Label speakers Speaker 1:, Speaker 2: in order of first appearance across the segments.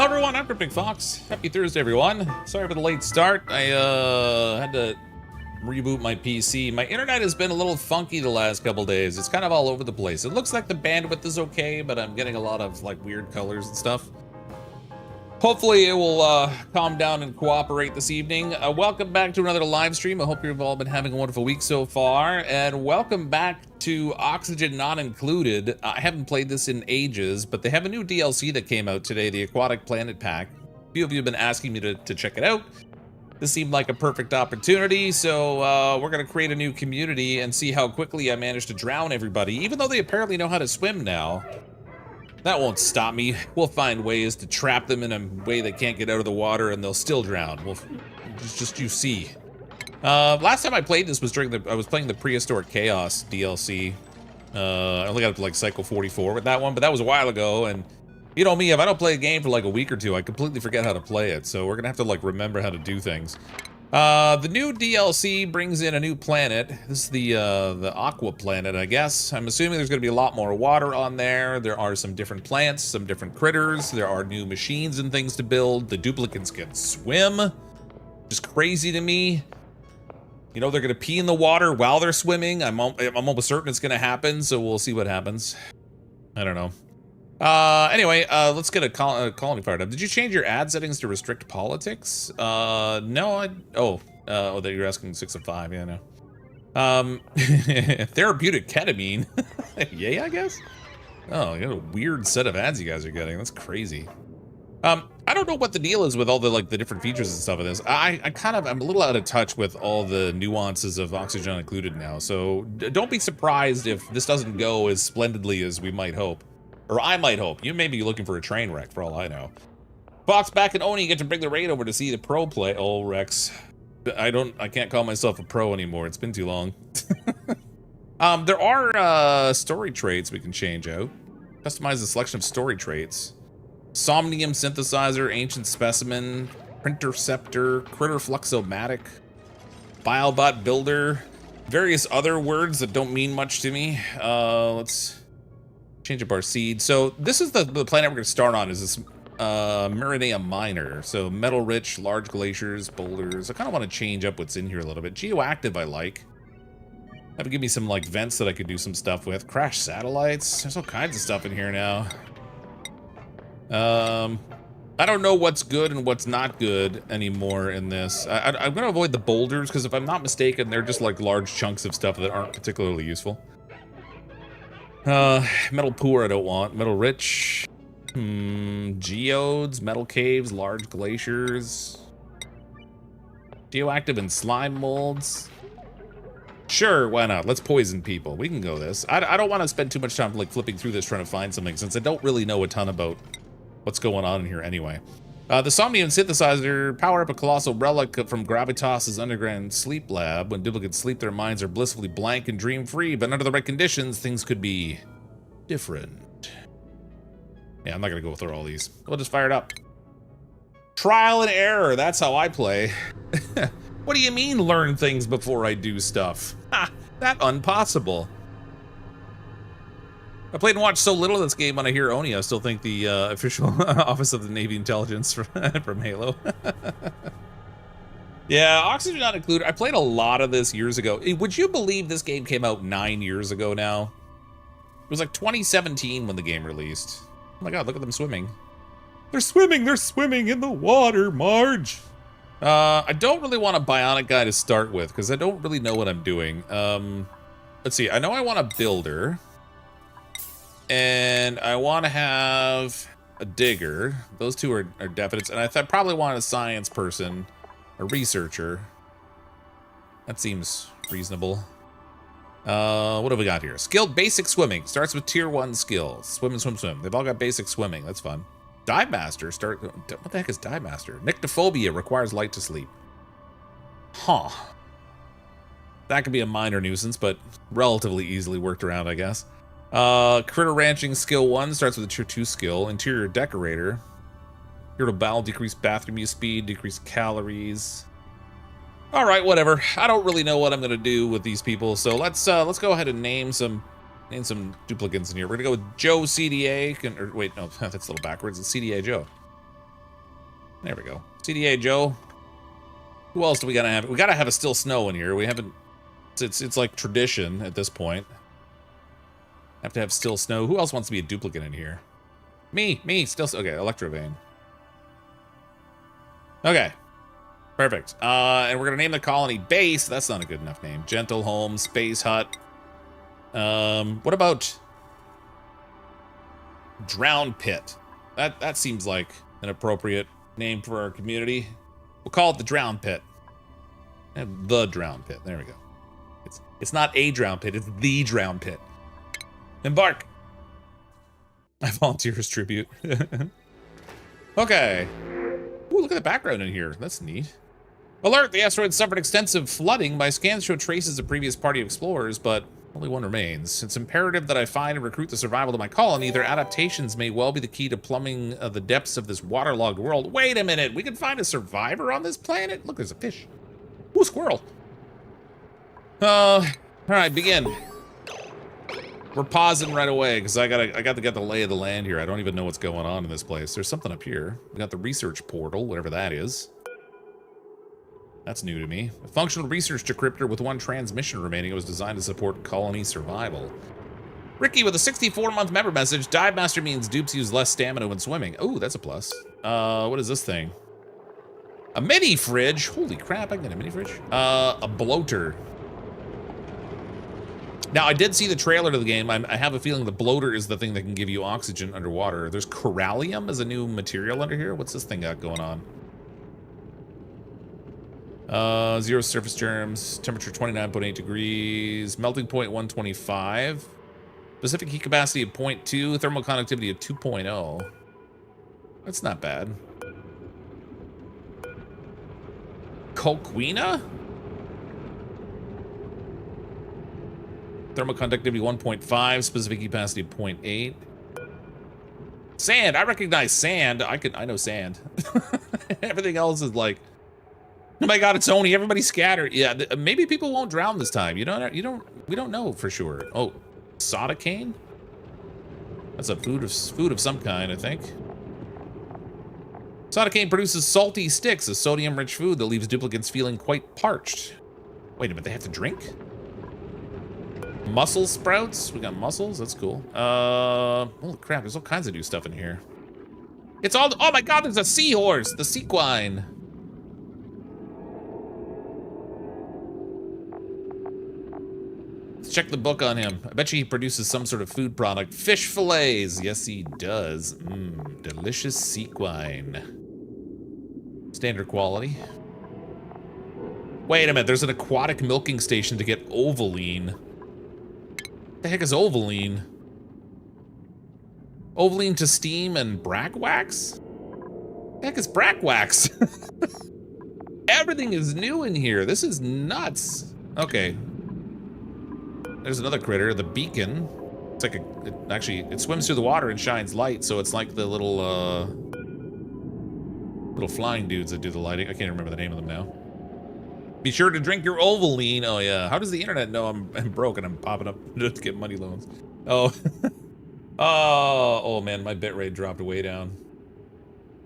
Speaker 1: Hello everyone, I'm CrypticFox. Happy Thursday everyone. Sorry for the late start. I had to reboot my PC. My internet has been a little funky the last couple days. It's kind of all over the place. It looks like the bandwidth is okay, but I'm getting a lot of like weird colors and stuff. Hopefully it will calm down and cooperate this evening. Welcome back to another live stream. I hope you've all been having a wonderful week so far. And welcome back to Oxygen Not Included. I haven't played this in ages, but they have a new DLC that came out today, the Aquatic Planet Pack. A few of you have been asking me to check it out. This seemed like a perfect opportunity, so we're gonna create a new community and see how quickly I manage to drown everybody, even though they apparently know how to swim now. That won't stop me. We'll find ways to trap them in a way they can't get out of the water and they'll still drown. Well, just you see. Last time I played this was I was playing the Prehistoric Chaos DLC. I only got up to like Cycle 44 with that one, but that was a while ago, and you know me, if I don't play a game for like a week or two, I completely forget how to play it, so we're gonna have to like remember how to do things. The new DLC brings in a new planet. This is the Aqua Planet, I guess. I'm assuming there's gonna be a lot more water on there. There are some different plants, some different critters. There are new machines and things to build. The duplicants can swim. Just crazy to me. You know, they're gonna pee in the water while they're swimming. I'm almost certain it's gonna happen, so we'll see what happens. I don't know. Anyway, let's get a colony fired up. Did you change your ad settings to restrict politics? No, that you're asking 6 of 5, yeah, no. Therapeutic ketamine. Yay, I guess? Oh, you got a weird set of ads you guys are getting. That's crazy. I don't know what the deal is with all the, like, the different features and stuff in this. I'm a little out of touch with all the nuances of Oxygen Included now, so don't be surprised if this doesn't go as splendidly as we might hope. Or I might hope. You may be looking for a train wreck, for all I know. Fox back and Oni get to bring the raid over to see the pro play. Oh, Rex. I can't call myself a pro anymore. It's been too long. There are story traits we can change out. Customize the selection of story traits. Somnium synthesizer, ancient specimen, printerceptor, critter fluxomatic, biobot builder, various other words that don't mean much to me. Let's change up our seed. So this is the planet we're going to start on, is this Meridian Minor. So metal rich, large glaciers, boulders. I kind of want to change up what's in here a little bit. Geoactive I like. That would give me some like vents that I could do some stuff with. Crash satellites. There's all kinds of stuff in here now. I don't know what's good and what's not good anymore in this. I'm going to avoid the boulders because if I'm not mistaken, they're just like large chunks of stuff that aren't particularly useful. Metal poor I don't want. Metal rich. Geodes, metal caves, large glaciers. Geoactive and slime molds. Sure, why not? Let's poison people. We can go this. I don't want to spend too much time like flipping through this trying to find something since I don't really know a ton about what's going on in here anyway. The Somnium synthesizer, power up a colossal relic from Gravitas's underground sleep lab. When duplicates sleep, their minds are blissfully blank and dream-free, but under the right conditions, things could be different. Yeah, I'm not gonna go through all these. We'll just fire it up. Trial and error, that's how I play. What do you mean, learn things before I do stuff? Ha, that impossible. I played and watched so little of this game when I hear Oni, I still think the official Office of the Navy Intelligence from Halo. Yeah, Oxygen Not Included. I played a lot of this years ago. Would you believe this game came out 9 years ago now? It was like 2017 when the game released. Oh my god, look at them swimming. They're swimming in the water, Marge! I don't really want a bionic guy to start with, because I don't really know what I'm doing. Let's see, I know I want a builder. And I want to have a digger. Those two are definite. And I probably want a science person, a researcher. That seems reasonable. What have we got here? Skilled basic swimming. Starts with tier 1 skills. Swim and swim, swim. They've all got basic swimming. That's fun. Dive master. What the heck is dive master? Nyctophobia. Requires light to sleep. Huh. That could be a minor nuisance, but relatively easily worked around, I guess. Critter ranching skill 1 starts with a tier 2 skill. Interior decorator. Irritable bowel, decrease bathroom use speed, decrease calories. All right, whatever. I don't really know what I'm gonna do with these people, so let's go ahead and name some duplicants in here. We're gonna go with Joe CDA. Or wait, no, that's a little backwards. It's CDA Joe. There we go. CDA, Joe. Who else do we gotta have? We gotta have a still snow in here. We haven't... It's like tradition at this point. Have to have still snow. Who else wants to be a duplicate in here? Me, still... Okay, Electrovane. Okay. Perfect. And we're gonna name the colony Base. That's not a good enough name. Gentle Home, Space Hut. What about... Drown Pit? That seems like an appropriate name for our community. We'll call it the Drown Pit. The Drown Pit. There we go. It's not a drown pit, it's the drown pit. Embark. I volunteer as tribute. Okay. Ooh, look at the background in here. That's neat. Alert! The asteroid suffered extensive flooding. My scans show traces of previous party explorers, but only one remains. It's imperative that I find and recruit the survival of my colony. Their adaptations may well be the key to plumbing the depths of this waterlogged world. Wait a minute! We can find a survivor on this planet? Look, there's a fish. Ooh, squirrel. Alright, begin. We're pausing right away, because I got to get the lay of the land here. I don't even know what's going on in this place. There's something up here. We got the research portal, whatever that is. That's new to me. A functional research decryptor with 1 transmission remaining. It was designed to support colony survival. Ricky with a 64-month member message. Dive Master means dupes use less stamina when swimming. Oh, that's a plus. What is this thing? A mini fridge. Holy crap, I can get a mini fridge. A bloater. Now, I did see the trailer to the game. I have a feeling the bloater is the thing that can give you oxygen underwater. There's corallium as a new material under here. What's this thing got going on? 0 surface germs, temperature 29.8 degrees, melting point 125, specific heat capacity of 0.2, thermal conductivity of 2.0. That's not bad. Coquina? Thermal conductivity 1.5, specific heat capacity of 0.8. Sand, I recognize sand. I know sand. Everything else is like, oh my god, it's Oni, everybody scattered. Yeah, maybe people won't drown this time. We don't know for sure. Oh, soda cane? That's a food of some kind, I think. Soda cane produces salty sticks, a sodium-rich food that leaves duplicants feeling quite parched. Wait a minute, they have to drink? Mussel sprouts? We got mussels? That's cool. Holy crap, there's all kinds of new stuff in here. It's all, oh my god, there's a seahorse, the sequine. Let's check the book on him. I bet you he produces some sort of food product. Fish fillets, yes he does. Mmm, delicious sequine. Standard quality. Wait a minute, there's an aquatic milking station to get Ovaline. What the heck is Ovaline? Ovaline to steam and brack wax? What the heck is brack wax? Everything is new in here. This is nuts. Okay. There's another critter, the beacon. It's like actually, it swims through the water and shines light, so it's like the little flying dudes that do the lighting. I can't remember the name of them now. Be sure to drink your Ovaline. Oh yeah. How does the internet know I'm broke and I'm popping up to get money loans? Oh. Oh man, my bitrate dropped way down.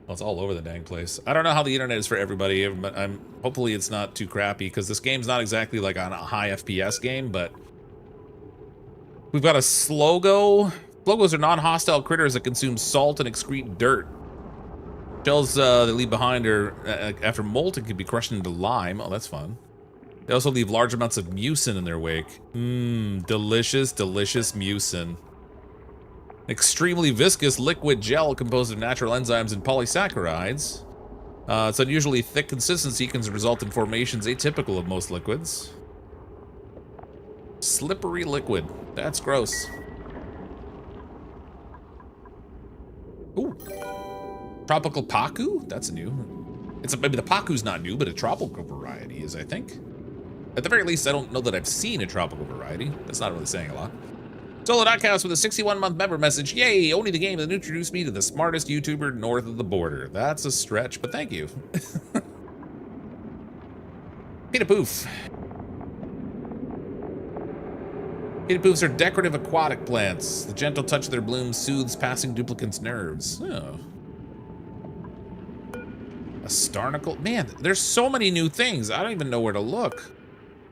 Speaker 1: Well, it's all over the dang place. I don't know how the internet is for everybody, but hopefully it's not too crappy, because this game's not exactly like on a high FPS game, but we've got a Slogo. Slogos are non-hostile critters that consume salt and excrete dirt. Shells they leave behind after molting can be crushed into lime. Oh, that's fun. They also leave large amounts of mucin in their wake. Mmm, delicious, delicious mucin. Extremely viscous liquid gel composed of natural enzymes and polysaccharides. Its unusually thick consistency can result in formations atypical of most liquids. Slippery liquid. That's gross. Ooh. Tropical Paku? That's new. Maybe the Paku's not new, but a tropical variety is, I think. At the very least, I don't know that I've seen a tropical variety. That's not really saying a lot. Solo.cast with a 61-month member message. Yay, only the game that introduced me to the smartest YouTuber north of the border. That's a stretch, but thank you. Peter Poof. Peter Poofs are decorative aquatic plants. The gentle touch of their blooms soothes passing duplicants' nerves. Oh. A starnacle. Man, there's so many new things. I don't even know where to look.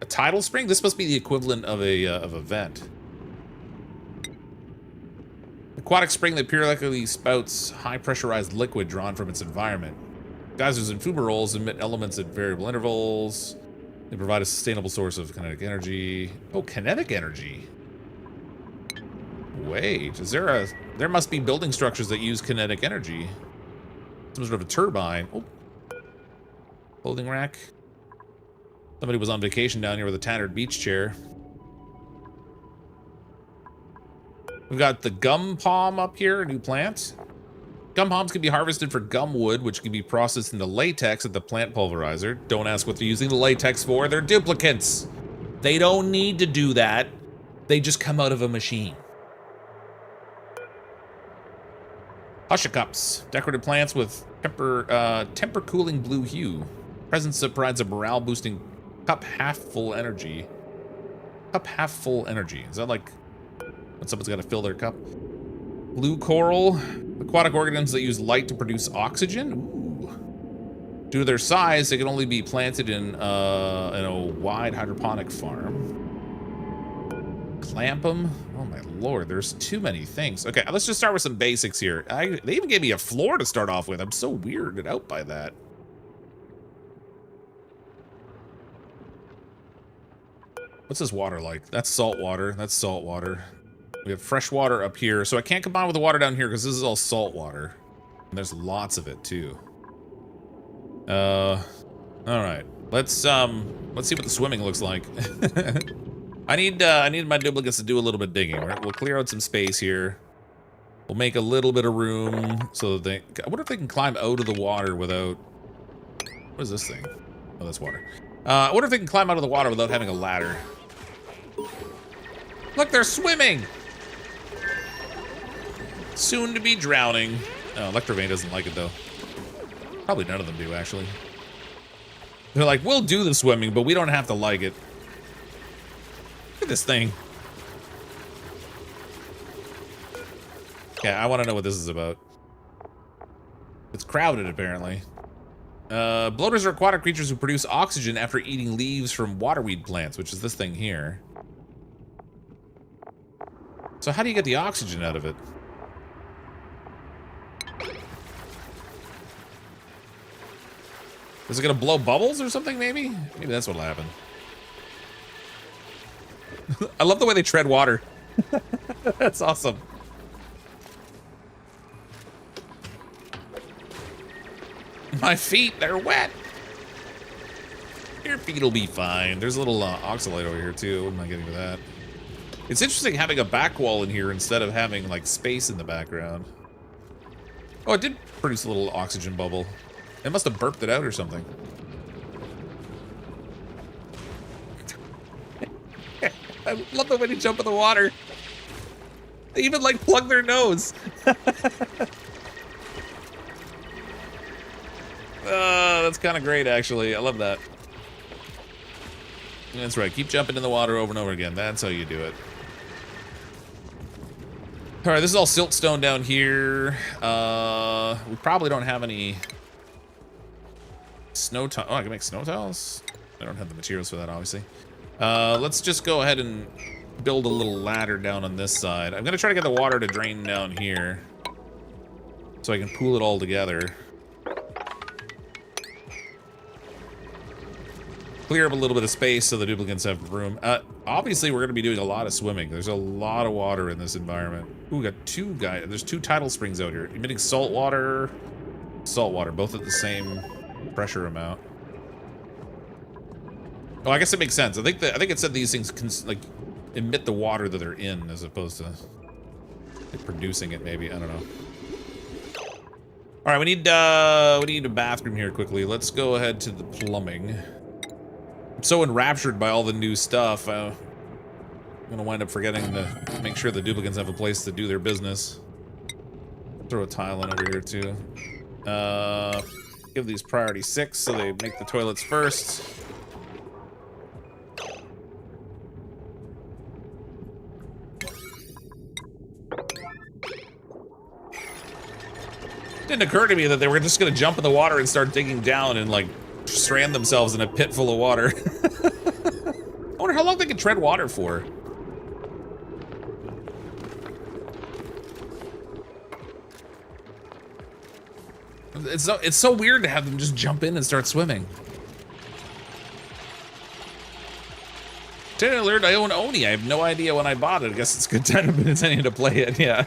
Speaker 1: A tidal spring? This must be the equivalent of a vent. Aquatic spring that periodically spouts high pressurized liquid drawn from its environment. Geysers and fumaroles emit elements at variable intervals. They provide a sustainable source of kinetic energy. Oh, kinetic energy. Wait, is there a... There must be building structures that use kinetic energy. Some sort of a turbine. Oh. Clothing rack. Somebody was on vacation down here with a tattered beach chair. We've got the gum palm up here, a new plant. Gum palms can be harvested for gum wood, which can be processed into latex at the plant pulverizer. Don't ask what they're using the latex for. They're duplicants. They don't need to do that. They just come out of a machine. Husha cups. Decorative plants with temper cooling blue hue. Presence provides a morale boosting cup half full energy. Cup half full energy. Is that like when someone's got to fill their cup? Blue coral. Aquatic organisms that use light to produce oxygen. Ooh. Due to their size, they can only be planted in a wide hydroponic farm. Clamp them. Oh my lord, there's too many things. Okay, let's just start with some basics here. They even gave me a floor to start off with. I'm so weirded out by that. What's this water like? That's salt water. That's salt water. We have fresh water up here, so I can't combine with the water down here because this is all salt water. And there's lots of it too. All right. Let's see what the swimming looks like. I need my duplicates to do a little bit of digging. We'll clear out some space here. We'll make a little bit of room so that they... I wonder if they can climb out of the water without... What is this thing? Oh, that's water. I wonder if they can climb out of the water without having a ladder. Look, they're swimming! Soon to be drowning. Oh, Electrovane doesn't like it, though. Probably none of them do, actually. They're like, we'll do the swimming, but we don't have to like it. Look at this thing. Yeah, I want to know what this is about. It's crowded, apparently. Bloaters are aquatic creatures who produce oxygen after eating leaves from waterweed plants, which is this thing here. So how do you get the oxygen out of it? Is it gonna blow bubbles or something, maybe? Maybe that's what'll happen. I love the way they tread water. That's awesome. My feet, they're wet. Your feet will be fine. There's a little oxalate over here, too. What am I getting to that? It's interesting having a back wall in here instead of having, like, space in the background. Oh, it did produce a little oxygen bubble. It must have burped it out or something. I love the way they jump in the water. They even, like, plug their nose. That's kind of great, actually. I love that. That's right. Keep jumping in the water over and over again. That's how you do it. All right, this is all siltstone down here. We probably don't have any snow tiles. Oh, I can make snow tiles? I don't have the materials for that, obviously. Let's just go ahead and build a little ladder down on this side. I'm going to try to get the water to drain down here so I can pool it all together. Clear up a little bit of space so the duplicants have room. Obviously, we're going to be doing a lot of swimming. There's a lot of water in this environment. Ooh, we got two guys. There's two tidal springs out here. Emitting salt water, both at the same pressure amount. Oh, I guess it makes sense. I think it said these things can, like, emit the water that they're in as opposed to like, producing it. Maybe, I don't know. All right, we need a bathroom here quickly. Let's go ahead to the plumbing. I'm so enraptured by all the new stuff. I'm gonna wind up forgetting to make sure the duplicants have a place to do their business. Throw a tile in over here too. Give these priority 6 so they make the toilets first. Didn't occur to me that they were just gonna jump in the water and start digging down and like strand themselves in a pit full of water. I wonder how long they can tread water for. It's so weird to have them just jump in and start swimming. Today I learned I own Oni. I have no idea when I bought it. I guess it's a good time I've been intending to play it, yeah.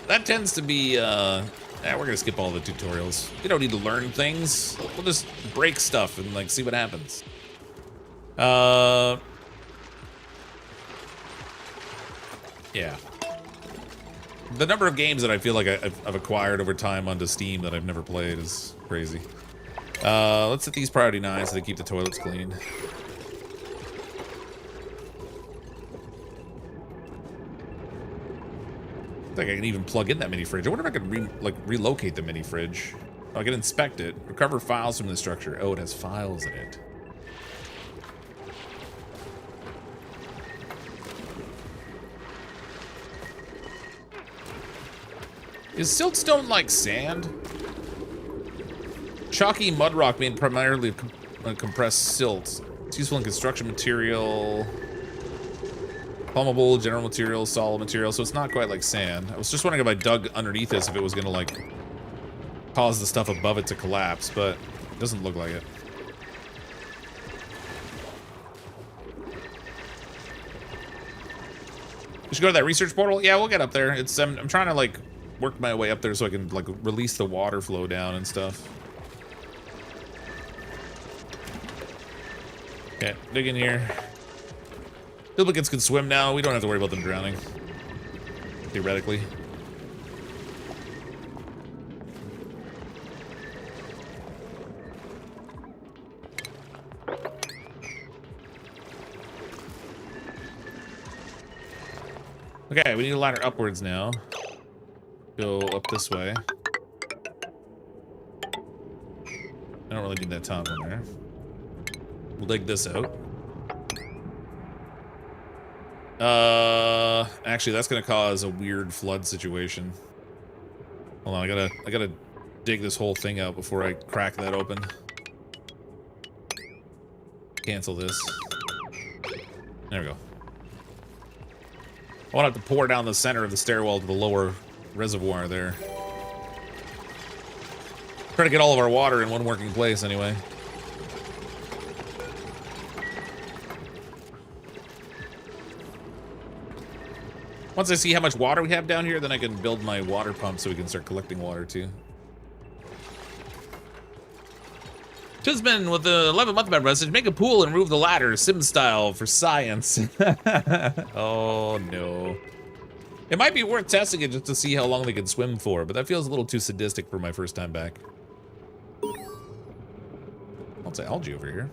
Speaker 1: That tends to be, we're gonna skip all the tutorials. You don't need to learn things. We'll just break stuff and like see what happens. Yeah. The number of games that I feel like I've acquired over time onto Steam that I've never played is crazy. Let's set these priority 9 so they keep the toilets clean. I think I can even plug in that mini fridge. I wonder if I could relocate the mini fridge. Oh, I can inspect it. Recover files from the structure. Oh, it has files in it. Is siltstone like sand? Chalky mud rock made primarily of compressed silt. It's useful in construction material, plumbable, general material, solid material, so it's not quite like sand. I was just wondering if I dug underneath this if it was gonna like cause the stuff above it to collapse, but it doesn't look like it. We should go to that research portal? Yeah, we'll get up there. It's I'm trying to like work my way up there so I can like release the water flow down and stuff. Okay, dig in here. Duplicants can swim now. We don't have to worry about them drowning. Theoretically. Okay, we need a ladder upwards now. Go up this way. I don't really need that top one there. We'll dig this out. Actually, that's gonna cause a weird flood situation. Hold on, I gotta dig this whole thing out before I crack that open. Cancel this. There we go. I won't have to pour down the center of the stairwell to the lower reservoir there. Try to get all of our water in one working place anyway. Once I see how much water we have down here, then I can build my water pump so we can start collecting water too. Chisman with the 11-month member message, make a pool and remove the ladder, sim style for science. Oh no. It might be worth testing it just to see how long they can swim for, but that feels a little too sadistic for my first time back. What's that algae over here?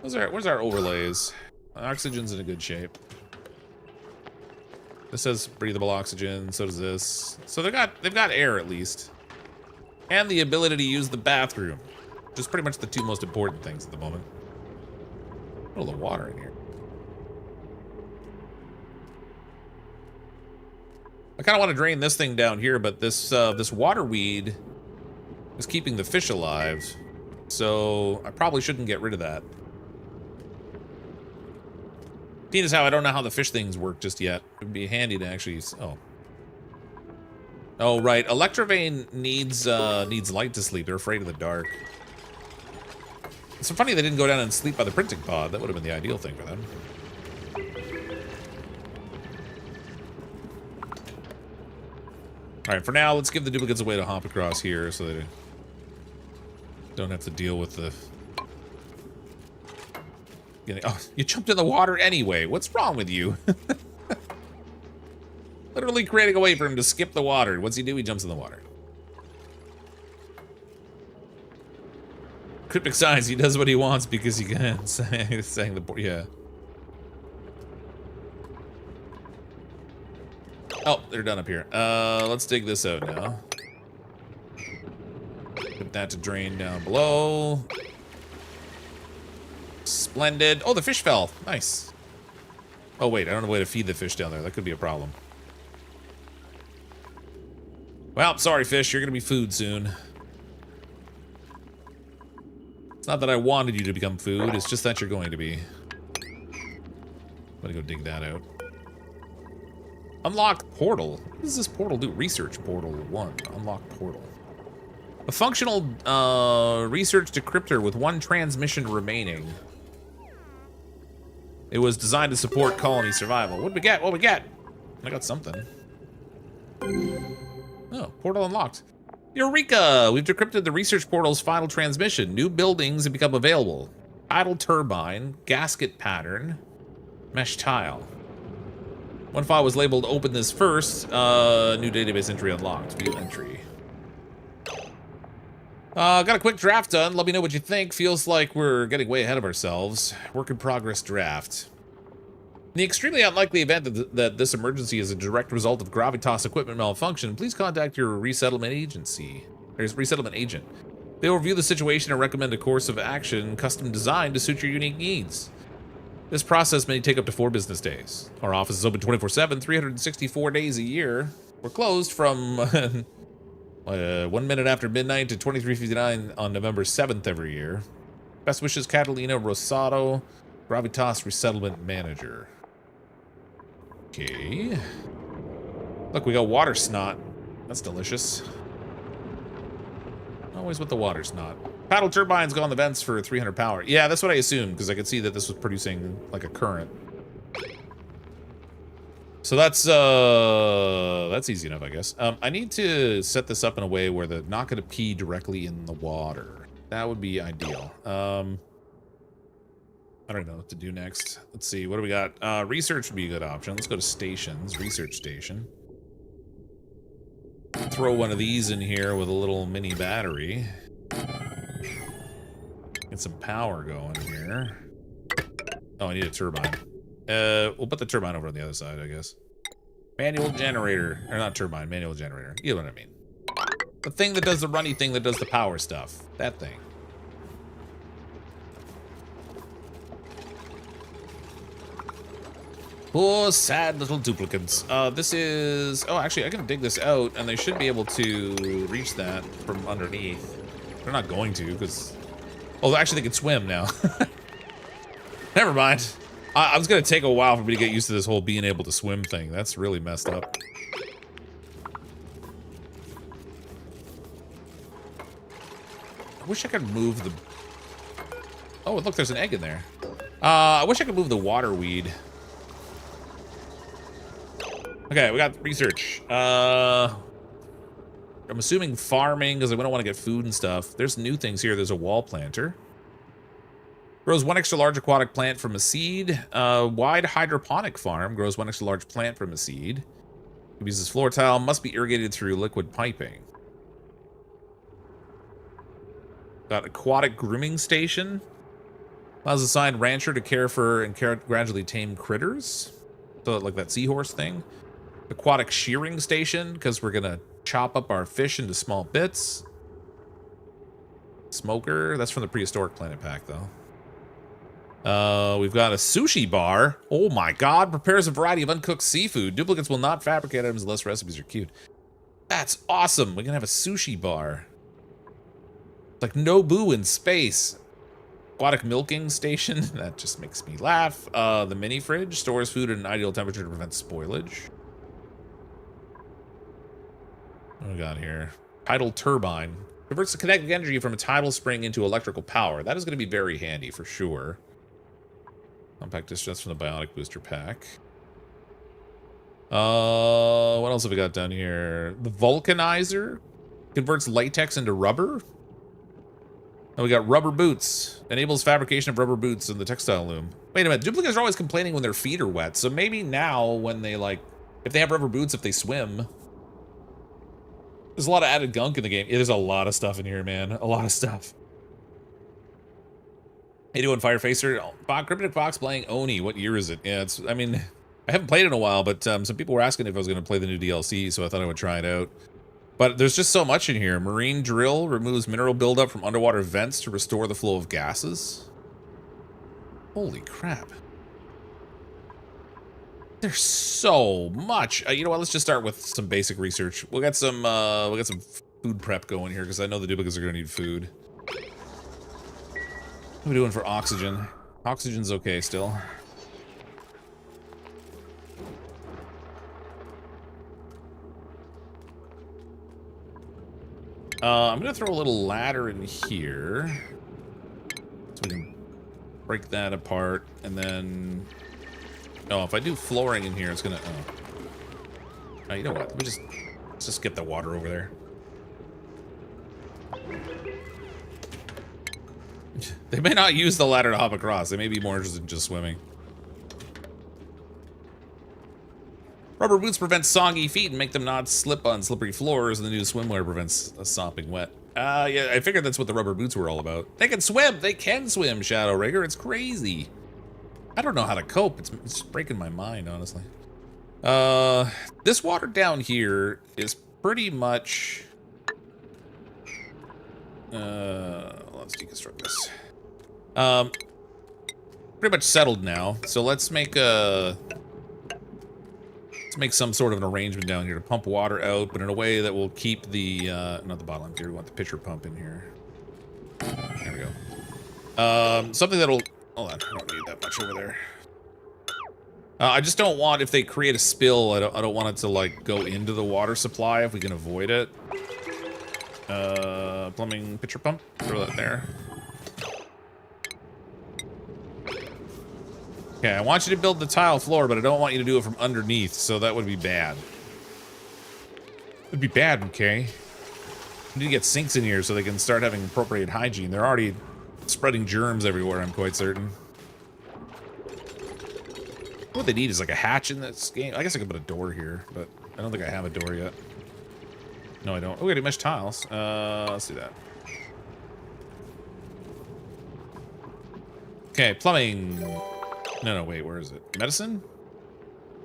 Speaker 1: Where's our overlays? Oxygen's in a good shape. This says breathable oxygen, so does this. So they've got air at least. And the ability to use the bathroom. Which is pretty much the two most important things at the moment. A little water in here. I kind of want to drain this thing down here, but this water weed is keeping the fish alive. So I probably shouldn't get rid of that. Seeing as how I don't know how the fish things work just yet. It would be handy to actually... Oh, right. Electrovane needs light to sleep. They're afraid of the dark. It's so funny they didn't go down and sleep by the printing pod. That would have been the ideal thing for them. Alright, for now, let's give the duplicates a way to hop across here so they don't have to deal with the... Oh, you jumped in the water anyway. What's wrong with you? Literally creating a way for him to skip the water. What's he do? He jumps in the water. Cryptic science, he does what he wants because he can. Saying the... Yeah. Oh, they're done up here. Let's dig this out now. Put that to drain down below. Splendid. Oh, the fish fell. Nice. Oh, wait. I don't know a way to feed the fish down there. That could be a problem. Well, sorry, fish. You're gonna be food soon. It's not that I wanted you to become food. It's just that you're going to be. I'm gonna go dig that out. Unlock portal. What does this portal do? Research portal 1. Unlock portal. A functional research decryptor with 1 transmission remaining. It was designed to support colony survival. What did we get? What we get? I got something. Oh, portal unlocked. Eureka! We've decrypted the research portal's final transmission. New buildings have become available. Idle turbine, gasket pattern, mesh tile. One file was labeled open this first. New database entry unlocked. View entry. Got a quick draft done. Let me know what you think. Feels like we're getting way ahead of ourselves. Work in progress draft. In the extremely unlikely event that this emergency is a direct result of Gravitas equipment malfunction, please contact your resettlement agency. There's resettlement agent. They will review the situation and recommend a course of action custom designed to suit your unique needs. This process may take up to 4 business days. Our office is open 24/7, 364 days a year. We're closed from 1 minute after midnight to 23:59 on November 7th every year. Best wishes, Catalina Rosado, Gravitas Resettlement Manager. Okay. Look, we got water snot. That's delicious. Always with the water snot. Paddle turbines go on the vents for 300 power. Yeah, that's what I assumed, because I could see that this was producing, like, a current. So that's easy enough, I guess. I need to set this up in a way where they're not going to pee directly in the water. That would be ideal. I don't know what to do next. Let's see, what do we got? Research would be a good option. Let's go to stations, research station. Throw one of these in here with a little mini battery. Get some power going here. Oh, I need a turbine. We'll put the turbine over on the other side, I guess. Manual generator. Or not turbine, manual generator. You know what I mean. The thing that does the runny thing that does the power stuff. That thing. Poor, sad little duplicants. This is... Oh, actually, I can dig this out, and they should be able to reach that from underneath. They're not going to, because... Oh, actually, they can swim now. Never mind. I was going to take a while for me to get used to this whole being able to swim thing. That's really messed up. I wish I could move the... Oh, look, there's an egg in there. I wish I could move the water weed. Okay, we got research. I'm assuming farming, because we don't want to get food and stuff. There's new things here. There's a wall planter. Grows 1 extra large aquatic plant from a seed. Wide hydroponic farm grows 1 extra large plant from a seed. It uses floor tile. Must be irrigated through liquid piping. Got aquatic grooming station. Allows assigned rancher to care for and gradually tame critters. So like that seahorse thing. Aquatic shearing station, because we're gonna chop up our fish into small bits. Smoker, that's from the prehistoric planet pack, though. We've got a sushi bar. Oh my god, prepares a variety of uncooked seafood. Duplicates will not fabricate items unless recipes are queued. That's awesome. We can have a sushi bar. It's like Nobu in space. Aquatic milking station. That just makes me laugh. The mini fridge stores food at an ideal temperature to prevent spoilage. What do we got here? Tidal turbine. Converts the kinetic energy from a tidal spring into electrical power. That is going to be very handy for sure. Compact distress from the Bionic Booster Pack. What else have we got down here? The Vulcanizer converts latex into rubber. And we got rubber boots. Enables fabrication of rubber boots in the textile loom. Wait a minute. Duplicates are always complaining when their feet are wet. So maybe now when they like, if they have rubber boots, if they swim. There's a lot of added gunk in the game. Yeah, there's a lot of stuff in here, man. A lot of stuff. Hey, doing Firefacer? CrypticFox playing Oni. What year is it? Yeah, it's, I mean, I haven't played it in a while, but some people were asking if I was going to play the new DLC, so I thought I would try it out. But there's just so much in here. Marine drill removes mineral buildup from underwater vents to restore the flow of gases. Holy crap. There's so much. You know what? Let's just start with some basic research. We'll get some food prep going here because I know the duplicates are gonna need food. What are we doing for oxygen? Oxygen's okay still. I'm gonna throw a little ladder in here so we can break that apart, and then if I do flooring in here, it's gonna you know what? Let's just get the water over there. They may not use the ladder to hop across. They may be more interested in just swimming. Rubber boots prevent soggy feet and make them not slip on slippery floors, and the new swimwear prevents sopping wet. Yeah, I figured that's what the rubber boots were all about. They can swim! They can swim, Shadow Rigger. It's crazy. I don't know how to cope. It's breaking my mind, honestly. This water down here is pretty much... let's deconstruct this. Pretty much settled now. So let's make some sort of an arrangement down here to pump water out, but in a way that will keep the, not the bottle empty. We want the pitcher pump in here. There we go. Something that'll, hold on, I don't need that much over there. I just don't want, if they create a spill, I don't want it to, like, go into the water supply if we can avoid it. Plumbing pitcher pump, throw that there. Okay, I want you to build the tile floor, but I don't want you to do it from underneath, so that would be bad. It'd be bad, okay? We need to get sinks in here so they can start having appropriate hygiene. They're already spreading germs everywhere, I'm quite certain. What they need is like a hatch in this game. I guess I could put a door here, but I don't think I have a door yet. No, I don't. Oh, we got mesh tiles. Let's do that. Okay, plumbing. No, wait, where is it? Medicine?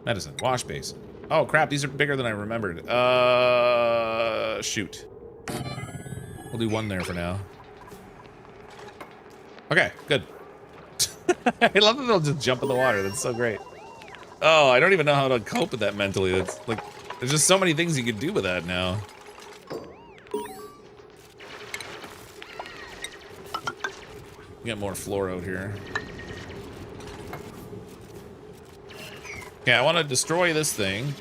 Speaker 1: Medicine. Wash basin. Oh, crap, these are bigger than I remembered. Shoot. We'll do one there for now. Okay, good. I love that they'll just jump in the water. That's so great. Oh, I don't even know how to cope with that mentally. It's like, there's just so many things you can do with that now. Get more floor out here. Okay, I want to destroy this thing.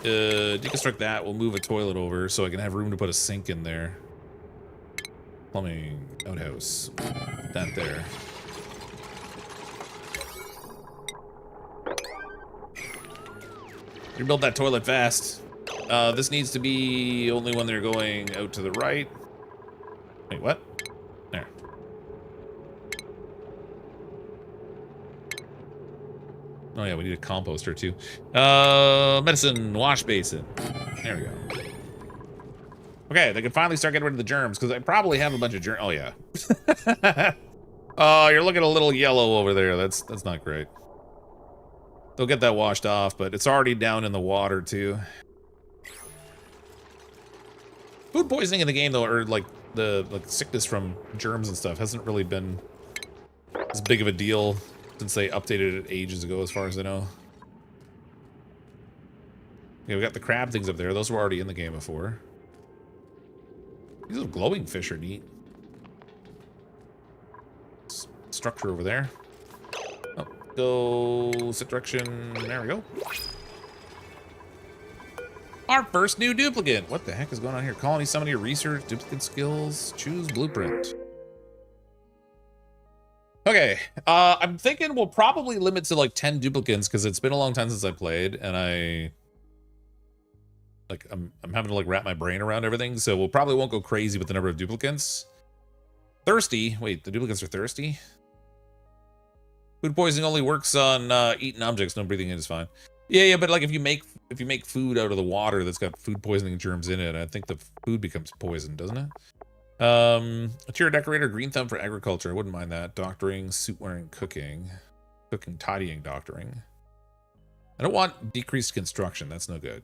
Speaker 1: Deconstruct that. We'll move a toilet over so I can have room to put a sink in there. Plumbing outhouse. Put that there. You build that toilet fast. This needs to be only when they're going out to the right. Wait, what? There. Oh yeah, we need a composter too. Medicine wash basin. There we go. Okay, they can finally start getting rid of the germs because I probably have a bunch of germs. Oh yeah. Oh, you're looking a little yellow over there. That's not great. They'll get that washed off, but it's already down in the water too. Food poisoning in the game though, or like the sickness from germs and stuff, hasn't really been as big of a deal since they updated it ages ago, as far as I know. Yeah, we got the crab things up there. Those were already in the game before. These little glowing fish are neat. Structure over there. Oh, go sit direction. There we go. Our first new duplicate. What the heck is going on here? Colony summon your research, duplicate skills, choose blueprint. Okay, I'm thinking we'll probably limit to like 10 duplicants because it's been a long time since I played, and I'm having to like wrap my brain around everything, so we'll probably won't go crazy with the number of duplicants. Thirsty. Wait, the duplicants are thirsty? Food poisoning only works on eating objects. No breathing in is fine. Yeah, but like if you make food out of the water that's got food poisoning germs in it, I think the food becomes poisoned, doesn't it? Interior decorator, green thumb for agriculture. I wouldn't mind that. Doctoring, suit wearing, cooking, tidying, doctoring. I don't want decreased construction. That's no good.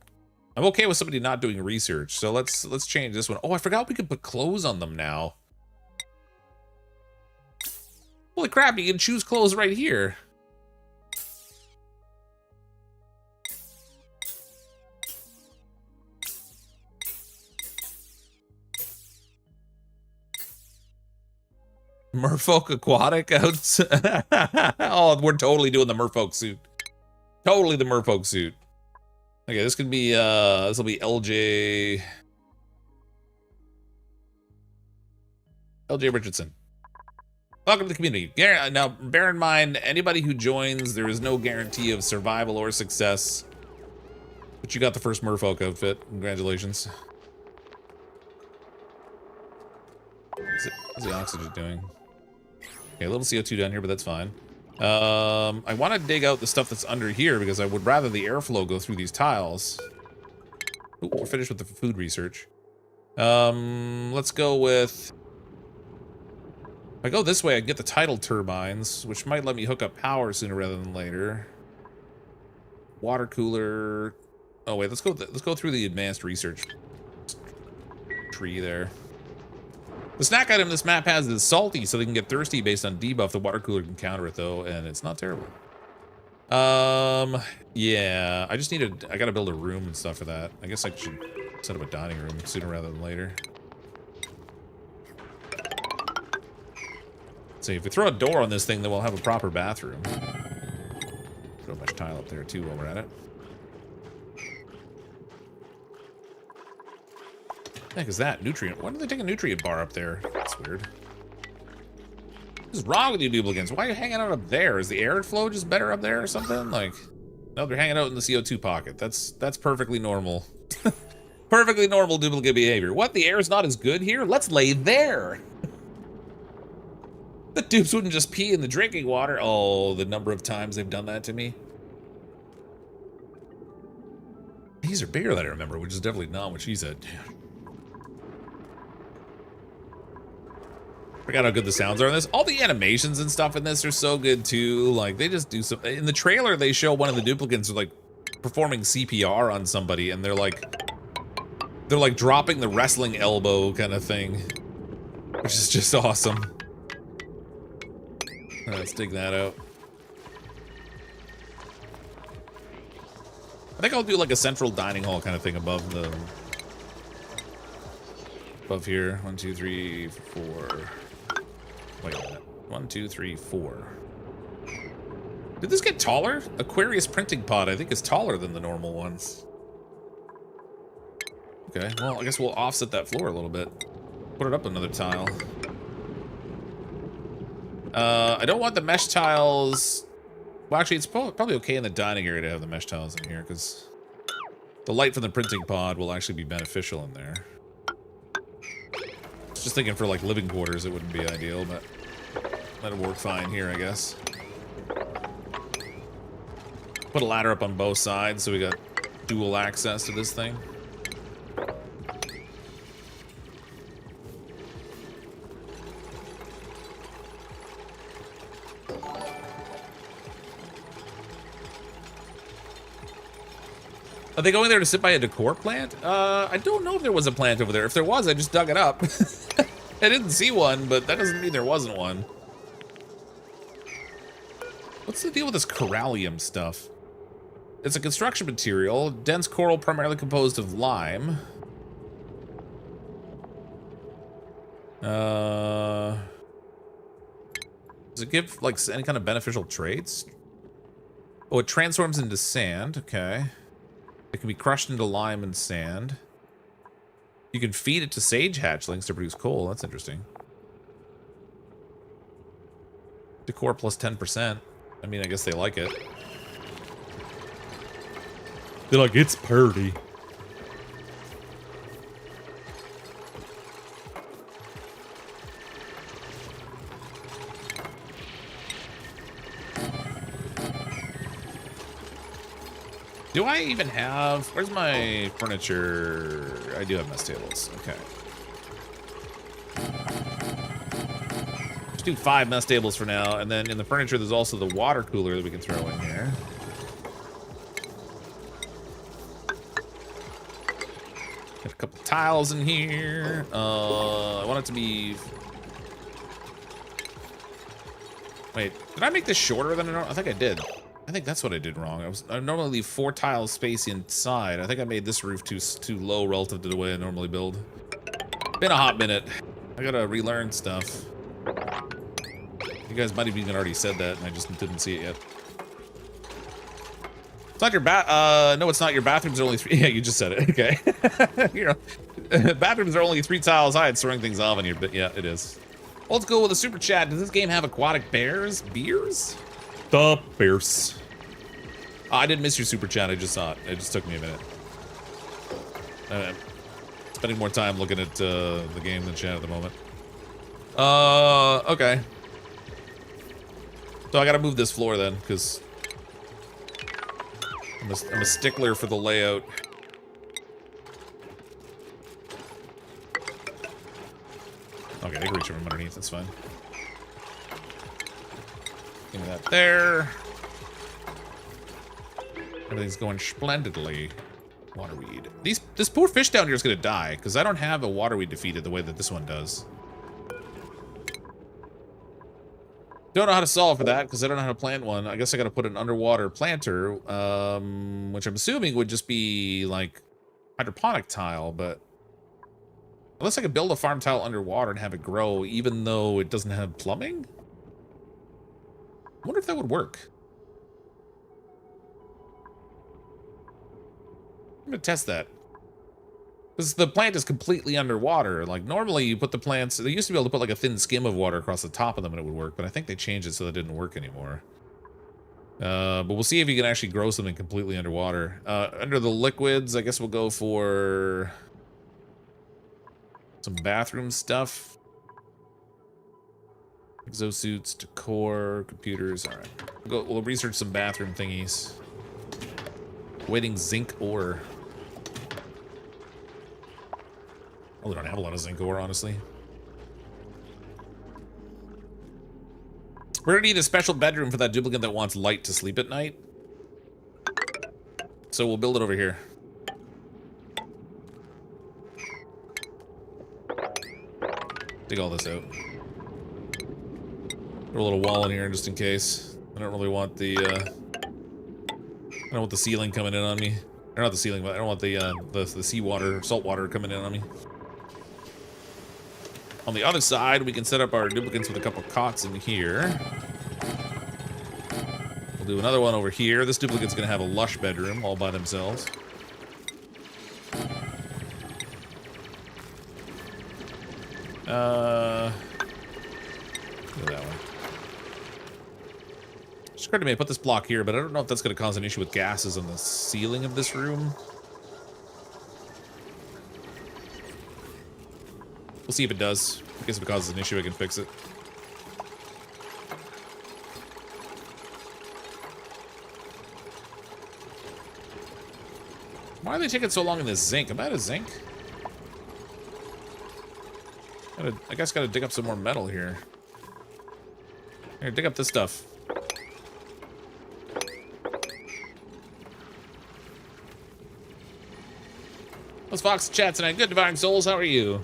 Speaker 1: I'm okay with somebody not doing research, so let's change this one. Oh, I forgot we can put clothes on them now. Holy crap, you can choose clothes right here. Merfolk Aquatic out. Oh, we're totally doing the Merfolk suit. Totally the Merfolk suit. Okay, this could be, this will be LJ Richardson. Welcome to the community. Now, bear in mind, anybody who joins, there is no guarantee of survival or success. But you got the first Merfolk outfit. Congratulations. What's the oxygen doing? Okay, a little CO2 down here, but that's fine. I want to dig out the stuff that's under here because I would rather the airflow go through these tiles. Ooh, we're finished with the food research. Let's go with... If I go this way, I can get the tidal turbines, which might let me hook up power sooner rather than later. Water cooler. Oh wait, let's go through the advanced research tree there. The snack item this map has is salty, so they can get thirsty based on debuff. The water cooler can counter it though, and it's not terrible. Yeah, I just need I gotta build a room and stuff for that. I guess I should set up a dining room sooner rather than later. So if we throw a door on this thing, then we'll have a proper bathroom. Throw a mesh tile up there too while we're at it. What the heck is that? Nutrient. Why did they take a nutrient bar up there? That's weird. What is wrong with you duplicants? Why are you hanging out up there? Is the air flow just better up there or something? Like, no, they're hanging out in the CO2 pocket. That's perfectly normal. Perfectly normal duplicate behavior. What? The air's not as good here? Let's lay there. The dupes wouldn't just pee in the drinking water. Oh, the number of times they've done that to me. These are bigger than I remember, which is definitely not what she said. Forgot how good the sounds are in this. All the animations and stuff in this are so good too. Like, they just do some... In the trailer, they show one of the duplicants like performing CPR on somebody, and they're like dropping the wrestling elbow kind of thing, which is just awesome. Let's dig that out. I think I'll do like a central dining hall kind of thing above here. 1, 2, 3, 4. Wait a minute. 1, 2, 3, 4. Did this get taller? Aquarius printing pod, I think, is taller than the normal ones. Okay, well, I guess we'll offset that floor a little bit. Put it up another tile. I don't want the mesh tiles... Well, actually, it's probably okay in the dining area to have the mesh tiles in here, because the light from the printing pod will actually be beneficial in there. Just thinking for, like, living quarters, it wouldn't be ideal, but that'll work fine here, I guess. Put a ladder up on both sides, so we got dual access to this thing. Are they going there to sit by a decor plant? I don't know if there was a plant over there. If there was, I just dug it up. I didn't see one, but that doesn't mean there wasn't one. What's the deal with this corallium stuff? It's a construction material, dense coral primarily composed of lime. Does it give, like, any kind of beneficial traits? Oh, it transforms into sand, okay. It can be crushed into lime and sand. You can feed it to sage hatchlings to produce coal. That's interesting. Decor plus 10%. I mean, I guess they like it. They're like, it's pretty. Do I even have... Where's my furniture? I do have mess tables. Okay. Let's do 5 mess tables for now, and then in the furniture there's also the water cooler that we can throw in here. Got a couple tiles in here. I want it to be... Wait, did I make this shorter than I think I did. I think that's what I did wrong. I normally leave 4 tiles space inside. I think I made this roof too low relative to the way I normally build. Been a hot minute. I gotta relearn stuff. You guys might have even already said that, and I just didn't see it yet. It's not your no, it's not. Your bathrooms are only 3. Yeah, you just said it. Okay. Bathrooms are only 3 tiles high. It's throwing things off on you, but yeah, it is. Let's go with a super chat. Does this game have aquatic bears? Beers? The bears. Oh, I didn't miss your super chat. I just saw it. It just took me a minute. Spending more time looking at the game than chat at the moment. Okay. So I gotta move this floor then, because I'm a stickler for the layout. Okay, I can reach from underneath, that's fine. Give me that there. Everything's going splendidly. Waterweed. This poor fish down here is gonna die, because I don't have a waterweed defeated the way that this one does. Don't know how to solve for that, because I don't know how to plant one. I guess I gotta put an underwater planter, which I'm assuming would just be, like, hydroponic tile, but... Unless I could build a farm tile underwater and have it grow, even though it doesn't have plumbing? I wonder if that would work. I'm gonna test that. Because the plant is completely underwater. Like, normally you put the plants... They used to be able to put, like, a thin skim of water across the top of them and it would work, but I think they changed it so that didn't work anymore. But we'll see if you can actually grow something completely underwater. Under the liquids, I guess we'll go for... some bathroom stuff. Exosuits, decor, computers. Alright. We'll research some bathroom thingies. Waiting zinc ore. Oh, we don't have a lot of zinc ore, honestly. We're gonna need a special bedroom for that duplicant that wants light to sleep at night. So we'll build it over here. Dig all this out. Put a little wall in here just in case. I don't really want the I don't want the ceiling coming in on me. Or not the ceiling, but I don't want the seawater, salt water coming in on me. On the other side, we can set up our duplicants with a couple cots in here. We'll do another one over here. This duplicant's gonna have a lush bedroom all by themselves. Do that one. It's occurred to me I put this block here, but I don't know if that's going to cause an issue with gases on the ceiling of this room. We'll see if it does. I guess if it causes an issue, I can fix it. Why are they taking so long in this zinc? Am I out of zinc? I guess gotta dig up some more metal here. Here, dig up this stuff. Let's Fox chat tonight. Good, Divine Souls, how are you?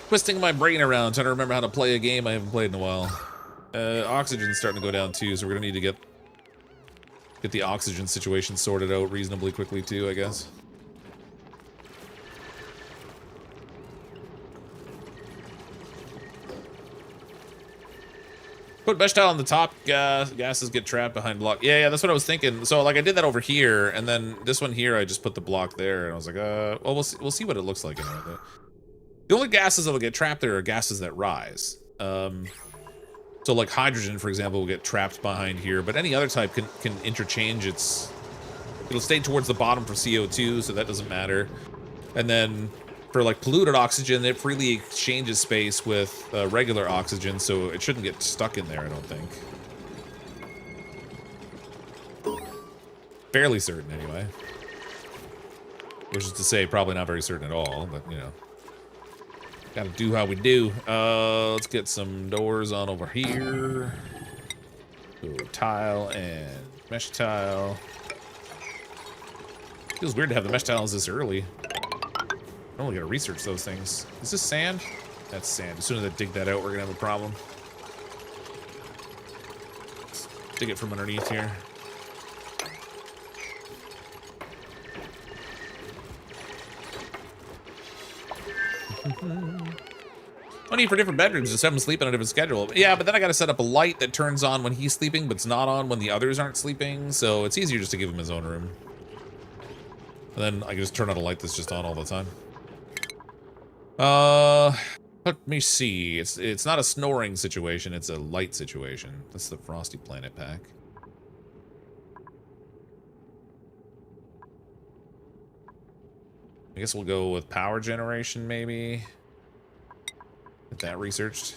Speaker 1: Twisting my brain around, trying to remember how to play a game I haven't played in a while. Oxygen's starting to go down too, so we're gonna need to get the oxygen situation sorted out reasonably quickly too, I guess. Put mesh tile on the top, gases get trapped behind block. Yeah, that's what I was thinking. So, like, I did that over here, and then this one here, I just put the block there, and I was like, well, we'll see what it looks like anyway. The only gases that'll get trapped there are gases that rise. So, like, hydrogen, for example, will get trapped behind here, but any other type can interchange its... It'll stay towards the bottom for CO2, so that doesn't matter. And then... for like polluted oxygen, it freely exchanges space with regular oxygen, so it shouldn't get stuck in there, I don't think. Fairly certain, anyway. Which is to say, probably not very certain at all, but you know. Gotta do how we do. Let's get some doors on over here. Ooh, tile and mesh tile. Feels weird to have the mesh tiles this early. I only gotta research those things. Is this sand? That's sand. As soon as I dig that out, we're gonna have a problem. Let's dig it from underneath here. No need for different bedrooms, just have him sleep on a different schedule. Yeah, but then I gotta set up a light that turns on when he's sleeping, but it's not on when the others aren't sleeping, so it's easier just to give him his own room. And then I can just turn on a light that's just on all the time. Let me see. It's not a snoring situation, it's a light situation. That's the Frosty Planet Pack. I guess we'll go with power generation, maybe. Get that researched.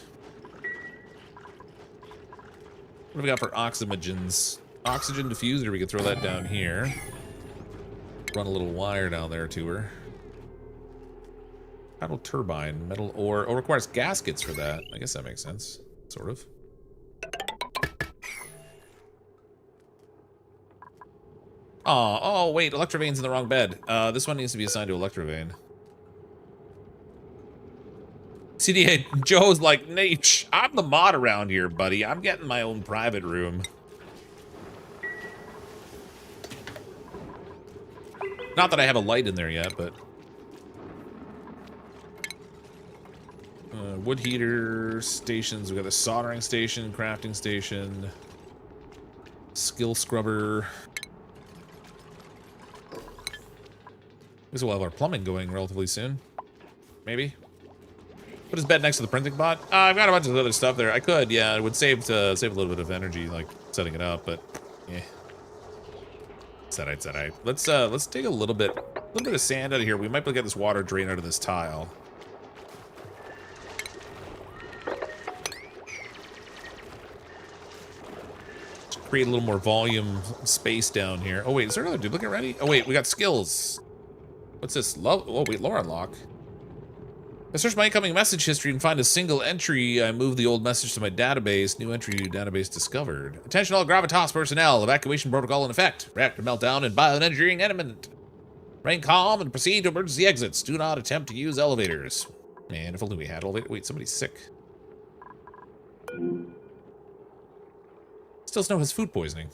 Speaker 1: What do we got for oxygens? Oxygen diffuser, we could throw that down here. Run a little wire down there to her. Metal turbine, metal ore. Oh, requires gaskets for that. I guess that makes sense. Sort of. Oh, wait, Electrovane's in the wrong bed. This one needs to be assigned to Electrovane. CDA, Joe's like, Nate, I'm the mod around here, buddy. I'm getting my own private room. Not that I have a light in there yet, but... wood heater stations. We got a soldering station, crafting station, skill scrubber. I guess we'll have our plumbing going relatively soon. Maybe. Put his bed next to the printing bot. I've got a bunch of other stuff there. I could, yeah. It would save a little bit of energy, like setting it up, but yeah. It's alright. Let's take a little bit of sand out of here. We might be able to get this water drain out of this tile. Create a little more volume space down here. Oh wait, is there another duplicate ready? Oh wait, we got skills. What's this? Oh wait, lore unlock. I search my incoming message history and find a single entry. I move the old message to my database. New entry database discovered. Attention all Gravitas personnel. Evacuation protocol in effect. Reactor meltdown and bioengineering imminent. Remain calm and proceed to emergency exits. Do not attempt to use elevators. Man, if only we had elevators. Wait, somebody's sick. Still Snow has food poisoning.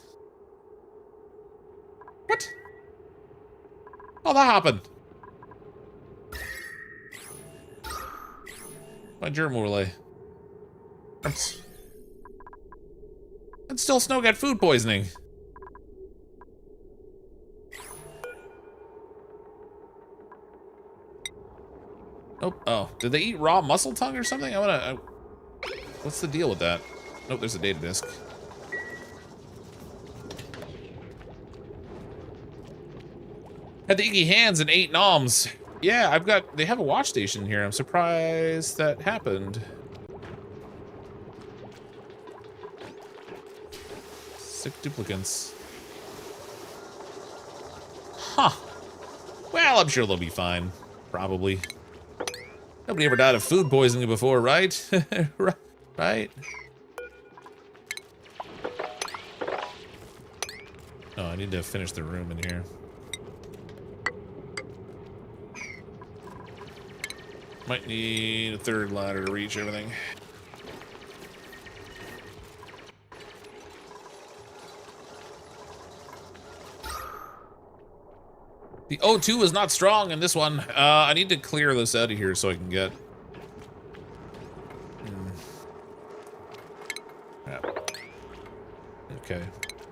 Speaker 1: What? Oh, that happened. My germ relay. And still Snow got food poisoning. Nope. Oh, did they eat raw muscle tongue or something? What's the deal with that? Nope, there's a data disk. Had the icky hands and 8 noms. Yeah, they have a watch station here. I'm surprised that happened. Sick duplicants. Huh. Well, I'm sure they'll be fine. Probably. Nobody ever died of food poisoning before, right? Right? Oh, I need to finish the room in here. Might need a third ladder to reach everything. The O2 is not strong in this one. I need to clear this out of here so I can get... Yeah. Okay.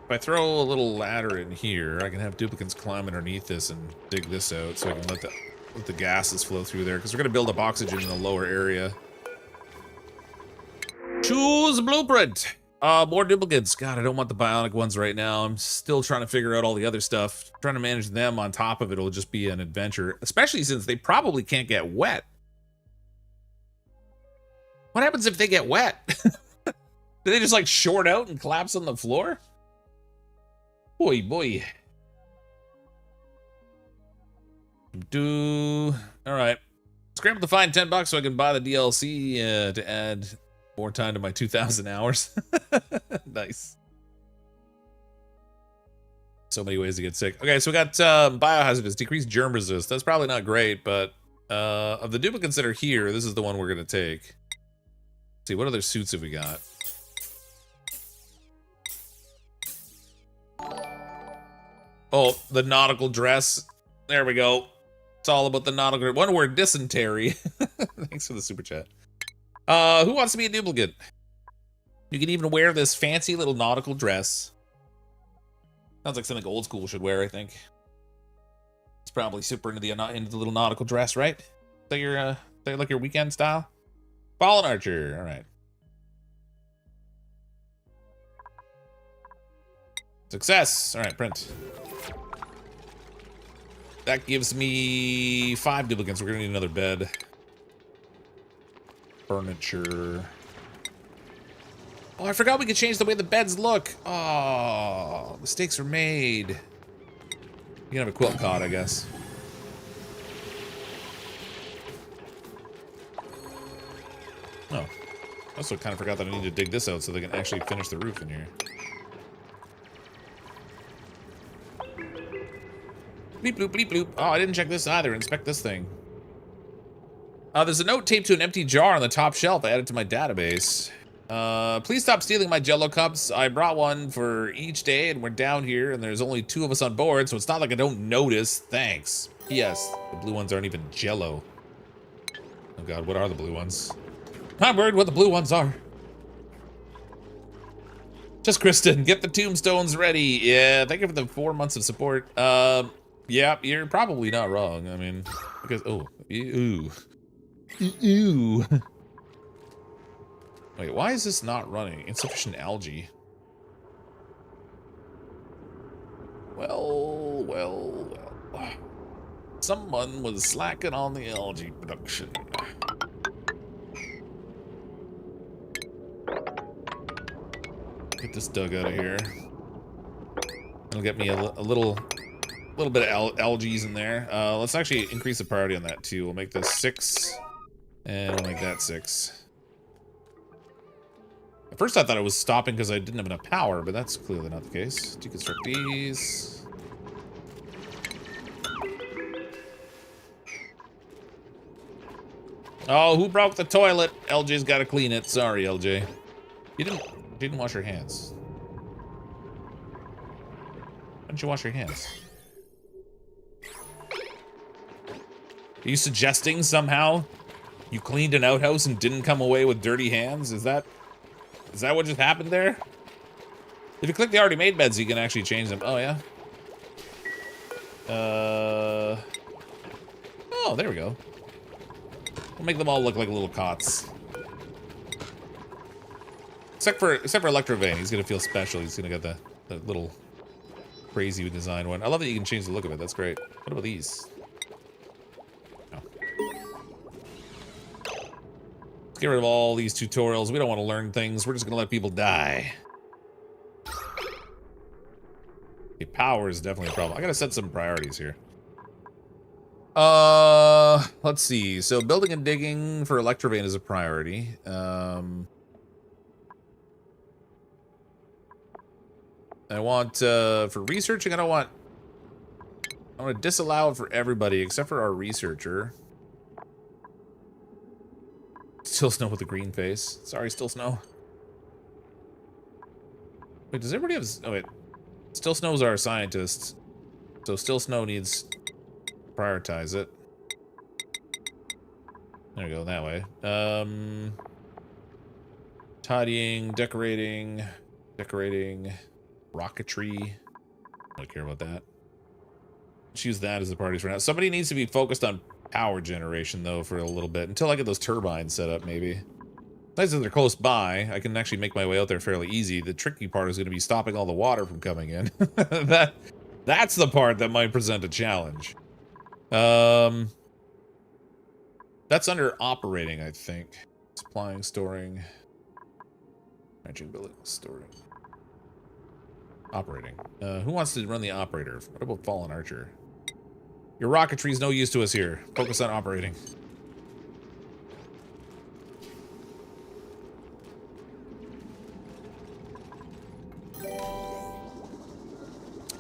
Speaker 1: If I throw a little ladder in here, I can have duplicants climb underneath this and dig this out so I can let the gases flow through there, because we're going to build up oxygen in the lower area. Choose blueprint. More duplicates. God, I don't want the bionic ones right now. I'm still trying to figure out all the other stuff. Trying to manage them on top of it will just be an adventure, especially since they probably can't get wet. What happens if they get wet? Do they just like short out and collapse on the floor? Boy, boy. All right. Scramble to find $10 so I can buy the DLC to add more time to my 2,000 hours. Nice. So many ways to get sick. Okay, so we got biohazardous, decreased germ resist. That's probably not great, but of the duplicates that are here, this is the one we're gonna take. Let's see, what other suits have we got? Oh, the nautical dress. There we go. It's all about the nautical. One word, dysentery. Thanks for the super chat. Who wants to be a duplicate? You can even wear this fancy little nautical dress. Sounds like something old school should wear, I think. It's probably super into the little nautical dress, right? Is that like your weekend style? Fallen Archer, all right. Success, all right, print. That gives me 5 duplicants. We're gonna need another bed. Furniture. Oh, I forgot we could change the way the beds look. Oh, mistakes were made. You can have a quilt cot, I guess. Oh, I also kind of forgot that I need to dig this out so they can actually finish the roof in here. Bleep, bloop, bleep, bloop. Oh, I didn't check this either. Inspect this thing. There's a note taped to an empty jar on the top shelf I added to my database. Please stop stealing my Jello cups. I brought one for each day, and we're down here, and there's only 2 of us on board, so it's not like I don't notice. Thanks. P.S. The blue ones aren't even Jello. Oh god, what are the blue ones? I'm worried what the blue ones are. Just Kristen, get the tombstones ready. Yeah, thank you for the 4 months of support. Yeah, you're probably not wrong. I mean, because, oh, ooh. Ooh. Wait, why is this not running? Insufficient algae. Well. Someone was slacking on the algae production. Get this dug out of here. It'll get me a little bit of algaes in there. Let's actually increase the priority on that too. We'll make this 6, and we'll make that 6. At first I thought it was stopping because I didn't have enough power, but that's clearly not the case. Deconstruct these. Oh, who broke the toilet? LJ's got to clean it. Sorry, LJ. You didn't wash your hands. Why didn't you wash your hands? Are you suggesting somehow you cleaned an outhouse and didn't come away with dirty hands? Is that what just happened there? If you click the already made beds, you can actually change them. Oh, yeah? Oh, there we go. We'll make them all look like little cots. Except for Electrovane, he's gonna feel special. He's gonna get the little crazy design one. I love that you can change the look of it. That's great. What about these? Oh. Let's get rid of all these tutorials. We don't want to learn things. We're just gonna let people die. Okay, power is definitely a problem. I gotta set some priorities here. Let's see. So building and digging for Electrovane is a priority. I want, for researching, I want to disallow it for everybody except for our researcher. Still Snow with a green face. Sorry, Still Snow. Wait, does everybody have... Oh, wait. Still Snow's our scientist. So Still Snow needs to prioritize it. There we go, that way. Tidying, decorating, rocketry. I don't care about that. Let's use that as the parties for now. Somebody needs to be focused on power generation, though, for a little bit. Until I get those turbines set up, maybe. Nice that they're close by. I can actually make my way out there fairly easy. The tricky part is going to be stopping all the water from coming in. That's the part that might present a challenge. That's under operating, I think. Supplying, storing. Managing, building, storing. Operating. Who wants to run the operator? What about Fallen Archer? Your rocketry's no use to us here. Focus on operating.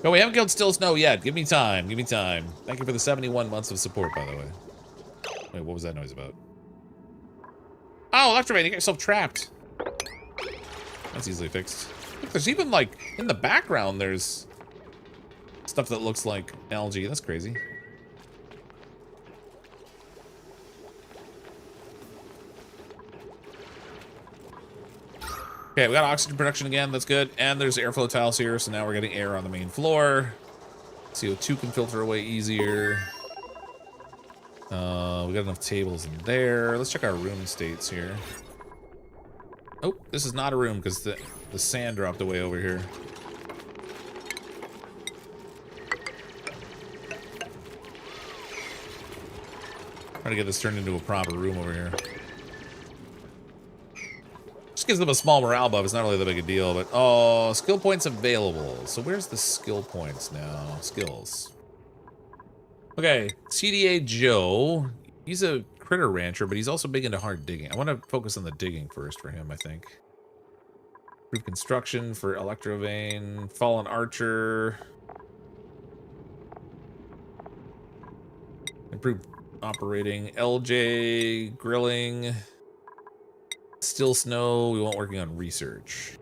Speaker 1: Oh, we haven't killed Still Snow yet. Give me time. Give me time. Thank you for the 71 months of support, by the way. Wait, what was that noise about? Oh, Electrovane, you got yourself trapped. That's easily fixed. Look, there's even, like, in the background, there's stuff that looks like algae. That's crazy. Okay, we got oxygen production again. That's good. And there's airflow tiles here, so now we're getting air on the main floor. CO2 can filter away easier. We got enough tables in there. Let's check our room states here. Oh, this is not a room because the sand dropped away over here. Trying to get this turned into a proper room over here. Just gives them a small morale buff. It's not really that big a deal, but oh, skill points available. So where's the skill points now? Skills. Okay, CDA Joe. He's a critter rancher, but he's also big into hard digging. I want to focus on the digging first for him, I think. Improve construction for Electrovane. Fallen Archer. Improve operating. LJ. Grilling. Still snow. We want working on research.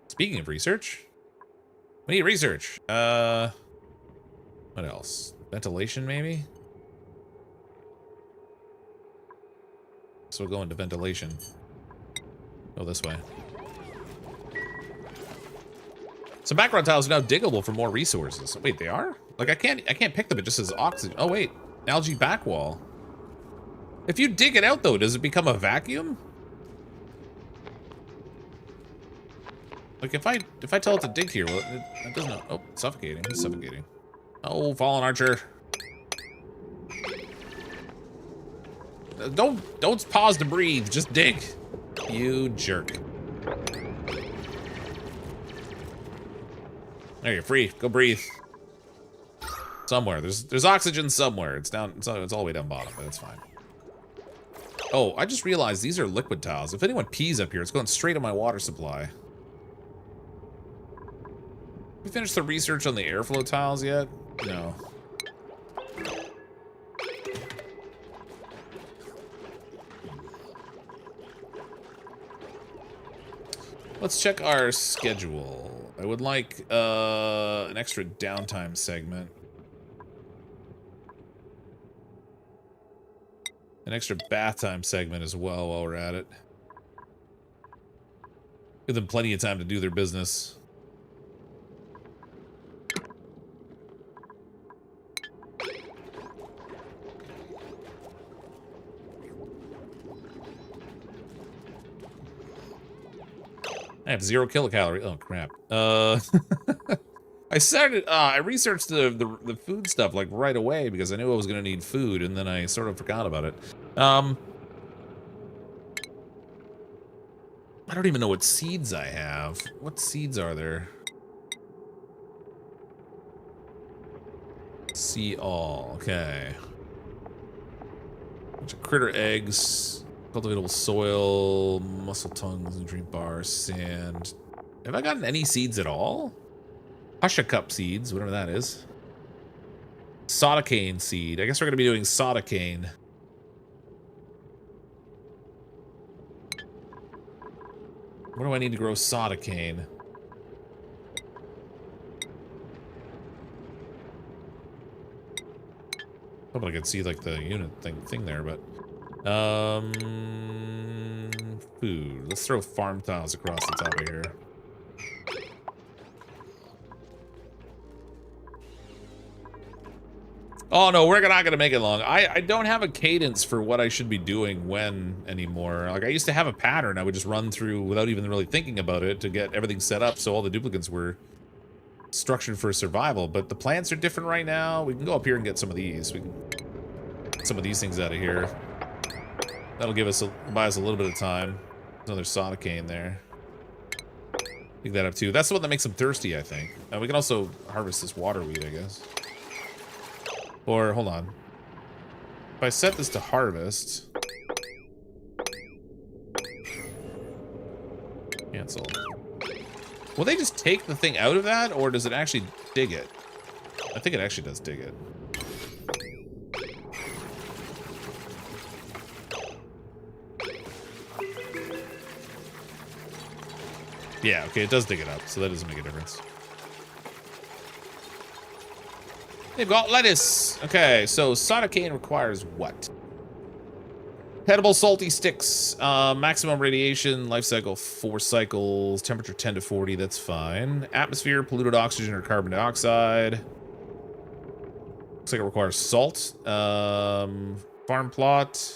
Speaker 1: Speaking of research, we need research. What else? Ventilation, maybe? So we'll go into ventilation. Go this way. Some background tiles are now diggable for more resources. Wait, they are? Like I can't pick them. It just says oxygen. Oh wait, algae back wall. If you dig it out though, does it become a vacuum? Like if I tell it to dig here, well, it doesn't. Oh, suffocating. He's suffocating. Oh, fallen archer. Don't pause to breathe. Just dig. You jerk. There, you're free. Go breathe. Somewhere. There's oxygen somewhere. It's down. It's all the way down bottom, but it's fine. Oh, I just realized these are liquid tiles. If anyone pees up here, it's going straight to my water supply. We finished the research on the airflow tiles yet? No. Let's check our schedule. I would like an extra downtime segment. An extra bath time segment as well while we're at it. Give them plenty of time to do their business. I have 0 kilocalorie. Oh crap. I researched the food stuff like right away because I knew I was gonna need food, and then I sort of forgot about it. I don't even know what seeds I have. What seeds are there? See all. Okay. Bunch of critter eggs. Cultivatable soil, muscle tongues, nutrient bars, sand. Have I gotten any seeds at all? Husha cup seeds, whatever that is. Soda cane seed. I guess we're going to be doing soda cane. What do I need to grow soda cane? Hoping I could see like the unit thing there, but food. Let's throw farm tiles across the top of here. Oh no, we're not gonna make it long. I don't have a cadence for what I should be doing when anymore. Like I used to have a pattern I would just run through without even really thinking about it to get everything set up so all the duplicants were structured for survival. But the plants are different right now. We can go up here and get some of these. We can get some of these things out of here. That'll buy us a little bit of time. Another soda cane there. Pick that up too. That's the one that makes them thirsty, I think. We can also harvest this water weed, I guess. Or, hold on. If I set this to harvest... Cancel. Will they just take the thing out of that, or does it actually dig it? I think it actually does dig it. Yeah, okay, it does dig it up, so that doesn't make a difference. They've got lettuce. Okay, so soda cane requires what? Edible salty sticks. Maximum radiation, life cycle 4 cycles, temperature 10 to 40, that's fine. Atmosphere, polluted oxygen or carbon dioxide. Looks like it requires salt. Farm plot.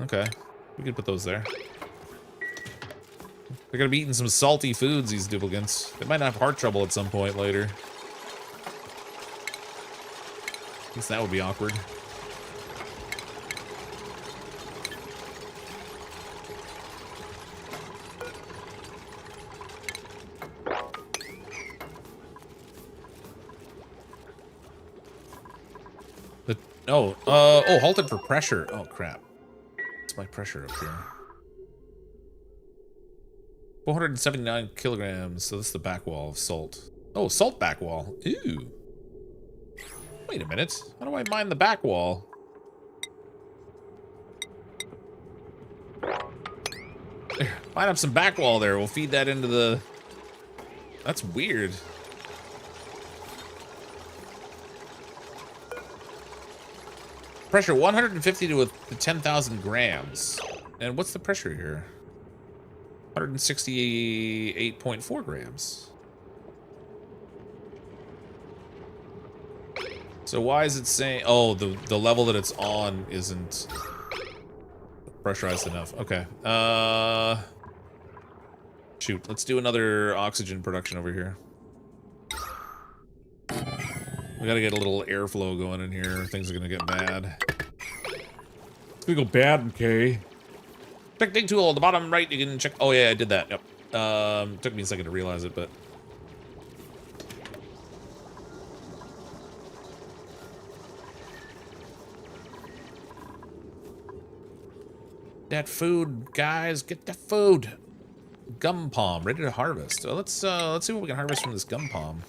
Speaker 1: Okay, we can put those there. They're gonna be eating some salty foods, these duplicants. They might have heart trouble at some point later. At least that would be awkward. Oh, halted for pressure. Oh, crap. What's my pressure up here? 479 kilograms. So that's the back wall of salt. Oh, salt back wall. Ooh. Wait a minute. How do I mine the back wall? There, mine up some back wall there. We'll feed that into the... That's weird. Pressure 150 to 10,000 grams. And what's the pressure here? 168.4 grams. So why is it saying... Oh, the level that it's on isn't pressurized enough. Okay. Shoot, let's do another oxygen production over here. We gotta get a little airflow going in here. Things are gonna get bad. It's gonna go bad, okay? Check dig tool, the bottom right, you can check. Oh yeah, I did that. Yep. Took me a second to realize it, but. That food, guys, get the food. Gum palm, ready to harvest. So let's see what we can harvest from this gum palm.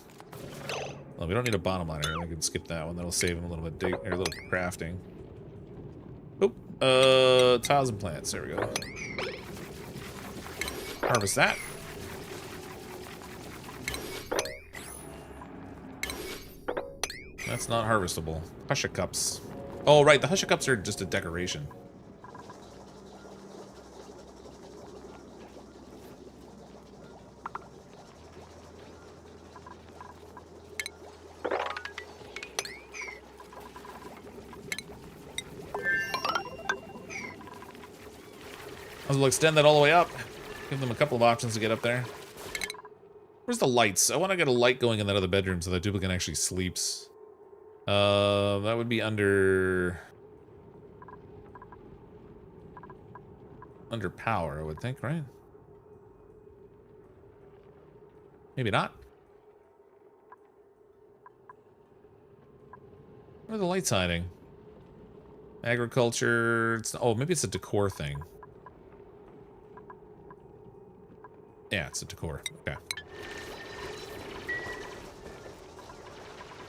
Speaker 1: Well, we don't need a bottom liner. We can skip that one. That'll save him a little bit or a little crafting. Oop. Tiles and plants. There we go. Harvest that. That's not harvestable. Husha cups. Oh, right. The Husha cups are just a decoration. We'll extend that all the way up. Give them a couple of options to get up there. Where's the lights? I want to get a light going in that other bedroom so that duplicant actually sleeps. That would be under power, I would think, right? Maybe not. Where are the lights hiding? Agriculture. Oh, maybe it's a decor thing. Yeah, it's a decor. Okay.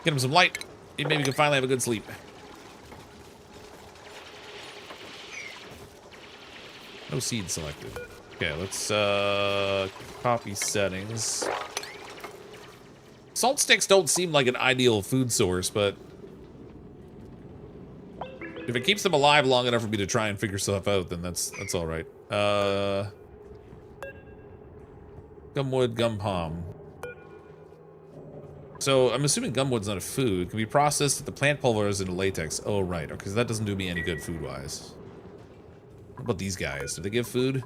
Speaker 1: Get him some light. Maybe we can finally have a good sleep. No seed selected. Okay, let's copy settings. Salt sticks don't seem like an ideal food source, but if it keeps them alive long enough for me to try and figure stuff out, then that's all right. Gumwood, gum palm. So I'm assuming gumwood's not a food. It can be processed at the plant pulverized into latex. Oh, right. Okay, so that doesn't do me any good food-wise. What about these guys? Do they give food?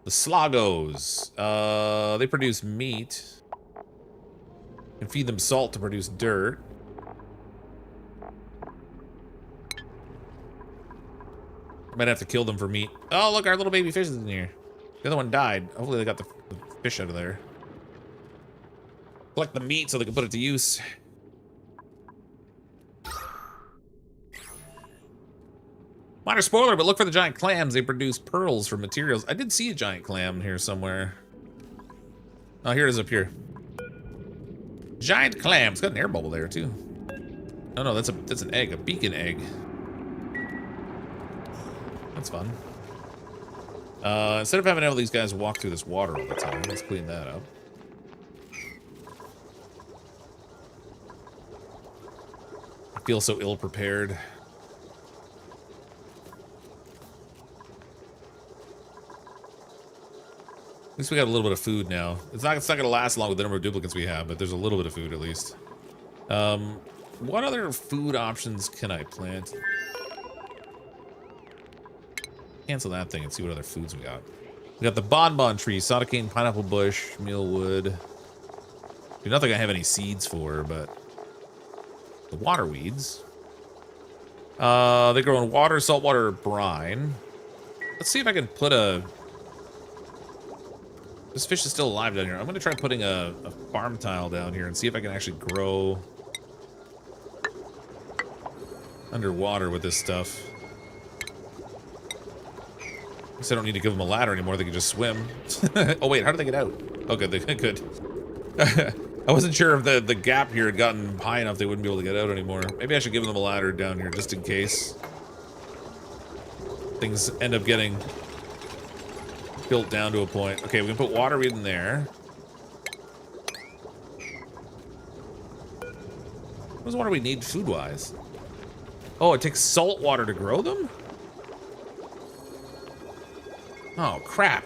Speaker 1: The slogos. They produce meat. You can feed them salt to produce dirt. Might have to kill them for meat. Oh, look, our little baby fish is in here. The other one died. Hopefully they got the fish out of there. Collect the meat so they can put it to use. Minor spoiler, but look for the giant clams. They produce pearls from materials. I did see a giant clam here somewhere. Oh, here it is up here. Giant clam. It's got an air bubble there, too. Oh, no, that's an egg. A beacon egg. That's fun. Instead of having all these guys walk through this water all the time, let's clean that up. I feel so ill-prepared. least we got a little bit of food now. It's not gonna last long with the number of duplicants we have, but there's a little bit of food at least. What other food options can I plant? Cancel that thing and see what other foods we got. We got the bonbon tree, soda-cane, pineapple bush, mealwood. Nothing I have any seeds for, but the water weeds. They grow in water, saltwater, brine. Let's see if I can put a... This fish is still alive down here. I'm going to try putting a farm tile down here and see if I can actually grow underwater with this stuff. I guess I don't need to give them a ladder anymore. They can just swim. Oh, wait. How did they get out? Oh, good. They good. I wasn't sure if the gap here had gotten high enough they wouldn't be able to get out anymore. Maybe I should give them a ladder down here just in case things end up getting built down to a point. Okay, we can put water in there. What does water we need food-wise? Oh, it takes salt water to grow them? Oh, crap.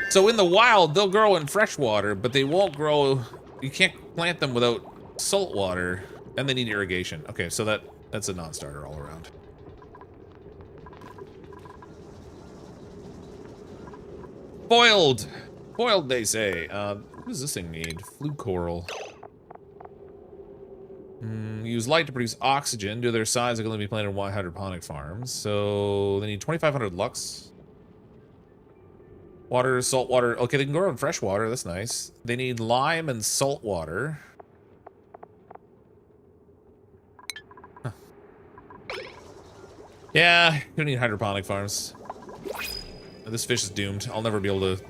Speaker 1: So in the wild, they'll grow in fresh water, but they won't grow... You can't plant them without salt water, and they need irrigation. Okay, so that's a non-starter all around. Boiled! Boiled, they say. What does this thing need? Flue coral. Use light to produce oxygen. Due to their size, they can only be planted in wide hydroponic farms. So they need 2,500 lux. Water, salt water. Okay, they can grow in fresh water. That's nice. They need lime and salt water. Huh. Yeah, you don't need hydroponic farms. This fish is doomed. I'll never be able to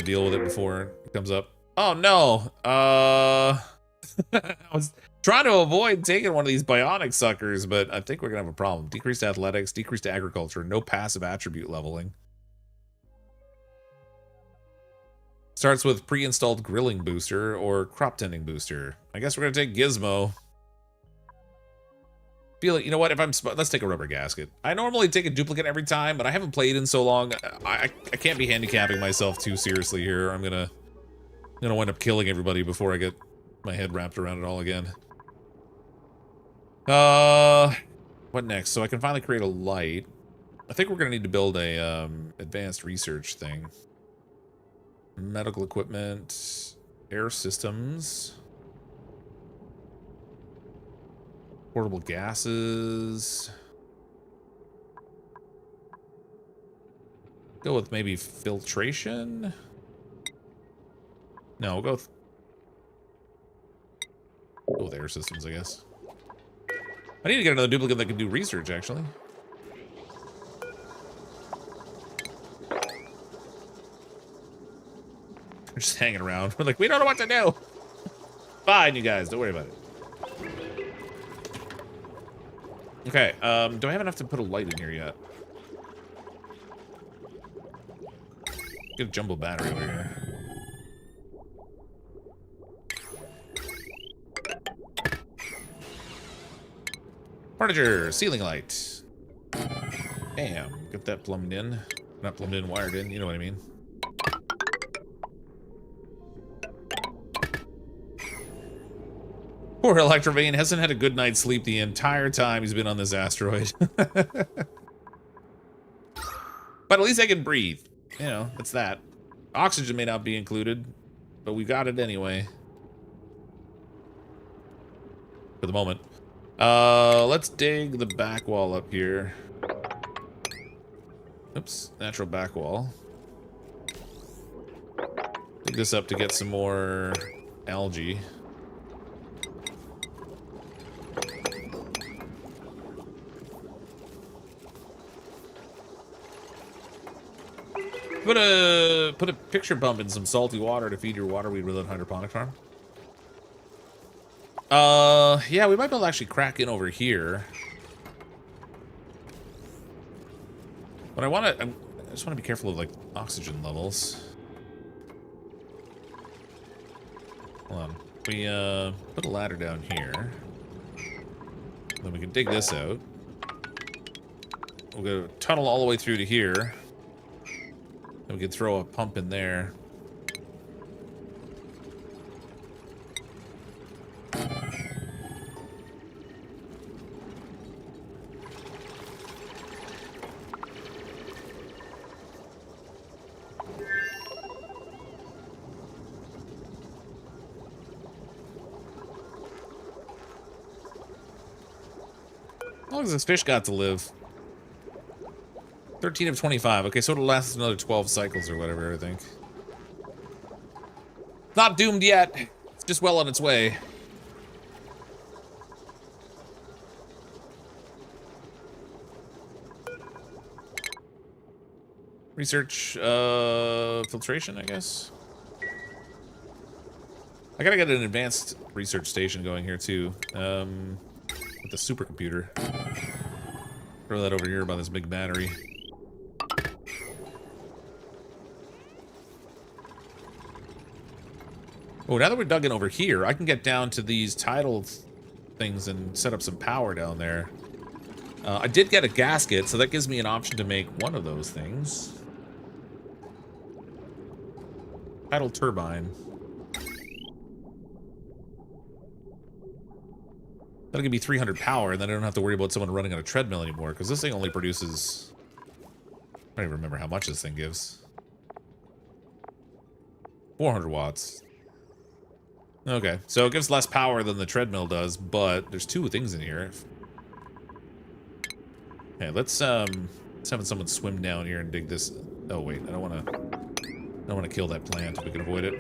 Speaker 1: deal with it before it comes up. Oh no. I was trying to avoid taking one of these bionic suckers, but I think we're gonna have a problem. Decreased athletics, decreased agriculture, no passive attribute leveling. Starts with pre-installed grilling booster or crop tending booster. I guess we're gonna take Gizmo. Feel it. You know what? If I'm let's take a rubber gasket. I normally take a duplicate every time, but I haven't played in so long. I can't be handicapping myself too seriously here. I'm gonna wind up killing everybody before I get my head wrapped around it all again. What next? So I can finally create a light. I think we're gonna need to build a advanced research thing. Medical equipment, air systems, portable gases. Go with maybe filtration. No, we'll go with air systems, I guess. I need to get another duplicate that can do research, actually. We're just hanging around. We're like, we don't know what to do. Fine, you guys. Don't worry about it. Okay, do I have enough to put a light in here yet? Get a jumbo battery over here. Furniture, ceiling light. Bam, get that plumbed in. Not plumbed in, wired in, you know what I mean. Poor Electrovane hasn't had a good night's sleep the entire time he's been on this asteroid. But at least I can breathe. You know, it's that. Oxygen may not be included, but we got it anyway. For the moment. Let's dig the back wall up here. Oops, natural back wall. Dig this up to get some more algae. Put a picture bump in some salty water to feed your waterweed with a hydroponic farm. Yeah, we might be able to actually crack in over here. But I just want to be careful of, like, oxygen levels. Hold on. We, put a ladder down here. Then we can dig this out. We'll go tunnel all the way through to here. Then we could throw a pump in there. How long has this fish got to live? 13 of 25. Okay, so it'll last another 12 cycles or whatever, I think. Not doomed yet. It's just well on its way. Research, filtration, I guess. I gotta get an advanced research station going here, too. With the supercomputer. Throw that over here by this big battery. Oh, now that we're dug in over here, I can get down to these tidal things and set up some power down there. I did get a gasket, so that gives me an option to make one of those things. Tidal turbine. That'll give me 300 power, and then I don't have to worry about someone running on a treadmill anymore, because this thing only produces... I don't even remember how much this thing gives. 400 watts. Okay, so it gives less power than the treadmill does, but there's two things in here. Okay, let's have someone swim down here and dig this. Oh wait, I don't want to kill that plant if we can avoid it.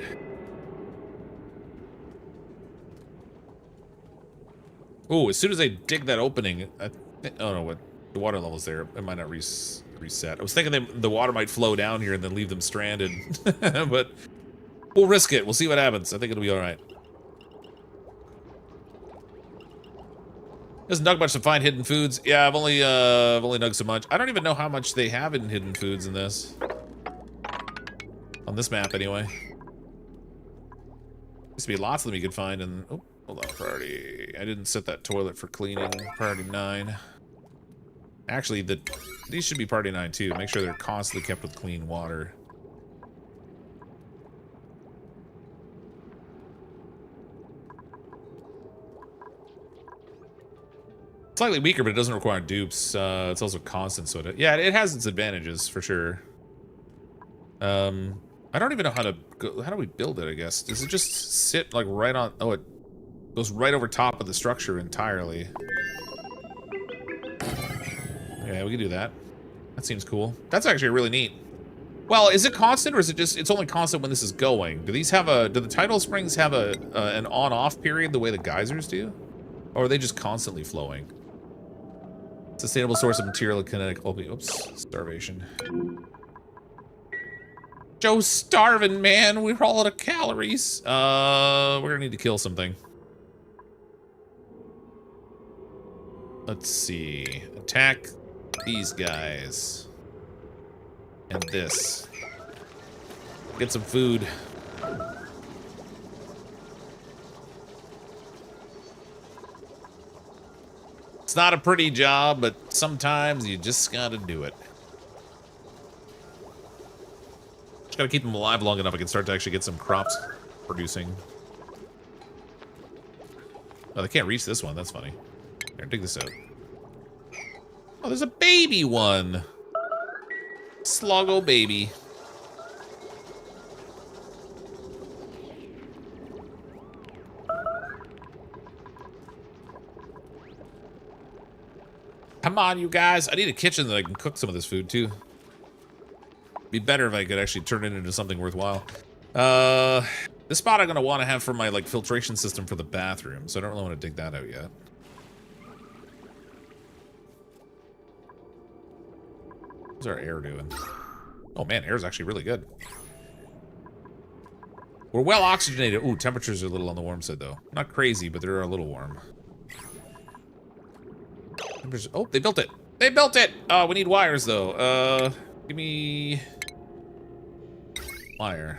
Speaker 1: Oh, as soon as I dig that opening, oh no, what the water level's there. It might not reset. I was thinking the water might flow down here and then leave them stranded, but we'll risk it. We'll see what happens. I think it'll be all right. Doesn't dug much to find hidden foods. Yeah, I've only dug so much. I don't even know how much they have in hidden foods in this. On this map, anyway. Used to be lots of them you could find, and oh, hold on, priority. I didn't set that toilet for cleaning. Priority 9. Actually, these should be priority 9 too. Make sure they're constantly kept with clean water. Slightly weaker, but it doesn't require dupes. It's also constant, so it has its advantages for sure. I don't even know how do we build it, I guess. Does it just sit like right on, oh, it goes right over top of the structure entirely. Yeah, we can do that. That seems cool. That's actually really neat. Well, is it constant, or is it just, it's only constant when this is going? Do the tidal springs have an on-off period the way the geysers do? Or are they just constantly flowing? Sustainable source of material and kinetic, oops, starvation. Joe's starving, man. We're all out of calories. We're gonna need to kill something. Let's see. Attack these guys. And this. Get some food. It's not a pretty job, but sometimes you just gotta do it. Just gotta keep them alive long enough I can start to actually get some crops producing. Oh, they can't reach this one. That's funny. Here, dig this out. Oh, there's a baby one. Sloggo baby. Come on, you guys. I need a kitchen that I can cook some of this food, too. Be better if I could actually turn it into something worthwhile. This spot I'm going to want to have for my, like, filtration system for the bathroom, so I don't really want to dig that out yet. How's our air doing? Oh, man, air's actually really good. We're well oxygenated. Ooh, temperatures are a little on the warm side, though. Not crazy, but they're a little warm. Oh, they built it. They built it! Oh, we need wires, though. Give me... wire.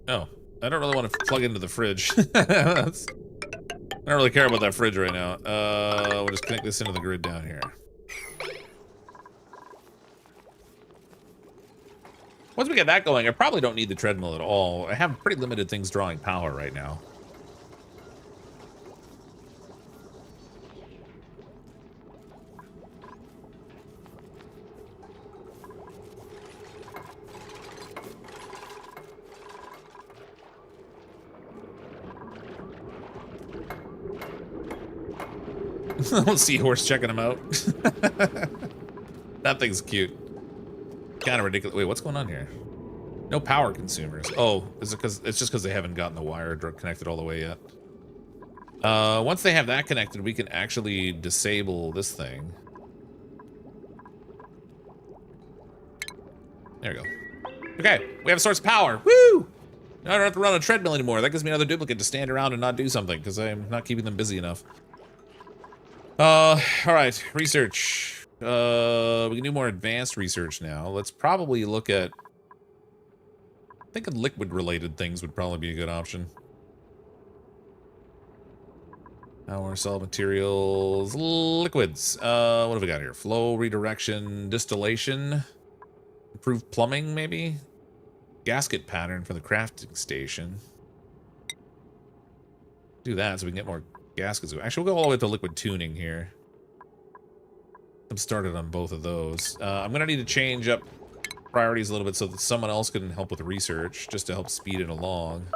Speaker 1: Oh, I don't really want to plug into the fridge. I don't really care about that fridge right now. We'll just connect this into the grid down here. Once we get that going, I probably don't need the treadmill at all. I have pretty limited things drawing power right now. Little seahorse checking him out. That thing's cute. Kind of ridiculous. Wait, what's going on here? No power consumers. Oh, is it because it's just because they haven't gotten the wire connected all the way yet? Once they have that connected, we can actually disable this thing. There we go. Okay, we have a source of power. Woo! Now I don't have to run a treadmill anymore. That gives me another duplicate to stand around and not do something because I'm not keeping them busy enough. All right, research. We can do more advanced research now. Let's probably look at... I think liquid-related things would probably be a good option. Our solid materials, liquids. What have we got here? Flow, redirection, distillation, improved plumbing, maybe? Gasket pattern for the crafting station. Do that so we can get more gaskets. Actually, we'll go all the way to liquid tuning here. I'm started on both of those. I'm gonna need to change up priorities a little bit so that someone else can help with research, just to help speed it along.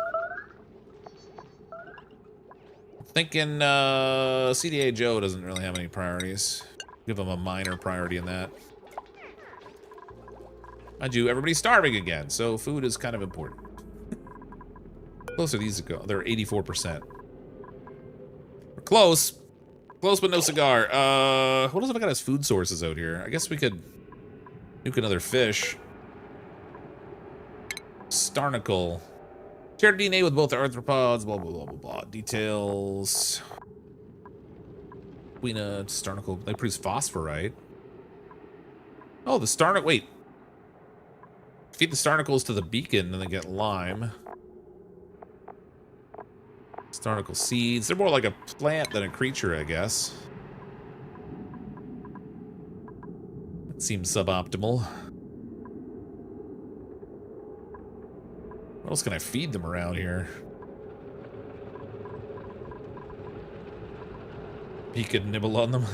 Speaker 1: Thinking CDA Joe doesn't really have any priorities. Give him a minor priority in that. Mind you, everybody's starving again, so food is kind of important. Closer these go. They're 84%. We're close. Close but no cigar. What else have I got as food sources out here? I guess we could nuke another fish. Starnacle. Shared DNA with both the arthropods, blah, blah, blah, blah, blah. Details. Quina, Starnacle. They produce phosphorite. Oh, the Starnacle. Wait. Feed the Starnacles to the beacon and they get lime. Starnacle seeds. They're more like a plant than a creature, I guess. That seems suboptimal. What else can I feed them around here? He could nibble on them.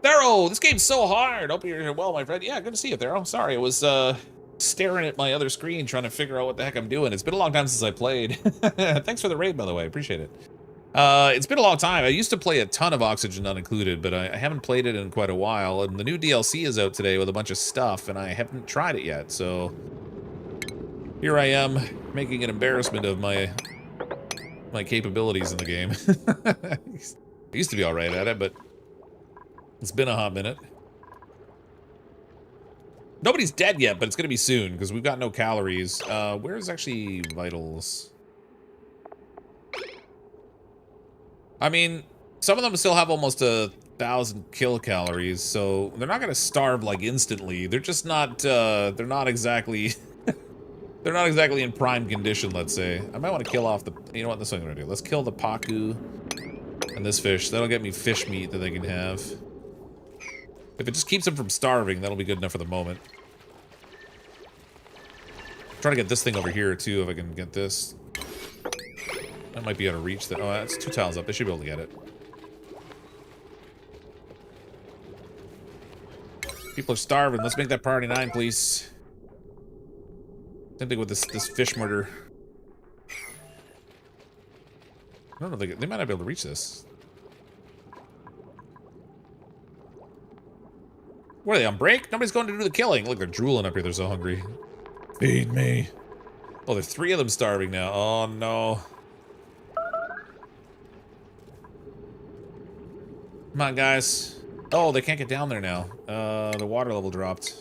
Speaker 1: Thero, this game's so hard. Hope you're well, my friend. Yeah, good to see you, Thero. Sorry, I was staring at my other screen trying to figure out what the heck I'm doing. It's been a long time since I played. Thanks for the raid, by the way. I appreciate it. It's been a long time. I used to play a ton of Oxygen Not Included, but I haven't played it in quite a while. And the new DLC is out today with a bunch of stuff, and I haven't tried it yet. So here I am, making an embarrassment of my capabilities in the game. I used to be all right at it, but it's been a hot minute. Nobody's dead yet, but it's gonna be soon because we've got no calories. Where's actually vitals? I mean, some of them still have almost 1,000 kilocalories, so they're not gonna starve like instantly. They're just not. They're not exactly. They're not exactly in prime condition. Let's say. I might want to kill off the. You know what? This is what I'm gonna do. Let's kill the Paku and this fish. That'll get me fish meat that they can have. If it just keeps them from starving, that'll be good enough for the moment. I'm trying to get this thing over here too, if I can get this. I might be out of reach. Oh, that's 2 tiles up. They should be able to get it. People are starving. Let's make that priority 9, please. Same thing with this fish murder. I don't know. They might not be able to reach this. What are they, on break? Nobody's going to do the killing. Look, they're drooling up here. They're so hungry. Feed me. Oh, there's 3 of them starving now. Oh, no. Come on, guys. Oh, they can't get down there now. The water level dropped.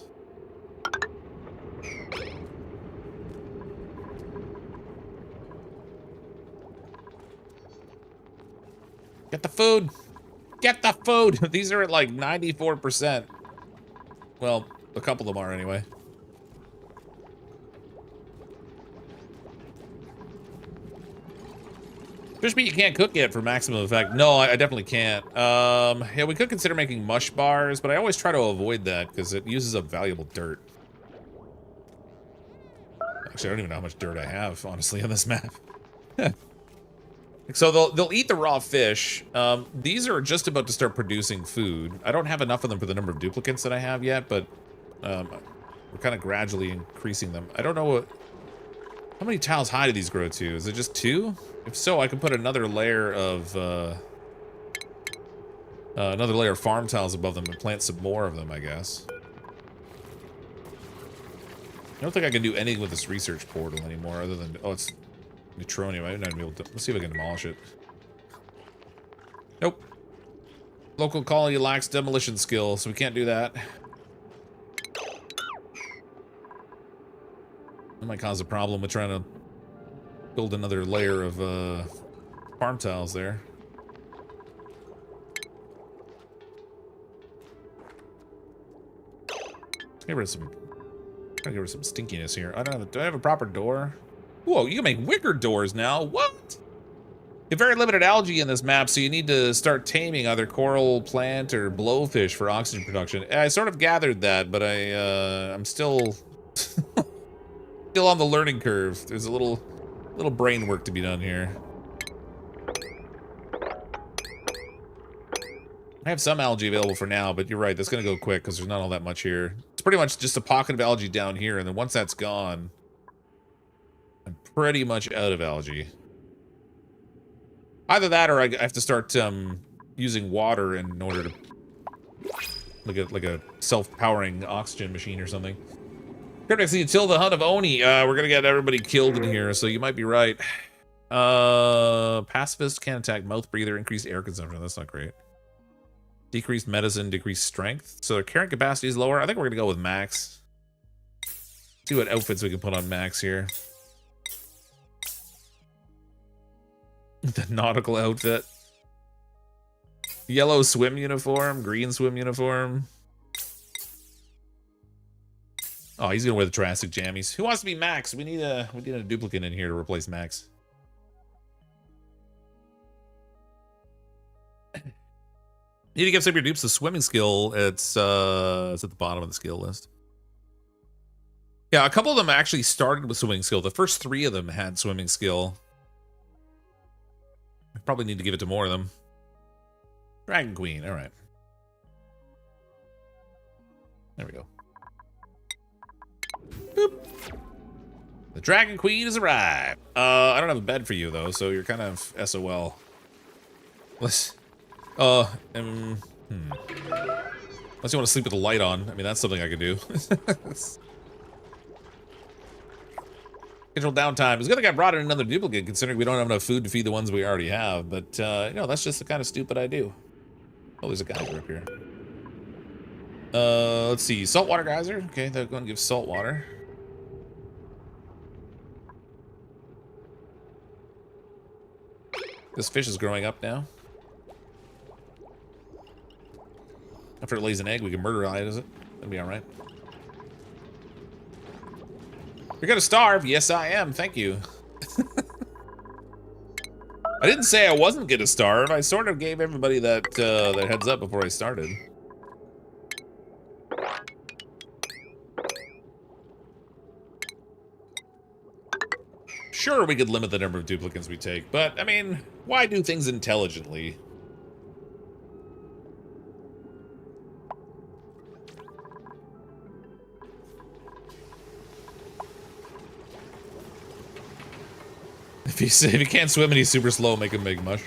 Speaker 1: Get the food. Get the food. These are at like 94%. Well, a couple of them are anyway. Fish meat you can't cook yet for maximum effect. No, I definitely can't. Yeah, we could consider making mush bars, but I always try to avoid that because it uses up valuable dirt. Actually, I don't even know how much dirt I have, honestly, on this map. So they'll eat the raw fish. These are just about to start producing food. I don't have enough of them for the number of duplicants that I have yet, but we're kind of gradually increasing them. I don't know what... How many tiles high do these grow to? Is it just 2? If so, I can put another layer of farm tiles above them and plant some more of them, I guess. I don't think I can do anything with this research portal anymore other than... Oh, it's neutronium. I might not be able to... Let's see if I can demolish it. Nope. Local colony lacks demolition skill, so we can't do that. That might cause a problem with trying to build another layer of farm tiles there. Get rid of some... Gotta get rid of some stinkiness here. I don't have. Do I have a proper door? Whoa, you can make wicker doors now. What? You have very limited algae in this map, so you need to start taming either coral, plant, or blowfish for oxygen production. I sort of gathered that, but I'm still still on the learning curve. There's a little brain work to be done here. I have some algae available for now, but you're right, that's gonna go quick because there's not all that much here. It's pretty much just a pocket of algae down here, and then once that's gone, I'm pretty much out of algae. Either that, or I have to start using water in order to like a self-powering oxygen machine or something. CrypticFox, until the hunt of Oni, we're gonna get everybody killed in here, so you might be right. Pacifist can't attack mouth breather, increased air consumption. That's not great. Decreased medicine, decreased strength. So their carrying capacity is lower. I think we're gonna go with max. See what outfits we can put on max here. The nautical outfit. Yellow swim uniform, green swim uniform. Oh, he's gonna wear the Triassic jammies. Who wants to be Max? We need a duplicant in here to replace Max. Need to give some of your dupes a swimming skill. It's at the bottom of the skill list. Yeah, a couple of them actually started with swimming skill. The first 3 of them had swimming skill. I probably need to give it to more of them. Dragon Queen, all right. There we go. Boop. The Dragon Queen has arrived. I don't have a bed for you though, so you're kind of SOL. Let's. Unless you want to sleep with the light on. I mean, that's something I could do. Schedule downtime. It's good thing I brought in another duplicate, considering we don't have enough food to feed the ones we already have. But, you know, that's just the kind of stupid I do. Oh, there's a geyser up here. Let's see. Saltwater geyser. Okay, they're going to give salt water. This fish is growing up now. After it lays an egg, we can murderize it. That'll be alright. You're gonna starve? Yes, I am. Thank you. I didn't say I wasn't gonna starve. I sort of gave everybody that that heads up before I started. Sure, we could limit the number of duplicants we take, but, I mean, why do things intelligently? If he can't swim and he's super slow, make him make mush.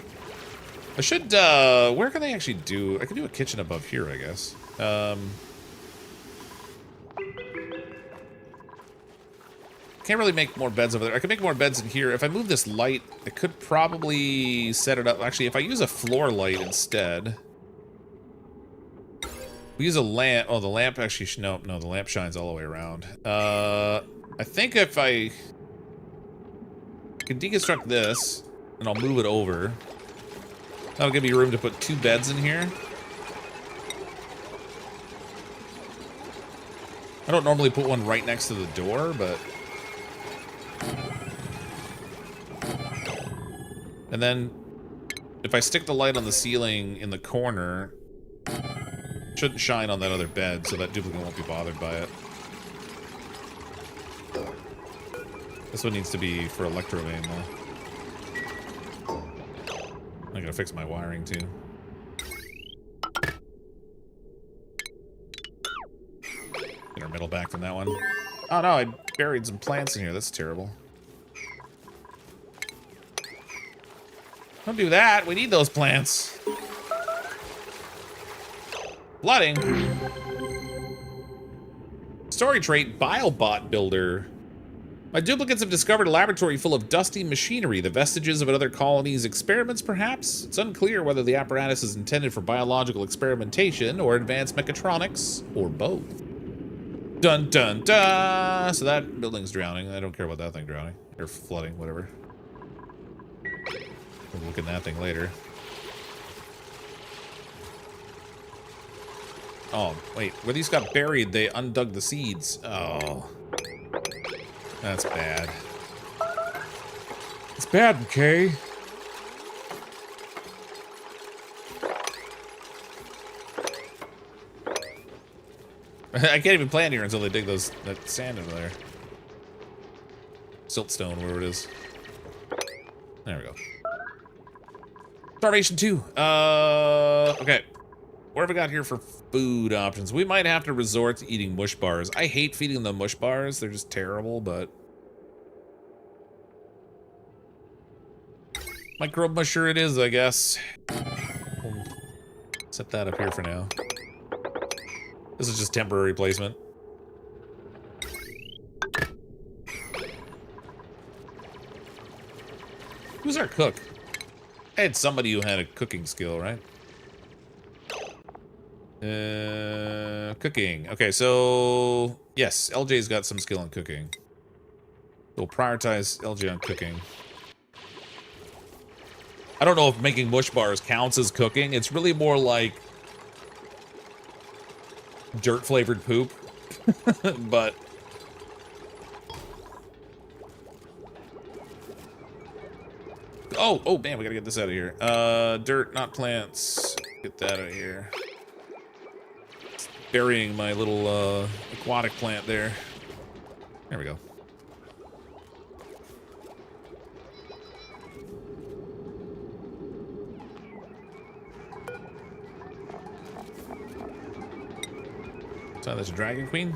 Speaker 1: I should, where can they actually do? I can do a kitchen above here, I guess. Can't really make more beds over there. I could make more beds in here. If I move this light, I could probably set it up. Actually, if I use a floor light instead. We use a lamp. Oh, the lamp actually, no, the lamp shines all the way around. I think if I can deconstruct this, and I'll move it over. That'll give me room to put 2 beds in here. I don't normally put one right next to the door, but... And then if I stick the light on the ceiling in the corner, it shouldn't shine on that other bed, so that duplicate won't be bothered by it. This one needs to be for electro aim, though. I gotta fix my wiring, too. Get our metal back from that one. Oh, no, I buried some plants in here. That's terrible. Don't do that. We need those plants. Flooding. Story trait, Biobot Builder. My duplicates have discovered a laboratory full of dusty machinery, the vestiges of another colony's experiments, perhaps? It's unclear whether the apparatus is intended for biological experimentation or advanced mechatronics, or both. Dun dun dun! So that building's drowning. I don't care about that thing drowning. Or flooding, whatever. We'll look at that thing later. Oh, wait. Where these got buried, they undug the seeds. Oh. That's bad. It's bad, McKay. I can't even plant here until they dig that sand over there. Siltstone, wherever it is. There we go. Starvation 2. Okay. What have we got here for food options? We might have to resort to eating mush bars. I hate feeding them mush bars. They're just terrible, but... Microbe musher it is, I guess. We'll set that up here for now. This is just temporary placement. Who's our cook? I had somebody who had a cooking skill, right? Cooking. Okay, so... Yes, LJ's got some skill in cooking. We'll prioritize LJ on cooking. I don't know if making mush bars counts as cooking. It's really more like... dirt-flavored poop. But... Oh, man, we gotta get this out of here. Dirt, not plants. Get that out of here. Burying my little aquatic plant there. There we go. So that's a dragon queen.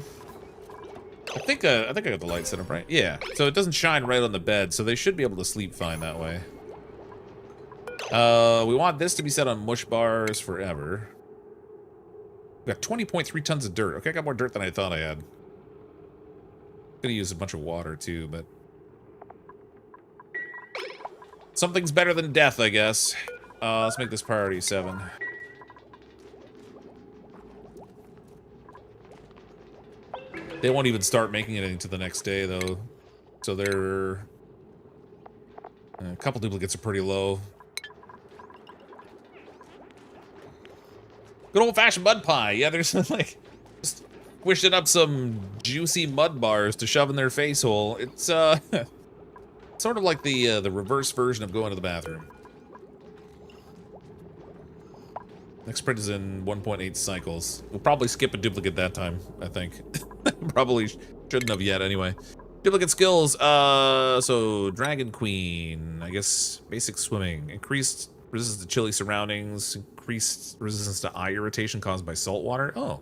Speaker 1: I think I got the light set up right. Yeah. So it doesn't shine right on the bed, so they should be able to sleep fine that way. We want this to be set on mush bars forever. We got 20.3 tons of dirt. Okay, I got more dirt than I thought I had. Gonna use a bunch of water too, but something's better than death, I guess. Let's make this priority 7. They won't even start making it into the next day, though. So they're... a couple duplicates are pretty low. Good old-fashioned mud pie. Yeah, there's like... just wishing up some juicy mud bars to shove in their face hole. It's, sort of like the reverse version of going to the bathroom. Next print is in 1.8 cycles. We'll probably skip a duplicate that time, I think. Probably shouldn't have yet, anyway. Duplicate skills, so Dragon Queen, I guess basic swimming. Increased resistance to chilly surroundings, increased resistance to eye irritation caused by salt water. Oh,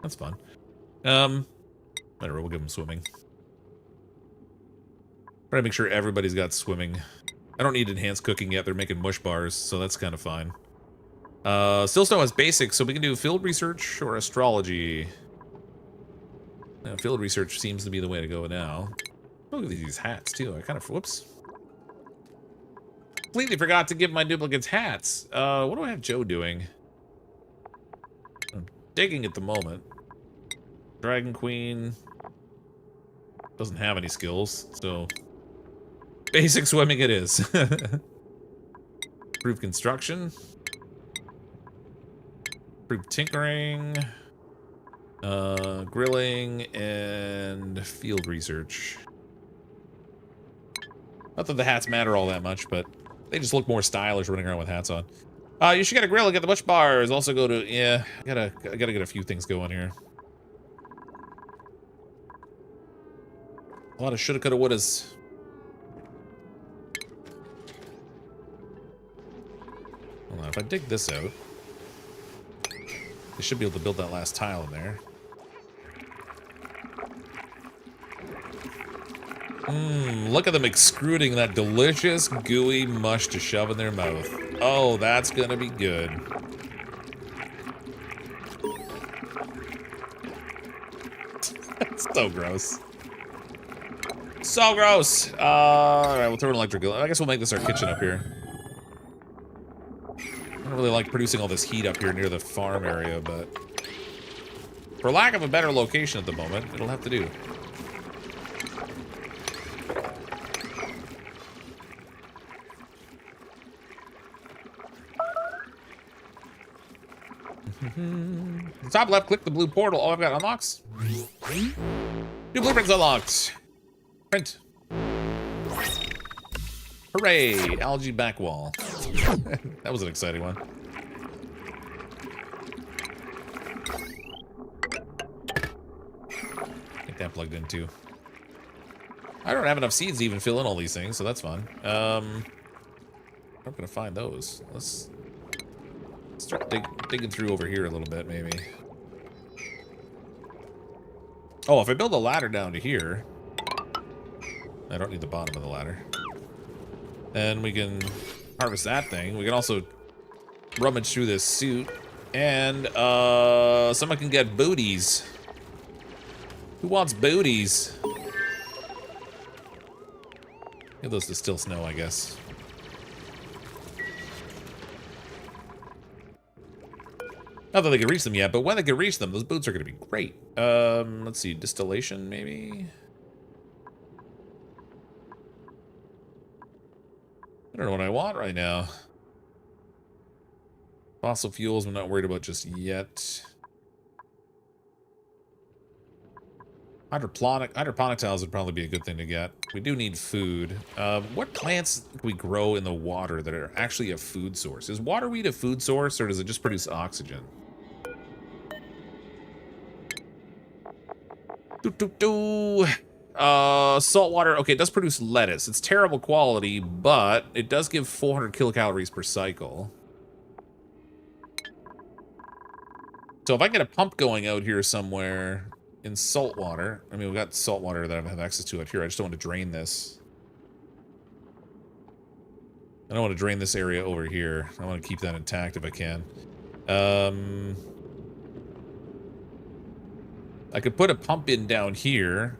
Speaker 1: that's fun. Whatever, we'll give them swimming. Try to make sure everybody's got swimming. I don't need enhanced cooking yet, they're making mush bars, so that's kind of fine. Still snow has basics, so we can do field research or astrology. Field research seems to be the way to go now. Look at these hats, too. I kind of... Whoops. Completely forgot to give my duplicates hats. What do I have Joe doing? I'm digging at the moment. Dragon Queen... doesn't have any skills, so... basic swimming it is. Improved construction. Improved tinkering. Grilling and field research. Not that the hats matter all that much, but They just look more stylish running around with hats on. You should get a grill and get the bush bars. Also go to, yeah, I gotta get a few things going here. A lot of shoulda, coulda, wouldas. Hold on, if I dig this out, they should be able to build that last tile in there. Look at them extruding that delicious, gooey mush to shove in their mouth. Oh, that's gonna be good. That's so gross. So gross! Alright, we'll throw an electric. I guess we'll make this our kitchen up here. I don't really like producing all this heat up here near the farm area, but for lack of a better location at the moment, it'll have to do. Top left, click the blue portal. Oh, I've got unlocks. New blueprints unlocked. Print. Hooray! Algae back wall. That was an exciting one. Get that plugged in too. I don't have enough seeds to even fill in all these things, so that's fun. I'm gonna find those. Let's start digging through over here a little bit, maybe. Oh, if I build a ladder down to here, I don't need the bottom of the ladder. And we can harvest that thing. We can also rummage through this suit. And someone can get booties. Who wants booties? Give those to still snow, I guess. Not that they can reach them yet, but when they can reach them, those boots are going to be great. Let's see, distillation, maybe? I don't know what I want right now. Fossil fuels, I'm not worried about just yet. Hydroponic tiles would probably be a good thing to get. We do need food. What plants can we grow in the water that are actually a food source? Is waterweed a food source, or does it just produce oxygen? Salt water. Okay, it does produce lettuce. It's terrible quality, but it does give 400 kilocalories per cycle. So if I get a pump going out here somewhere in salt water, I mean, we've got salt water that I have access to out here. I just don't want to drain this. I don't want to drain this area over here. I want to keep that intact if I can. I could put a pump in down here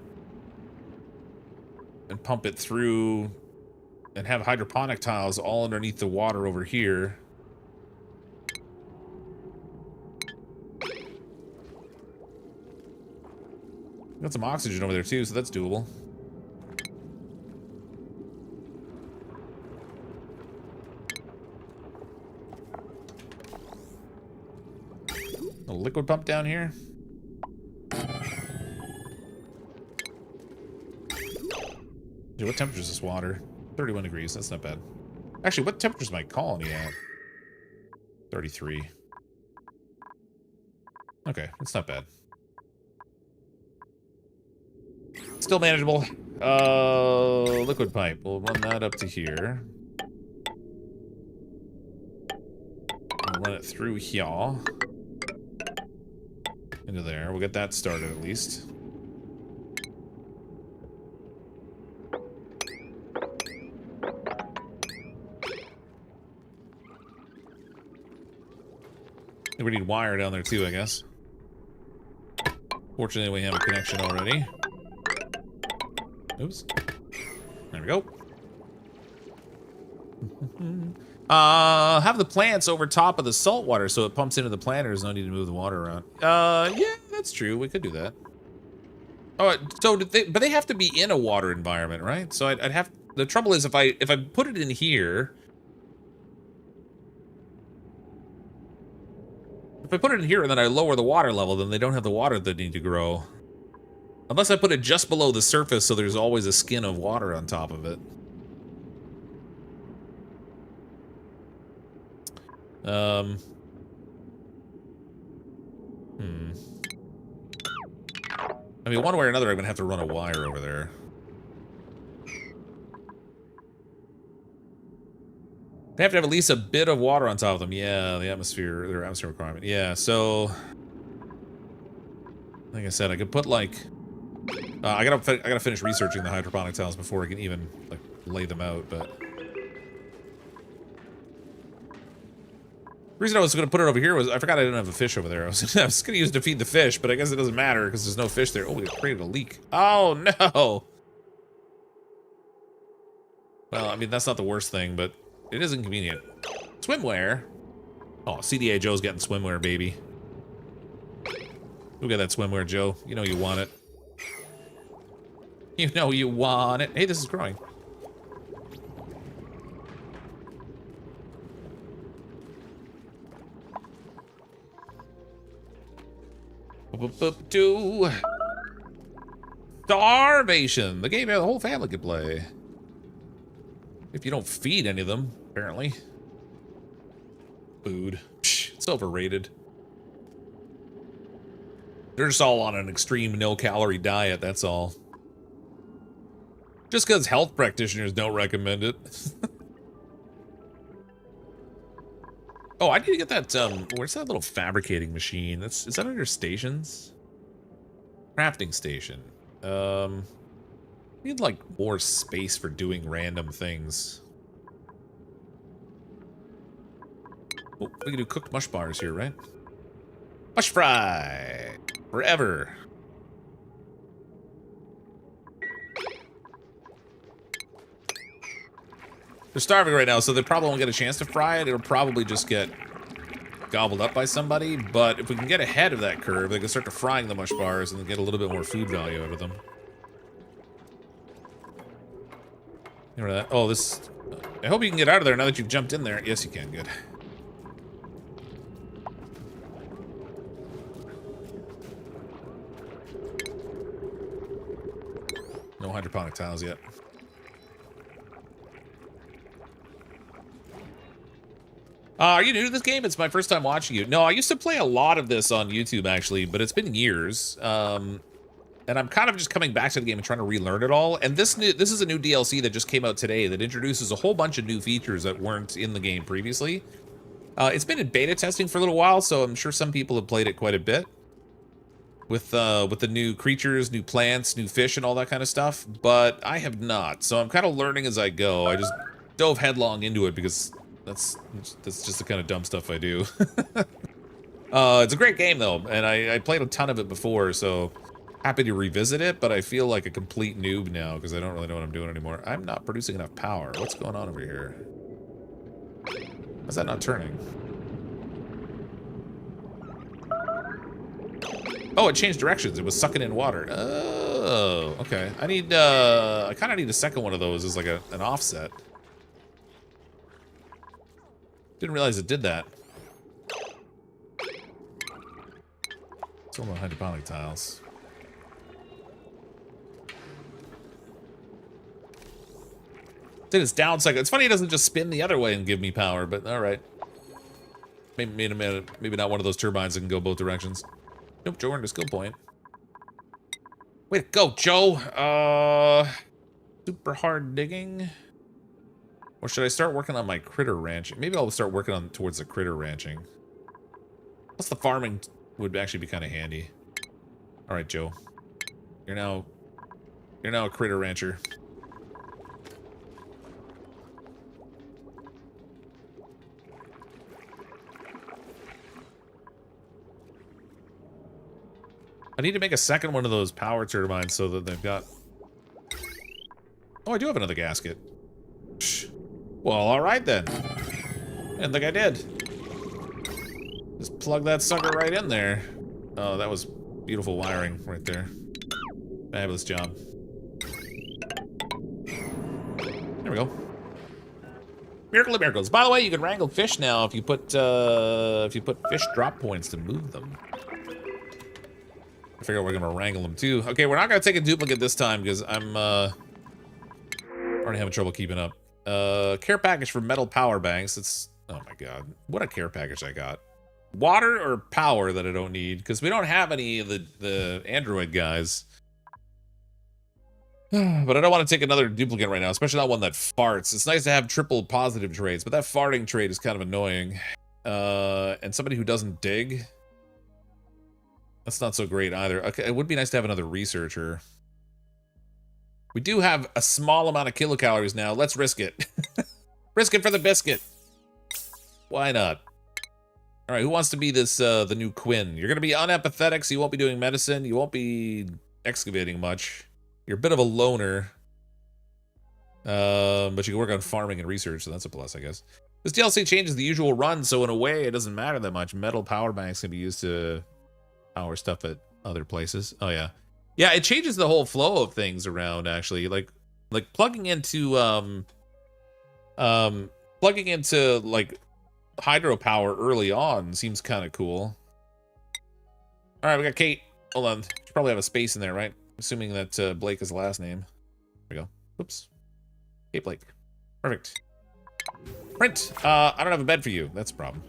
Speaker 1: and pump it through and have hydroponic tiles all underneath the water over here. Got some oxygen over there too, so that's doable. A liquid pump down here. Dude, what temperature is this water? 31 degrees, that's not bad. Actually, what temperature is my colony at? 33. Okay, that's not bad. Still manageable. Liquid pipe. We'll run that up to here. We'll run it through here. Into there. We'll get that started at least. We need wire down there too, I guess. Fortunately, we have a connection already. Oops. There we go. Have the plants over top of the salt water so it pumps into the plant. There's no need to move the water around. Yeah, that's true. We could do that. Oh, so but they have to be in a water environment, right? So I'd have. The trouble is if I put it in here. If I put it in here and then I lower the water level, then they don't have the water they need to grow. Unless I put it just below the surface so there's always a skin of water on top of it. I mean, one way or another, I'm gonna have to run a wire over there. They have to have at least a bit of water on top of them. Yeah, the atmosphere, their atmosphere requirement. Yeah, so like I said, I could put like I gotta finish researching the hydroponic tiles before I can even like lay them out. But the reason I was gonna put it over here was I forgot I didn't have a fish over there. I was gonna use it to feed the fish, but I guess it doesn't matter because there's no fish there. Oh, we created a leak. Oh no. Well, I mean that's not the worst thing, but it is inconvenient. Swimwear. Oh, CDA Joe's getting swimwear, baby. Who got that swimwear, Joe? You know you want it. You know you want it. Hey, this is growing. Starvation. The game the whole family could play. If you don't feed any of them, apparently. Food. Psh, it's overrated. They're just all on an extreme no-calorie diet, that's all. Just because health practitioners don't recommend it. Oh, I need to get that, where's that little fabricating machine? Is that under stations? Crafting station. Need, like, more space for doing random things. Oh, we can do cooked mush bars here, right? Mush fry! Forever. They're starving right now, so they probably won't get a chance to fry it. It'll probably just get gobbled up by somebody. But if we can get ahead of that curve, they can start to frying the mush bars and get a little bit more food value out of them. Remember that? Oh, this... I hope you can get out of there now that you've jumped in there. Yes, you can. Good. No hydroponic tiles yet. Are you new to this game? It's my first time watching you. No, I used to play a lot of this on YouTube, actually, but it's been years. And I'm kind of just coming back to the game and trying to relearn it all. And this is a new DLC that just came out today that introduces a whole bunch of new features that weren't in the game previously. It's been in beta testing for a little while, so I'm sure some people have played it quite a bit. With the new creatures, new plants, new fish, and all that kind of stuff. But I have not, so I'm kind of learning as I go. I just dove headlong into it because that's just the kind of dumb stuff I do. It's a great game though, and I played a ton of it before, so happy to revisit it, but I feel like a complete noob now because I don't really know what I'm doing anymore. I'm not producing enough power. What's going on over here? How's that not turning? Oh, it changed directions. It was sucking in water. Oh, okay. I kind of need a second one of those as like an offset. Didn't realize it did that. It's all about hydroponic tiles. Did its down cycle. It's funny it doesn't just spin the other way and give me power, but all right. Maybe not one of those turbines that can go both directions. Nope, Joe earned a skill point. Way to go, Joe. Super hard digging. Or should I start working on my critter ranching? Maybe I'll start working on towards the critter ranching. Plus the farming would actually be kind of handy. All right, Joe. You're now a critter rancher. I need to make a second one of those power turbines so that they've got... Oh, I do have another gasket. Psh. Well, alright then. I didn't think I did. Just plug that sucker right in there. Oh, that was beautiful wiring right there. Fabulous job. There we go. Miracle of miracles. By the way, you can wrangle fish now if you put fish drop points to move them. I figure we're gonna wrangle them too. Okay, we're not gonna take a duplicate this time because I'm already having trouble keeping up. Care package for metal power banks. It's Oh my god. What a care package I got. Water or power that I don't need, because we don't have any of the android guys. But I don't want to take another duplicate right now, especially not one that farts. It's nice to have triple positive traits, but that farting trait is kind of annoying. And somebody who doesn't dig. That's not so great either. Okay, it would be nice to have another researcher. We do have a small amount of kilocalories now. Let's risk it. Risk it for the biscuit. Why not? All right, who wants to be this, the new Quinn? You're going to be unempathetic, so you won't be doing medicine. You won't be excavating much. You're a bit of a loner. But you can work on farming and research, so that's a plus, I guess. This DLC changes the usual run, so in a way, it doesn't matter that much. Metal power banks can be used to power stuff at other places. Oh, yeah. Yeah, it changes the whole flow of things around, actually. Like plugging into, like, hydropower early on seems kind of cool. All right, we got Kate. Hold on. Should probably have a space in there, right? Assuming that Blake is the last name. There we go. Oops. Kate Blake. Perfect. Print. I don't have a bed for you. That's a problem.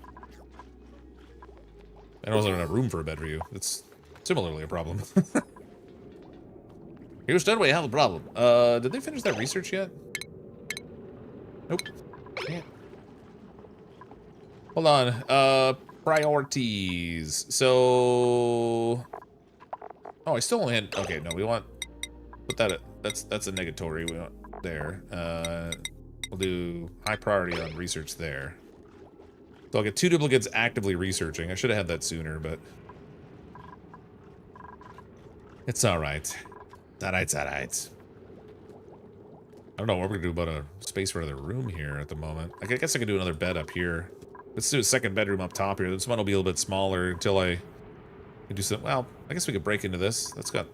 Speaker 1: I also don't have room for a bed for you. That's similarly a problem. Houston, we have a problem. Did they finish that research yet? Nope. Can't. Hold on. Priorities. So... Oh, I still only had... Okay, no, we want... Put that at... That's a negatory. We want... There. We'll do high priority on research there. So I'll get 2 duplicates actively researching. I should have had that sooner, but... It's alright. It's alright. I don't know what we're gonna do about a space for another room here at the moment. I guess I could do another bed up here. Let's do a second bedroom up top here. This one will be a little bit smaller until I can do some... Well, I guess we could break into this. That's fine.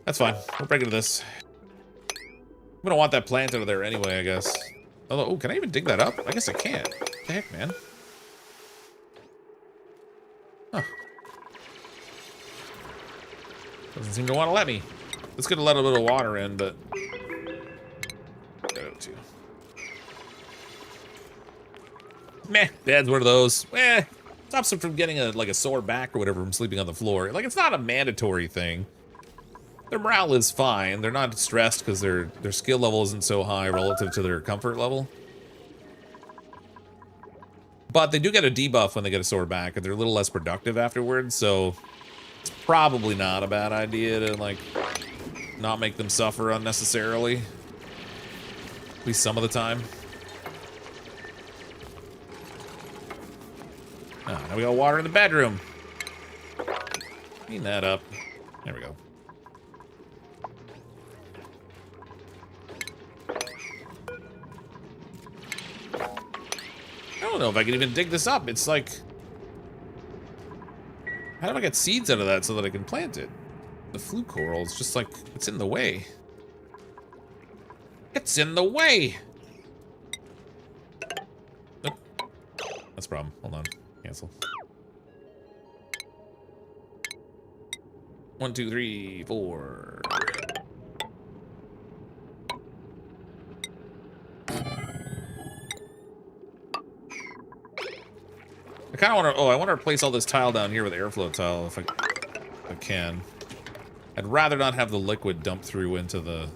Speaker 1: We'll break into this. I'm gonna want that plant out of there anyway, I guess. Although, oh, can I even dig that up? I guess I can't. What the heck, man? Huh. Doesn't seem to want to let me. It's gonna let a little water in, but... Get out too. Meh, bed's one of those. Stops them from getting like a sore back or whatever from sleeping on the floor. Like, it's not a mandatory thing. Their morale is fine. They're not stressed because their skill level isn't so high relative to their comfort level. But they do get a debuff when they get a sore back, and they're a little less productive afterwards, so it's probably not a bad idea to, like, not make them suffer unnecessarily. At least some of the time. Oh, now we got water in the bedroom. Clean that up. There we go. I don't know if I can even dig this up. It's like... How do I get seeds out of that so that I can plant it? The fluke coral is just like... It's in the way. It's in the way! Oh. That's a problem. Hold on. Cancel. 1, 2, 3, 4. I kind of want to... Oh, I want to replace all this tile down here with airflow tile if I can. I'd rather not have the liquid dump through into the...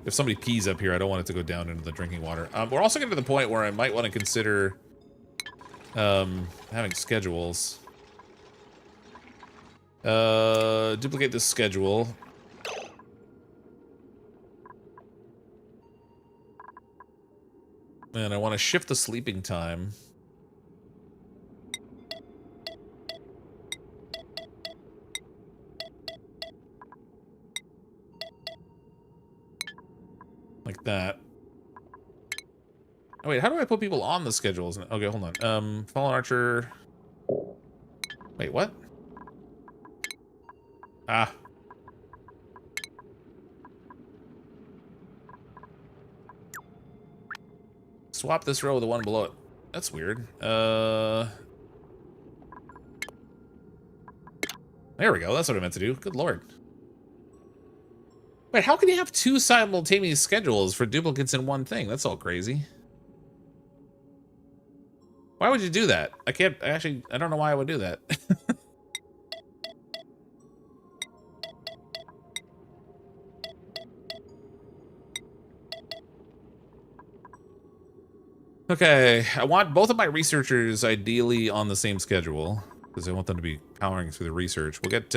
Speaker 1: If somebody pees up here, I don't want it to go down into the drinking water. We're also getting to the point where I might want to consider having schedules. Duplicate this schedule. And I want to shift the sleeping time. Like that. Oh, wait, how do I put people on the schedules? Okay, hold on. Fallen Archer. Wait, what? Ah. Swap this row with the one below it. That's weird. There we go. That's what I meant to do. Good lord. Wait, how can you have 2 simultaneous schedules for duplicates in one thing? That's all crazy. Why would you do that? I can't, actually, I don't know why I would do that. Okay, I want both of my researchers ideally on the same schedule, because I want them to be powering through the research. We'll get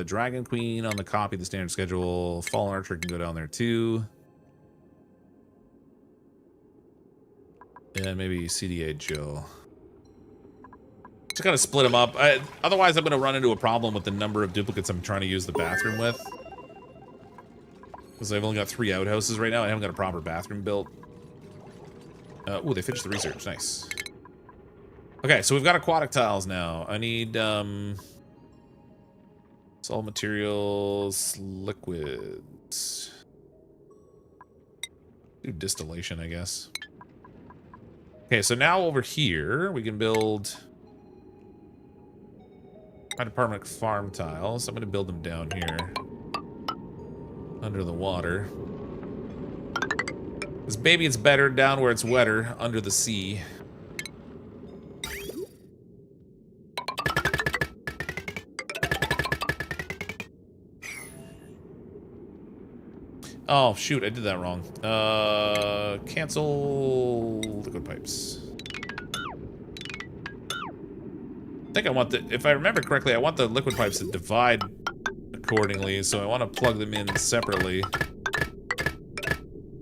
Speaker 1: Dragon Queen on the copy, the standard schedule. Fallen Archer can go down there too. And maybe CDA Joe. Just gotta split them up. Otherwise, I'm gonna run into a problem with the number of duplicates I'm trying to use the bathroom with. Because I've only got 3 outhouses right now. I haven't got a proper bathroom built. Ooh, they finished the research. Nice. Okay, so we've got aquatic tiles now. I need solid materials, liquids. Do distillation, I guess. Okay, so now over here we can build hydroponic farm tiles. I'm going to build them down here under the water. Because maybe it's better down where it's wetter, under the sea. Oh, shoot, I did that wrong. Cancel liquid pipes. I think I want the, if I remember correctly, I want the liquid pipes to divide accordingly, so I want to plug them in separately.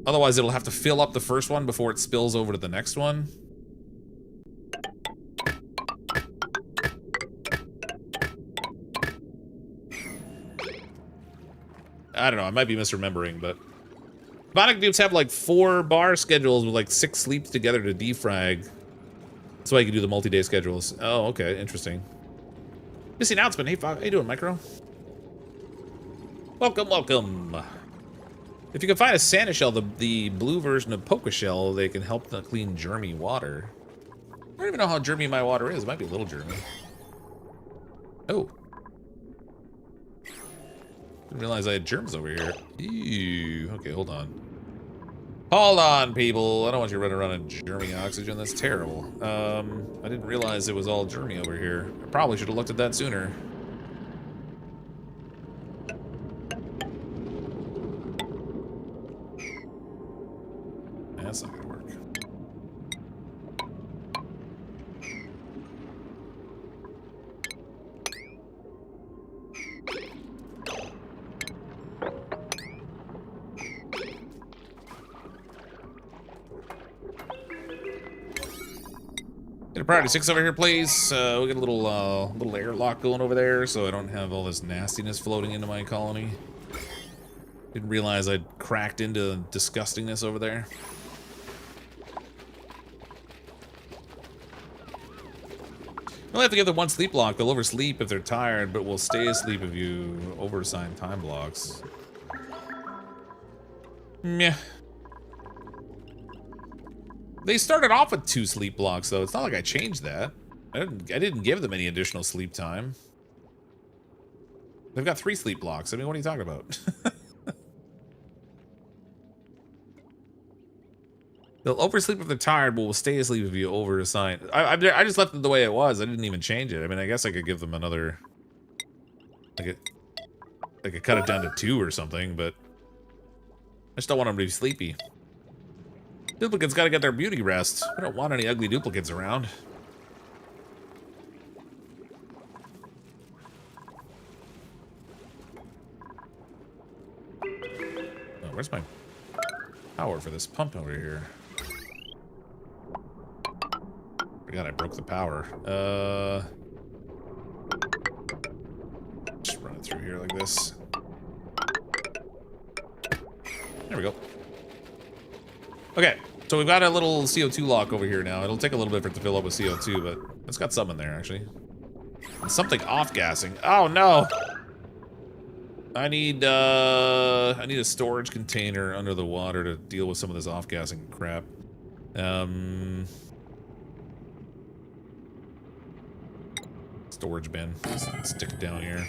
Speaker 1: Otherwise, it'll have to fill up the first one before it spills over to the next one. I don't know, I might be misremembering, but... Aquatic dupes have like 4 bar schedules with like 6 sleeps together to defrag. That's why you can do the multi-day schedules. Oh, okay, interesting. Missy announcement. Hey, how you doing, Micro? Welcome, welcome. If you can find a Santa shell, the blue version of Poca shell, they can help to clean germy water. I don't even know how germy my water is. It might be a little germy. Oh. Didn't realize I had germs over here. Ew. Okay, hold on. Hold on, people. I don't want you running around in germy oxygen. That's terrible. I didn't realize it was all germy over here. I probably should have looked at that sooner. That's not gonna work. Get a priority 6 over here, please. We got a little airlock going over there, so I don't have all this nastiness floating into my colony. Didn't realize I'd cracked into disgustingness over there. We'll have to give them 1 sleep block. They'll oversleep if they're tired, but will stay asleep if you overassign time blocks. Meh. They started off with 2 sleep blocks, though. It's not like I changed that. I didn't give them any additional sleep time. They've got 3 sleep blocks. I mean, what are you talking about? They'll oversleep if they're tired, but will stay asleep if you overassign. I just left it the way it was. I didn't even change it. I mean, I guess I could give them another... I could cut it down to 2 or something, but... I just don't want them to be sleepy. Duplicates gotta get their beauty rest. I don't want any ugly duplicates around. Oh, where's my power for this pump over here? God, I broke the power. Just run it through here like this. There we go. Okay, so we've got a little CO2 lock over here now. It'll take a little bit for it to fill up with CO2, but it's got some in there, actually. And something off-gassing. Oh, no! I need a storage container under the water to deal with some of this off-gassing crap. Storage bin. Let's stick it down here.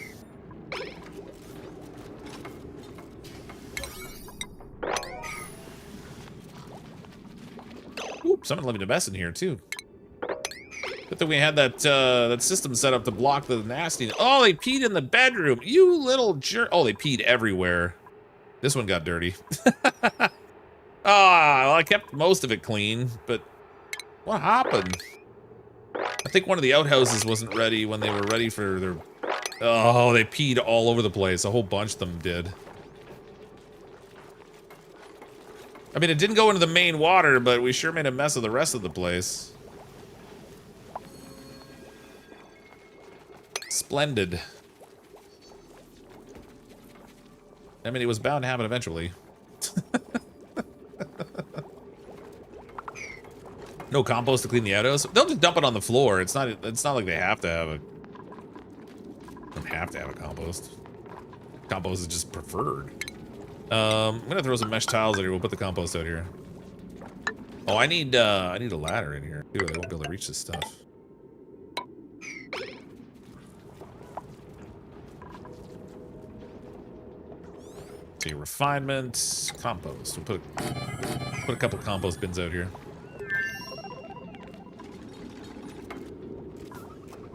Speaker 1: Ooh, someone living the best in here, too. Good thing we had that system set up to block the nasty. Oh, they peed in the bedroom. You little jerk. Oh, they peed everywhere. This one got dirty. Ah, well, I kept most of it clean, but what happened? I think one of the outhouses wasn't ready when they were ready for their... Oh, they peed all over the place. A whole bunch of them did. I mean, it didn't go into the main water, but we sure made a mess of the rest of the place. Splendid. I mean, it was bound to happen eventually. No compost to clean the outhouse. They'll just dump it on the floor. It's not like they have to have a... Don't have to have a compost. Compost is just preferred. I'm gonna throw some mesh tiles out here. We'll put the compost out here. Oh, I need a ladder in here. Dude, I won't be able to reach this stuff. See, refinement, compost. We'll put a couple compost bins out here.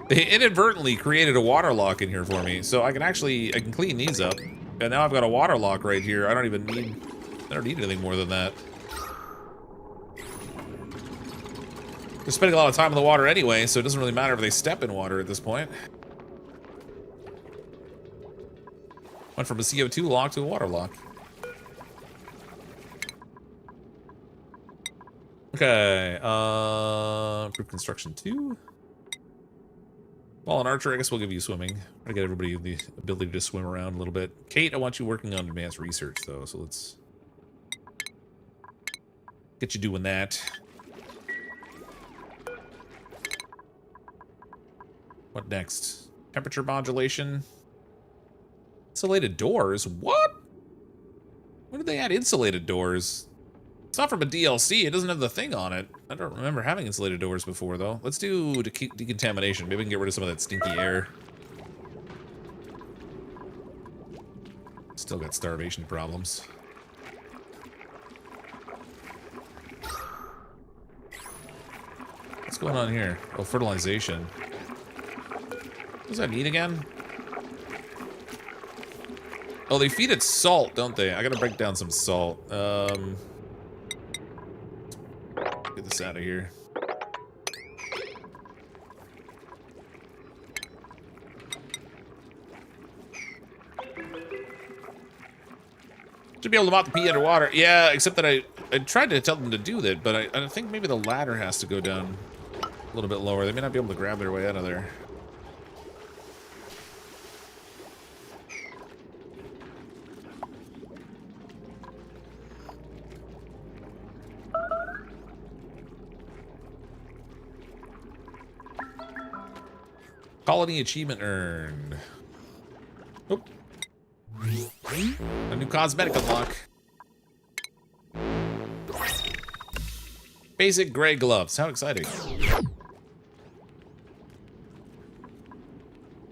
Speaker 1: They inadvertently created a water lock in here for me, so I can clean these up. And now I've got a water lock right here. I don't need anything more than that. They're spending a lot of time in the water anyway, so it doesn't really matter if they step in water at this point. Went from a CO2 lock to a water lock. Okay, group construction 2. Well, an archer, I guess we'll give you swimming. I get everybody the ability to swim around a little bit. Kate, I want you working on advanced research, though, so let's get you doing that. What next? Temperature modulation. Insulated doors? What? When did they add insulated doors? It's not from a DLC. It doesn't have the thing on it. I don't remember having insulated doors before, though. Let's do decontamination. Maybe we can get rid of some of that stinky air. Still got starvation problems. What's going on here? Oh, fertilization. What does that need again? Oh, they feed it salt, don't they? I gotta break down some salt. Get this out of here. Should be able to mop the pee underwater. Yeah, except that I tried to tell them to do that, but I think maybe the ladder has to go down a little bit lower. They may not be able to grab their way out of there. Colony achievement earned. Oop. A new cosmetic unlock. Basic gray gloves. How exciting.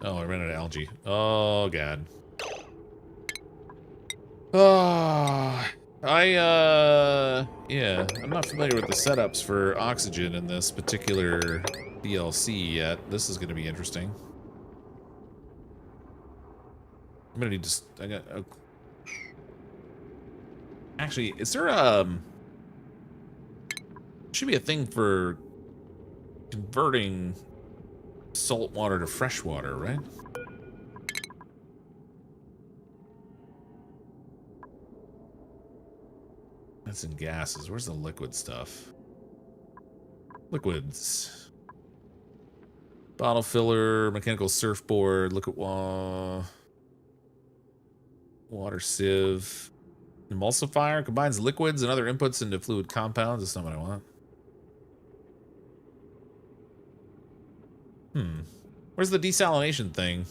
Speaker 1: Oh, I ran out of algae. Oh, God. Oh, yeah, I'm not familiar with the setups for oxygen in this particular DLC yet. This is going to be interesting. I'm going to need to... Actually, is there should be a thing for converting salt water to fresh water, right? That's in gases. Where's the liquid stuff? Liquids. Bottle filler, mechanical surfboard, liquid water sieve. Emulsifier combines liquids and other inputs into fluid compounds. That's not what I want. Where's the desalination thing?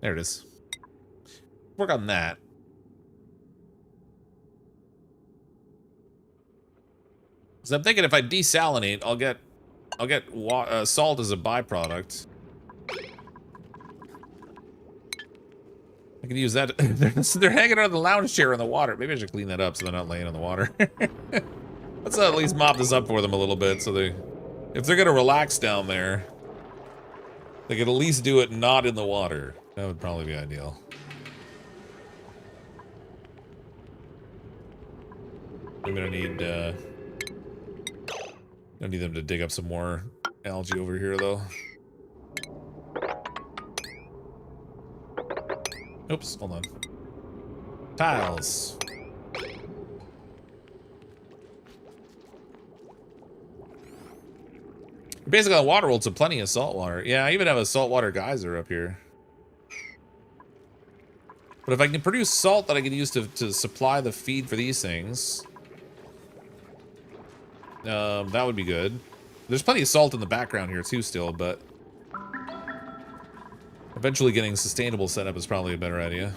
Speaker 1: There it is. Work on that. So I'm thinking if I desalinate, I'll get salt as a byproduct. I can use that. They're hanging out of the lounge chair in the water. Maybe I should clean that up so they're not laying in the water. Let's at least mop this up for them a little bit so if they're gonna relax down there, they could at least do it not in the water. That would probably be ideal. I'm gonna need, don't need them to dig up some more algae over here, though. Oops, hold on. Tiles. Basically on water world, so plenty of salt water. Yeah, I even have a saltwater geyser up here. But if I can produce salt that I can use to supply the feed for these things, that would be good. There's plenty of salt in the background here too still, but eventually getting sustainable setup is probably a better idea.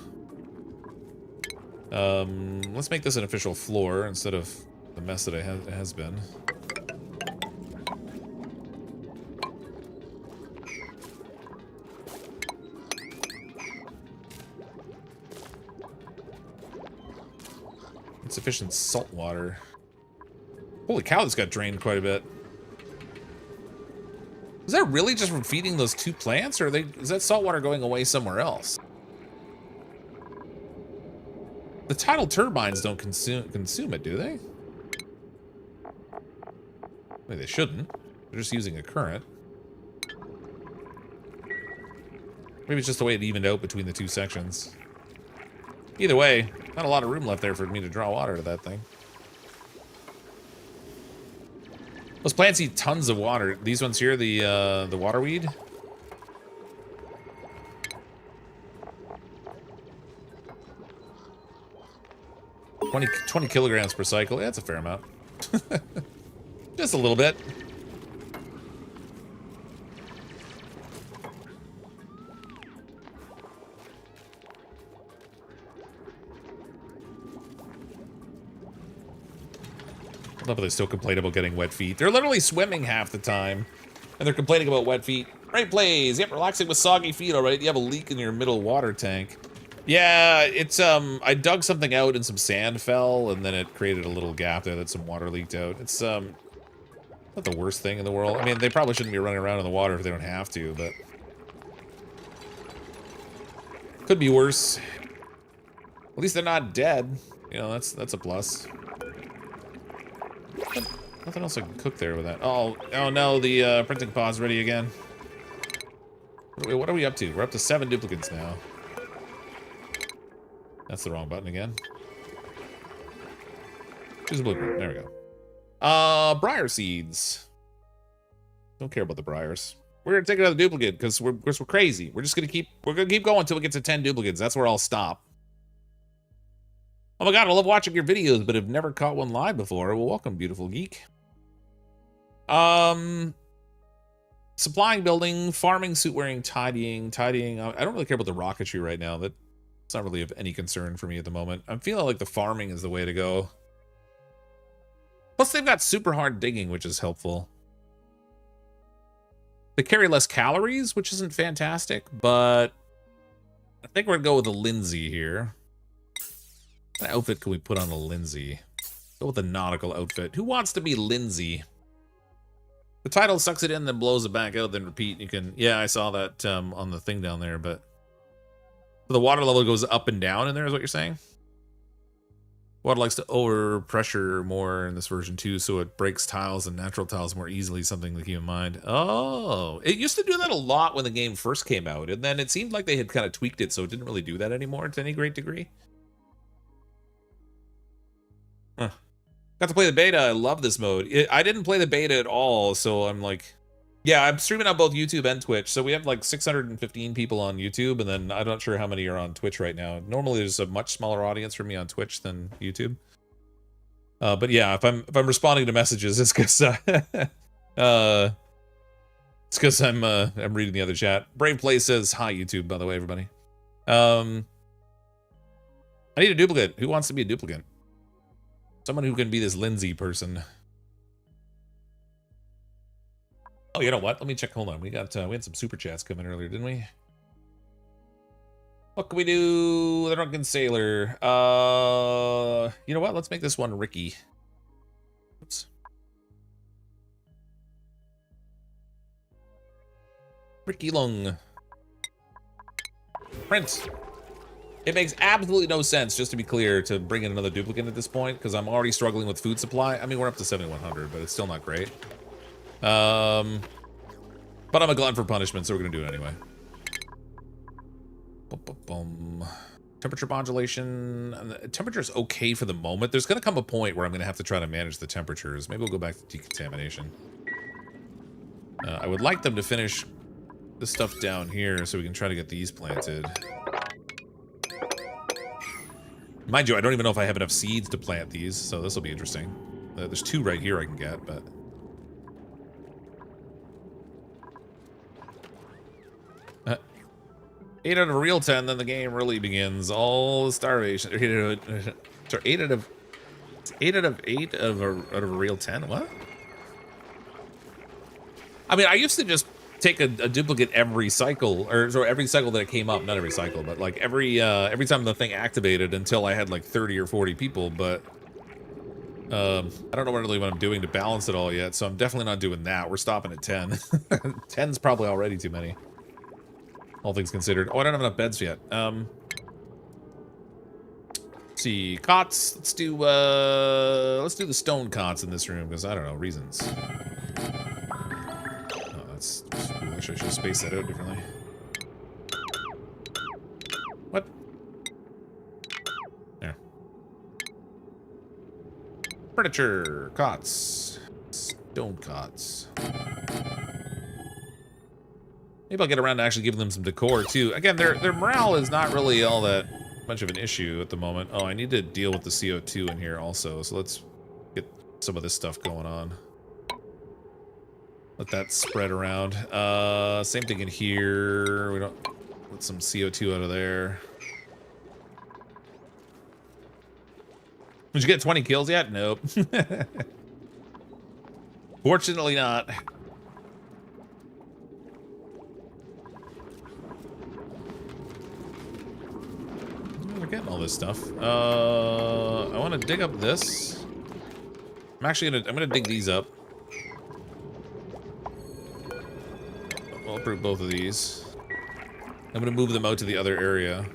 Speaker 1: Let's make this an official floor instead of the mess that it has been. Insufficient salt water. Holy cow, this got drained quite a bit. Is that really just from feeding those two plants, or is that salt water going away somewhere else? The tidal turbines don't consume it, do they? I mean, they shouldn't. They're just using a current. Maybe it's just the way it evened out between the two sections. Either way, not a lot of room left there for me to draw water to that thing. Those plants eat tons of water. These ones here, the waterweed. $20 kilograms per cycle. Yeah, that's a fair amount. Just a little bit. I love how they still complain about getting wet feet. They're literally swimming half the time, and they're complaining about wet feet. Great plays. Yep, relaxing with soggy feet, all right. You have a leak in your middle water tank. Yeah, it's, I dug something out and some sand fell, and then it created a little gap there that some water leaked out. It's, not the worst thing in the world. I mean, they probably shouldn't be running around in the water if they don't have to, but could be worse. At least they're not dead. You know, that's a plus. Nothing else I can cook there with that. Oh no, the printing pod's ready again. What are we up to? We're up to 7 duplicants now. That's the wrong button again. Choose a blueprint. There we go. Briar seeds. Don't care about the briars. We're gonna take another duplicate because we're crazy. We're just gonna keep going until we get to 10 duplicates. That's where I'll stop. Oh my god, I love watching your videos, but have never caught one live before. Well, welcome, beautiful geek. Supplying, building, farming, suit wearing, tidying. I don't really care about the rocketry right now. That's not really of any concern for me at the moment. I'm feeling like the farming is the way to go. Plus, they've got super hard digging, which is helpful. They carry less calories, which isn't fantastic, but I think we're gonna go with a Lindsay here. What outfit can we put on a Lindsay? Go with a nautical outfit. Who wants to be Lindsay? The title sucks it in, then blows it back out, then repeat. You can, yeah, I saw that on the thing down there, but the water level goes up and down in there, is what you're saying? Water likes to overpressure more in this version too, so it breaks tiles and natural tiles more easily, something to keep in mind. Oh, it used to do that a lot when the game first came out, and then it seemed like they had kind of tweaked it, so it didn't really do that anymore to any great degree. Huh. Got to play the beta. I love this mode. I didn't play the beta at all, so I'm like... Yeah, I'm streaming on both YouTube and Twitch, so we have like 615 people on YouTube, and then I'm not sure how many are on Twitch right now. Normally there's a much smaller audience for me on Twitch than YouTube. But yeah, if I'm responding to messages, it's because I'm reading the other chat. Brave Play says hi YouTube, by the way, everybody. I need a duplicate. Who wants to be a duplicate? Someone who can be this Lindsay person. Oh, you know what? Let me check. Hold on. We had some super chats come in earlier, didn't we? What can we do? The Drunken Sailor. You know what? Let's make this one Ricky. Oops. Ricky Lung. Print. It makes absolutely no sense, just to be clear, to bring in another duplicant at this point, because I'm already struggling with food supply. I mean, we're up to 7,100, but it's still not great. But I'm a glutton for punishment, so we're gonna do it anyway. Boom. Temperature modulation. Temperature's okay for the moment. There's gonna come a point where I'm gonna have to try to manage the temperatures. Maybe we'll go back to decontamination. I would like them to finish the stuff down here so we can try to get these planted. Mind you, I don't even know if I have enough seeds to plant these, so this will be interesting. There's 2 right here I can get, but... 8 out of a real 10, then the game really begins. All starvation. 8 out of 8 out of 8 of a real 10? What? I mean, I used to just take a duplicate every cycle, or every cycle that it came up. Not every cycle, but like every time the thing activated until I had like 30 or 40 people. But I don't know really what I'm doing to balance it all yet, so I'm definitely not doing that. We're stopping at 10. 10's probably already too many, all things considered. Oh, I don't have enough beds yet. Let's see, cots. Let's do the stone cots in this room because I don't know, reasons. Oh, that's foolish. I should have spaced that out differently. What? There. Furniture cots. Stone cots. Maybe I'll get around to actually giving them some decor too. Again, their morale is not really all that much of an issue at the moment. Oh, I need to deal with the CO2 in here also, so let's get some of this stuff going on. Let that spread around. Same thing in here. We don't let some CO2 out of there. Did you get 20 kills yet? Nope. Fortunately not. We're getting all this stuff. I want to dig up this. I'm gonna dig these up. I'll uproot both of these. I'm gonna move them out to the other area.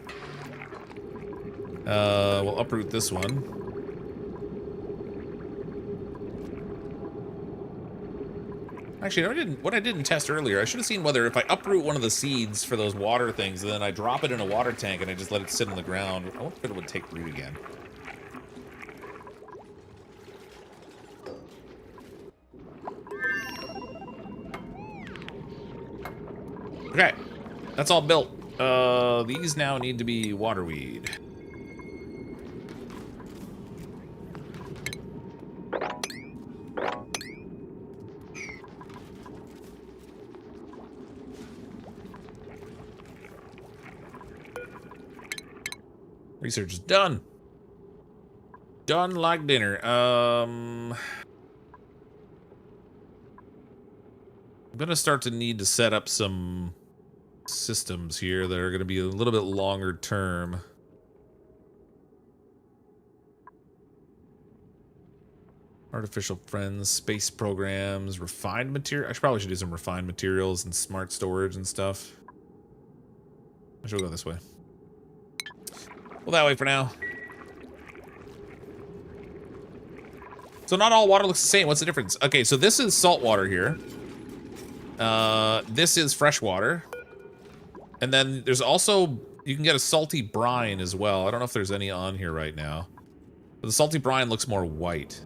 Speaker 1: We'll uproot this one. Actually, what I didn't test earlier, I should have seen whether if I uproot one of the seeds for those water things and then I drop it in a water tank and I just let it sit on the ground, I wonder if it would take root again. Okay, that's all built. These now need to be waterweed. Research is done. Done like dinner. I'm gonna start to need to set up some systems here that are gonna be a little bit longer term. Artificial friends, space programs, refined material. I probably should do some refined materials and smart storage and stuff. I should go this way. Well, that way for now. So not all water looks the same. What's the difference? Okay, so this is salt water here. This is fresh water. And then there's also, you can get a salty brine as well. I don't know if there's any on here right now. But the salty brine looks more white.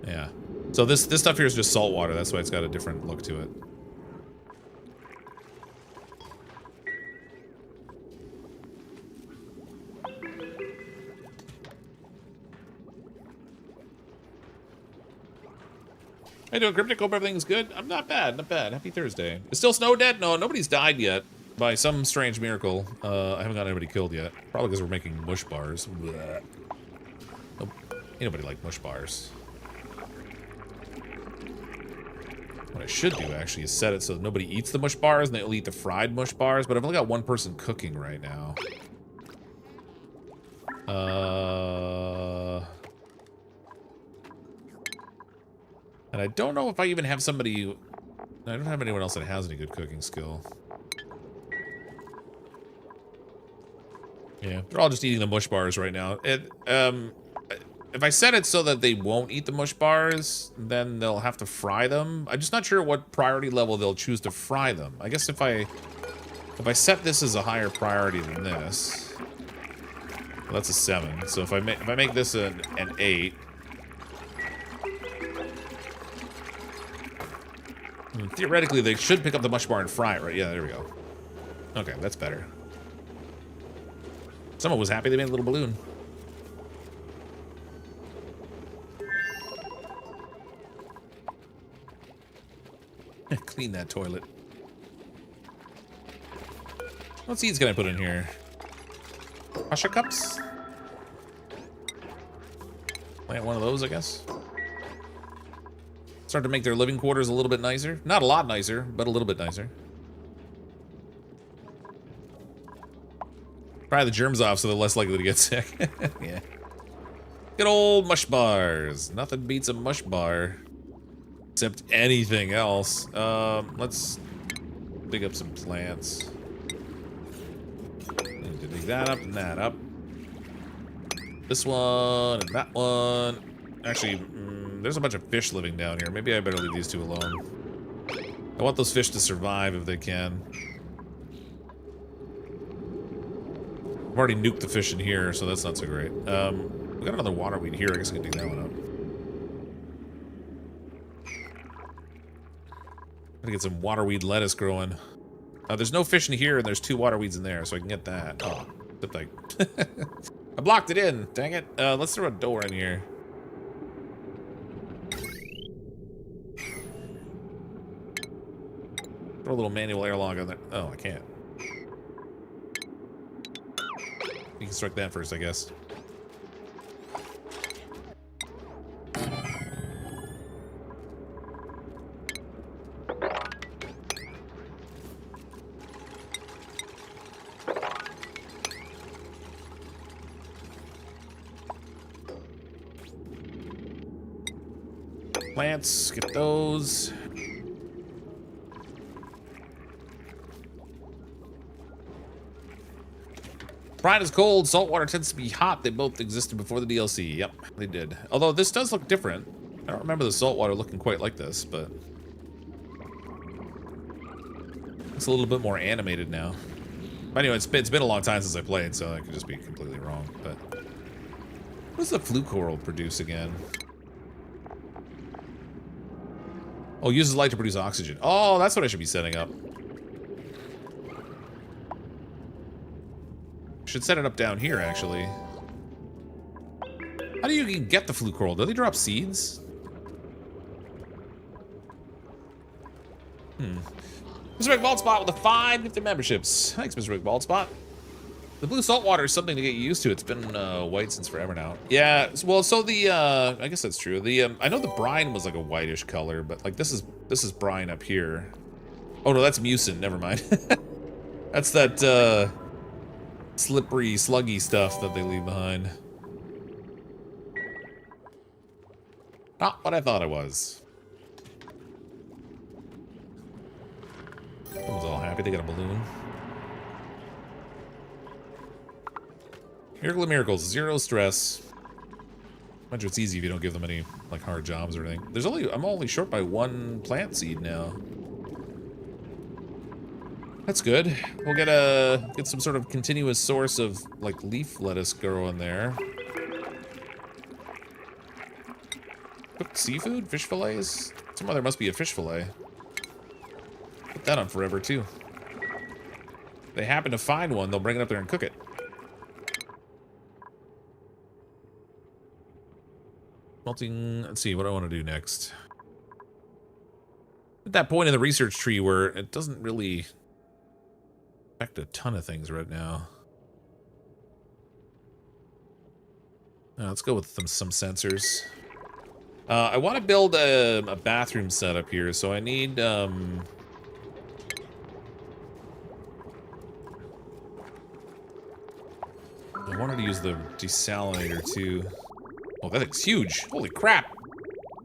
Speaker 1: Yeah. So this stuff here is just salt water. That's why it's got a different look to it. How you doing, Cryptic? Hope everything's good. I'm not bad, not bad. Happy Thursday. Is still Snow dead? No, nobody's died yet. By some strange miracle. I haven't got anybody killed yet. Probably because we're making mush bars. Blech. Nope. Ain't nobody like mush bars. What I should do, actually, is set it so that nobody eats the mush bars and they'll eat the fried mush bars, but I've only got one person cooking right now. And I don't know if I even have somebody... I don't have anyone else that has any good cooking skill. Yeah, they're all just eating the mush bars right now. If I set it so that they won't eat the mush bars, then they'll have to fry them. I'm just not sure what priority level they'll choose to fry them. I guess if I set this as a higher priority than this, well, that's a 7. So if I make this an 8, theoretically they should pick up the mush bar and fry it, right? Yeah, there we go. Okay, that's better. Someone was happy they made a little balloon. Clean that toilet. What seeds can I put in here? Pasha cups? Plant one of those, I guess. Start to make their living quarters a little bit nicer. Not a lot nicer, but a little bit nicer. Pry the germs off so they're less likely to get sick. Yeah. Good old mush bars. Nothing beats a mush bar. Except anything else. Let's dig up some plants. Need to dig that up and that up. This one and that one. Actually, there's a bunch of fish living down here. Maybe I better leave these two alone. I want those fish to survive if they can. I've already nuked the fish in here, so that's not so great. We got another water weed here. I guess I can dig that one up. Gotta get some waterweed lettuce growing. There's no fish in here, and there's 2 waterweeds in there, so I can get that. Oh, except I blocked it in. Dang it. Let's throw a door in here. Throw a little manual airlock on there. Oh, I can't. Deconstruct that first, I guess. Plants, get those. Brine is cold, saltwater tends to be hot. They both existed before the DLC. Yep, they did. Although this does look different. I don't remember the saltwater looking quite like this, but it's a little bit more animated now. But anyway, it's been a long time since I played, so I could just be completely wrong. But what does the flue coral produce again? Oh, uses light to produce oxygen. Oh, that's what I should be setting up. Should set it up down here, actually. How do you even get the flue coral? Do they drop seeds? Mr. Rick Baldspot with the 5 gifted memberships. Thanks, Mr. Rick Baldspot. The blue saltwater is something to get used to. It's been white since forever now. Yeah, well, so the I guess that's true. The I know the brine was like a whitish color, but like this is brine up here. Oh no, that's mucin. Never mind. That's that slippery, sluggy stuff that they leave behind. Not what I thought it was. Everyone's all happy. They got a balloon. Miracle of miracles, 0 stress. I'm sure it's easy if you don't give them any like hard jobs or anything. I'm only short by 1 plant seed now. That's good. We'll get some sort of continuous source of like leaf lettuce growing there. Cooked seafood, fish fillets. Somehow there must be a fish fillet. Put that on forever too. If they happen to find one, they'll bring it up there and cook it. Melting, let's see, what do I want to do next? At that point in the research tree where it doesn't really affect a ton of things right now. Let's go with some sensors. I want to build a bathroom setup here, so I need, I wanted to use the desalinator too. Oh, that thing's huge. Holy crap.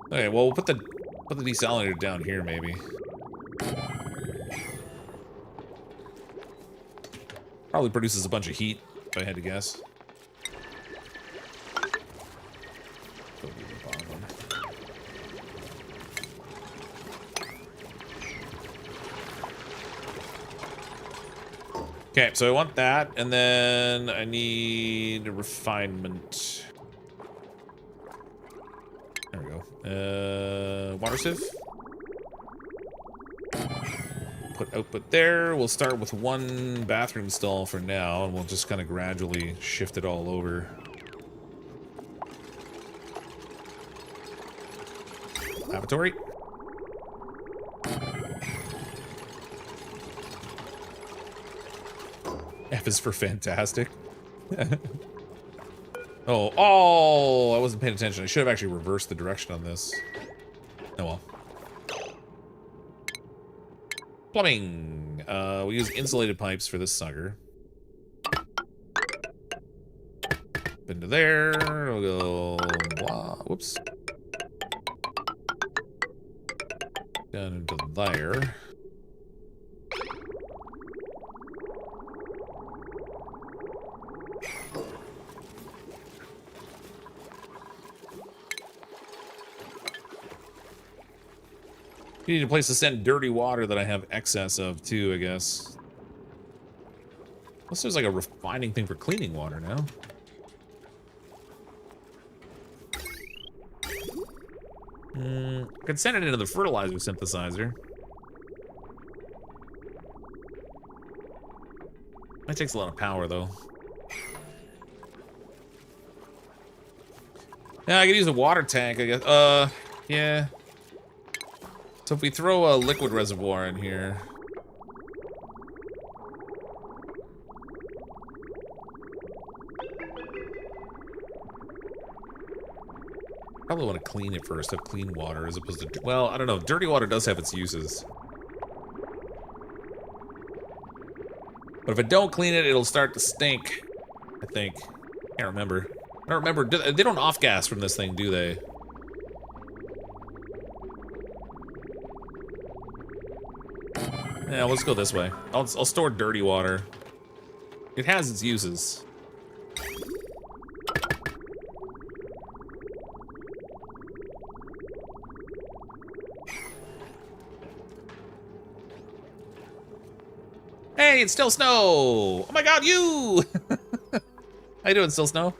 Speaker 1: Okay, well, we'll put the Put the desalinator down here, maybe. Probably produces a bunch of heat, if I had to guess. Okay, so I want that, and then I need a refinement. There we go. Water sieve. Put output there. We'll start with one bathroom stall for now, and we'll just kind of gradually shift it all over. Lavatory. F is for fantastic. Oh, I wasn't paying attention. I should have actually reversed the direction on this. Oh well. Plumbing. We use insulated pipes for this sucker. Up into there. We'll go. Whoops. Down into there. You need a place to send dirty water that I have excess of, too, I guess. Unless there's like a refining thing for cleaning water now. I could send it into the fertilizer synthesizer. That takes a lot of power, though. Yeah, I could use a water tank, I guess. Yeah. So if we throw a liquid reservoir in here. Probably want to clean it first, have clean water as opposed to, well, I don't know. Dirty water does have its uses. But if I don't clean it, it'll start to stink, I think. Can't remember. I don't remember. They don't off-gas from this thing, do they? Yeah, let's go this way. I'll store dirty water. It has its uses. Hey, it's Still Snow! Oh my god, you! How you doing, Still Snow?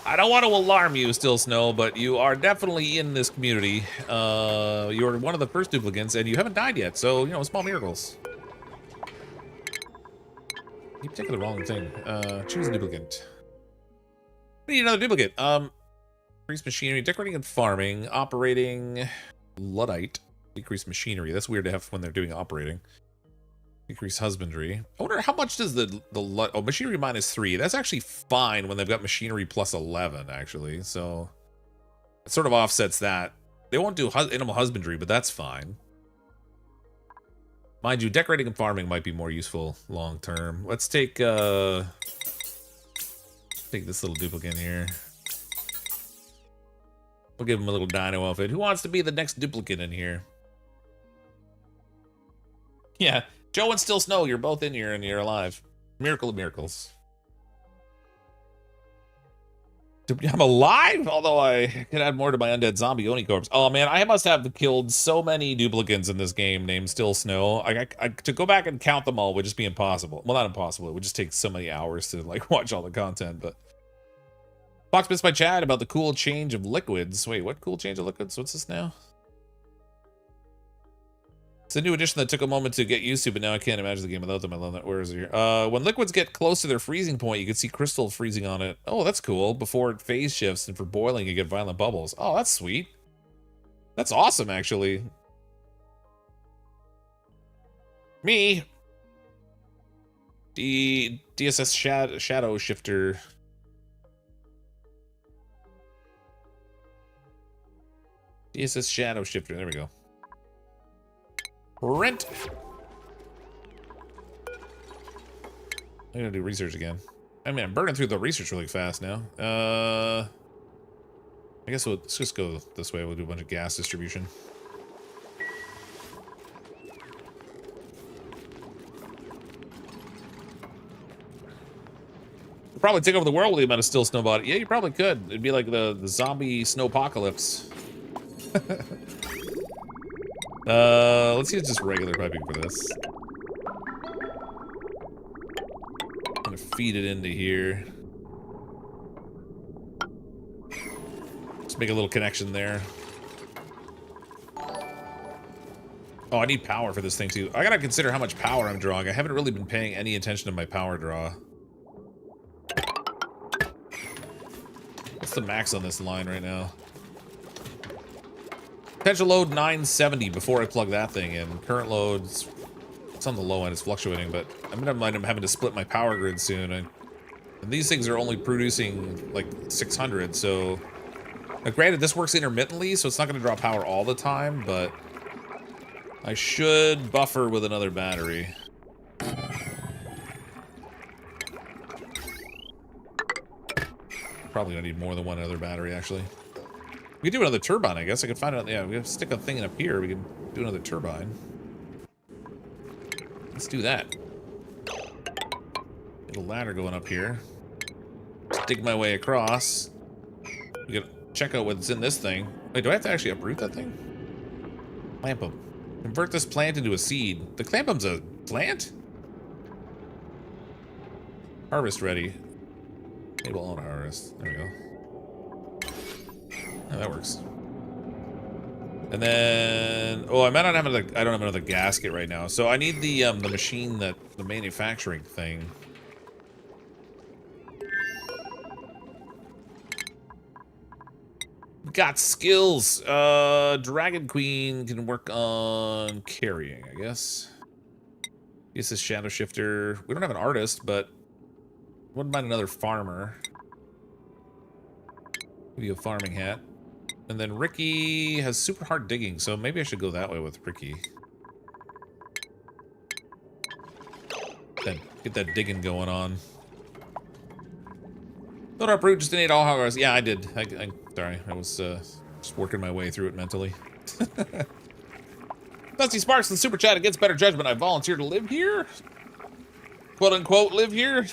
Speaker 1: I don't want to alarm you, Still Snow, but you are definitely in this community. You're one of the first duplicants, and you haven't died yet, so, you know, small miracles. Keep taking the wrong thing. Choose a duplicant. We need another duplicate. Increase machinery, decorating and farming, operating, Luddite, decrease machinery. That's weird to have when they're doing operating. Increase husbandry. I wonder how much does oh, machinery -3. That's actually fine when they've got machinery +11, actually. So it sort of offsets that. They won't do animal husbandry, but that's fine. Mind you, decorating and farming might be more useful long term. Let's take this little duplicate here. We'll give him a little dino outfit. Who wants to be the next duplicate in here? Yeah. Joe and Still Snow, you're both in here and you're alive. Miracle of miracles. I'm alive, although I can add more to my undead zombie Oni corpse. Oh man, I must have killed so many duplicants in this game named Still Snow. To go back and count them all would just be impossible. Well, not impossible. It would just take so many hours to like watch all the content. But Fox missed my chat about the cool change of liquids. Wait, what cool change of liquids? What's this now? It's a new addition that took a moment to get used to, but now I can't imagine the game without them. I love that. Where is it here? When liquids get close to their freezing point, you can see crystal freezing on it. Oh, that's cool. Before it phase shifts, and for boiling, you get violent bubbles. Oh, that's sweet. That's awesome, actually. Me. DSS Shadow Shifter. DSS Shadow Shifter. There we go. Rent. I'm gonna do research again. I mean, I'm burning through the research really fast now. I guess let's just go this way. We'll do a bunch of gas distribution. We'll probably take over the world with the amount of still snowbody. Yeah, you probably could. It'd be like the zombie snowpocalypse. Let's use just regular piping for this. I'm gonna feed it into here. Just make a little connection there. Oh, I need power for this thing too. I gotta consider how much power I'm drawing. I haven't really been paying any attention to my power draw. What's the max on this line right now? Potential load 970 before I plug that thing in. Current loads, it's on the low end, it's fluctuating, but I'm gonna mind having to split my power grid soon. And these things are only producing like 600, so now, granted, this works intermittently, so it's not gonna draw power all the time, but I should buffer with another battery. Probably gonna need more than one other battery, actually. We could do another turbine, I guess. I could find out. Yeah, we have to stick a thing in up here. We can do another turbine. Let's do that. Get a ladder going up here. Just dig my way across. We can check out what's in this thing. Wait, do I have to actually uproot that thing? Clampum. Convert this plant into a seed. The clampum's a plant? Harvest ready. Enable on harvest. There we go. Oh, that works. And then, oh, I might not have another. I don't have another gasket right now, so I need the machine the manufacturing thing. Got skills. Dragon Queen can work on carrying, I guess. This is Shadow Shifter. We don't have an artist, but wouldn't mind another farmer. Give you a farming hat. And then Ricky has super hard digging, so maybe I should go that way with Ricky. Then get that digging going on. Thought our brute just didn't all hours. Yeah, I did. Sorry, I was just working my way through it mentally. Dusty Sparks in the super chat against better judgment. I volunteer to live here. Quote unquote, live here.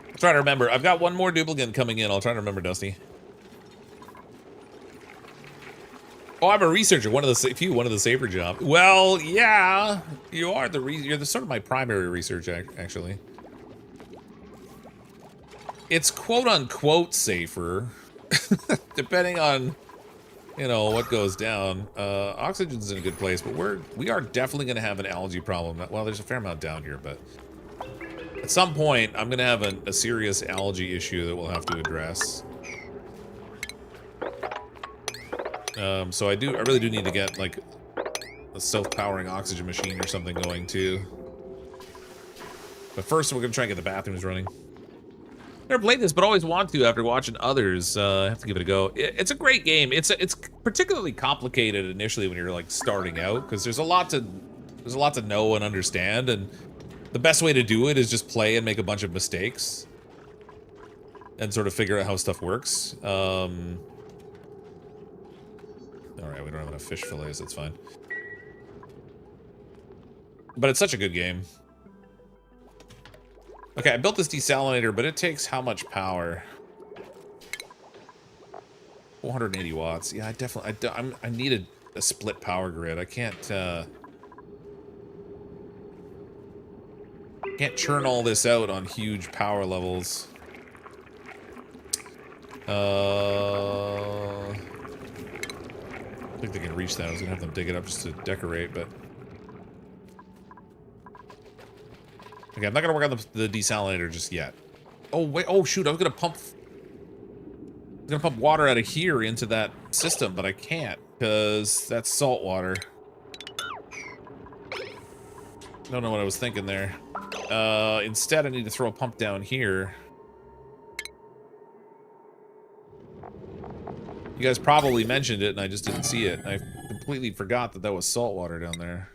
Speaker 1: I'll try to remember. I've got one more duplicant coming in. I'll try to remember, Dusty. Oh, I'm a researcher. One of the safer jobs. Well, yeah, you are you're sort of my primary research, actually. It's quote unquote safer, depending on, you know, what goes down. Oxygen's in a good place, but we are definitely going to have an algae problem. Well, there's a fair amount down here, but at some point, I'm going to have a serious algae issue that we'll have to address. So I really do need to get, like, a self-powering oxygen machine or something going, too. But first, we're going to try and get the bathrooms running. Never played this, but always want to after watching others. I have to give it a go. It's a great game. It's particularly complicated initially when you're, like, starting out, because there's a lot to know and understand, and the best way to do it is just play and make a bunch of mistakes and sort of figure out how stuff works. Alright, we don't have enough fish fillets, that's fine. But it's such a good game. Okay, I built this desalinator, but it takes how much power? 480 watts. Yeah, I need a split power grid. I can't churn all this out on huge power levels. I think they can reach that. I was gonna have them dig it up just to decorate, but okay, I'm not gonna work on the desalinator just yet. Oh wait, oh shoot, I was gonna pump water out of here into that system, but I can't because that's salt water. Don't know what I was thinking there. Instead, I need to throw a pump down here. You guys probably mentioned it, and I just didn't see it. I completely forgot that was salt water down there.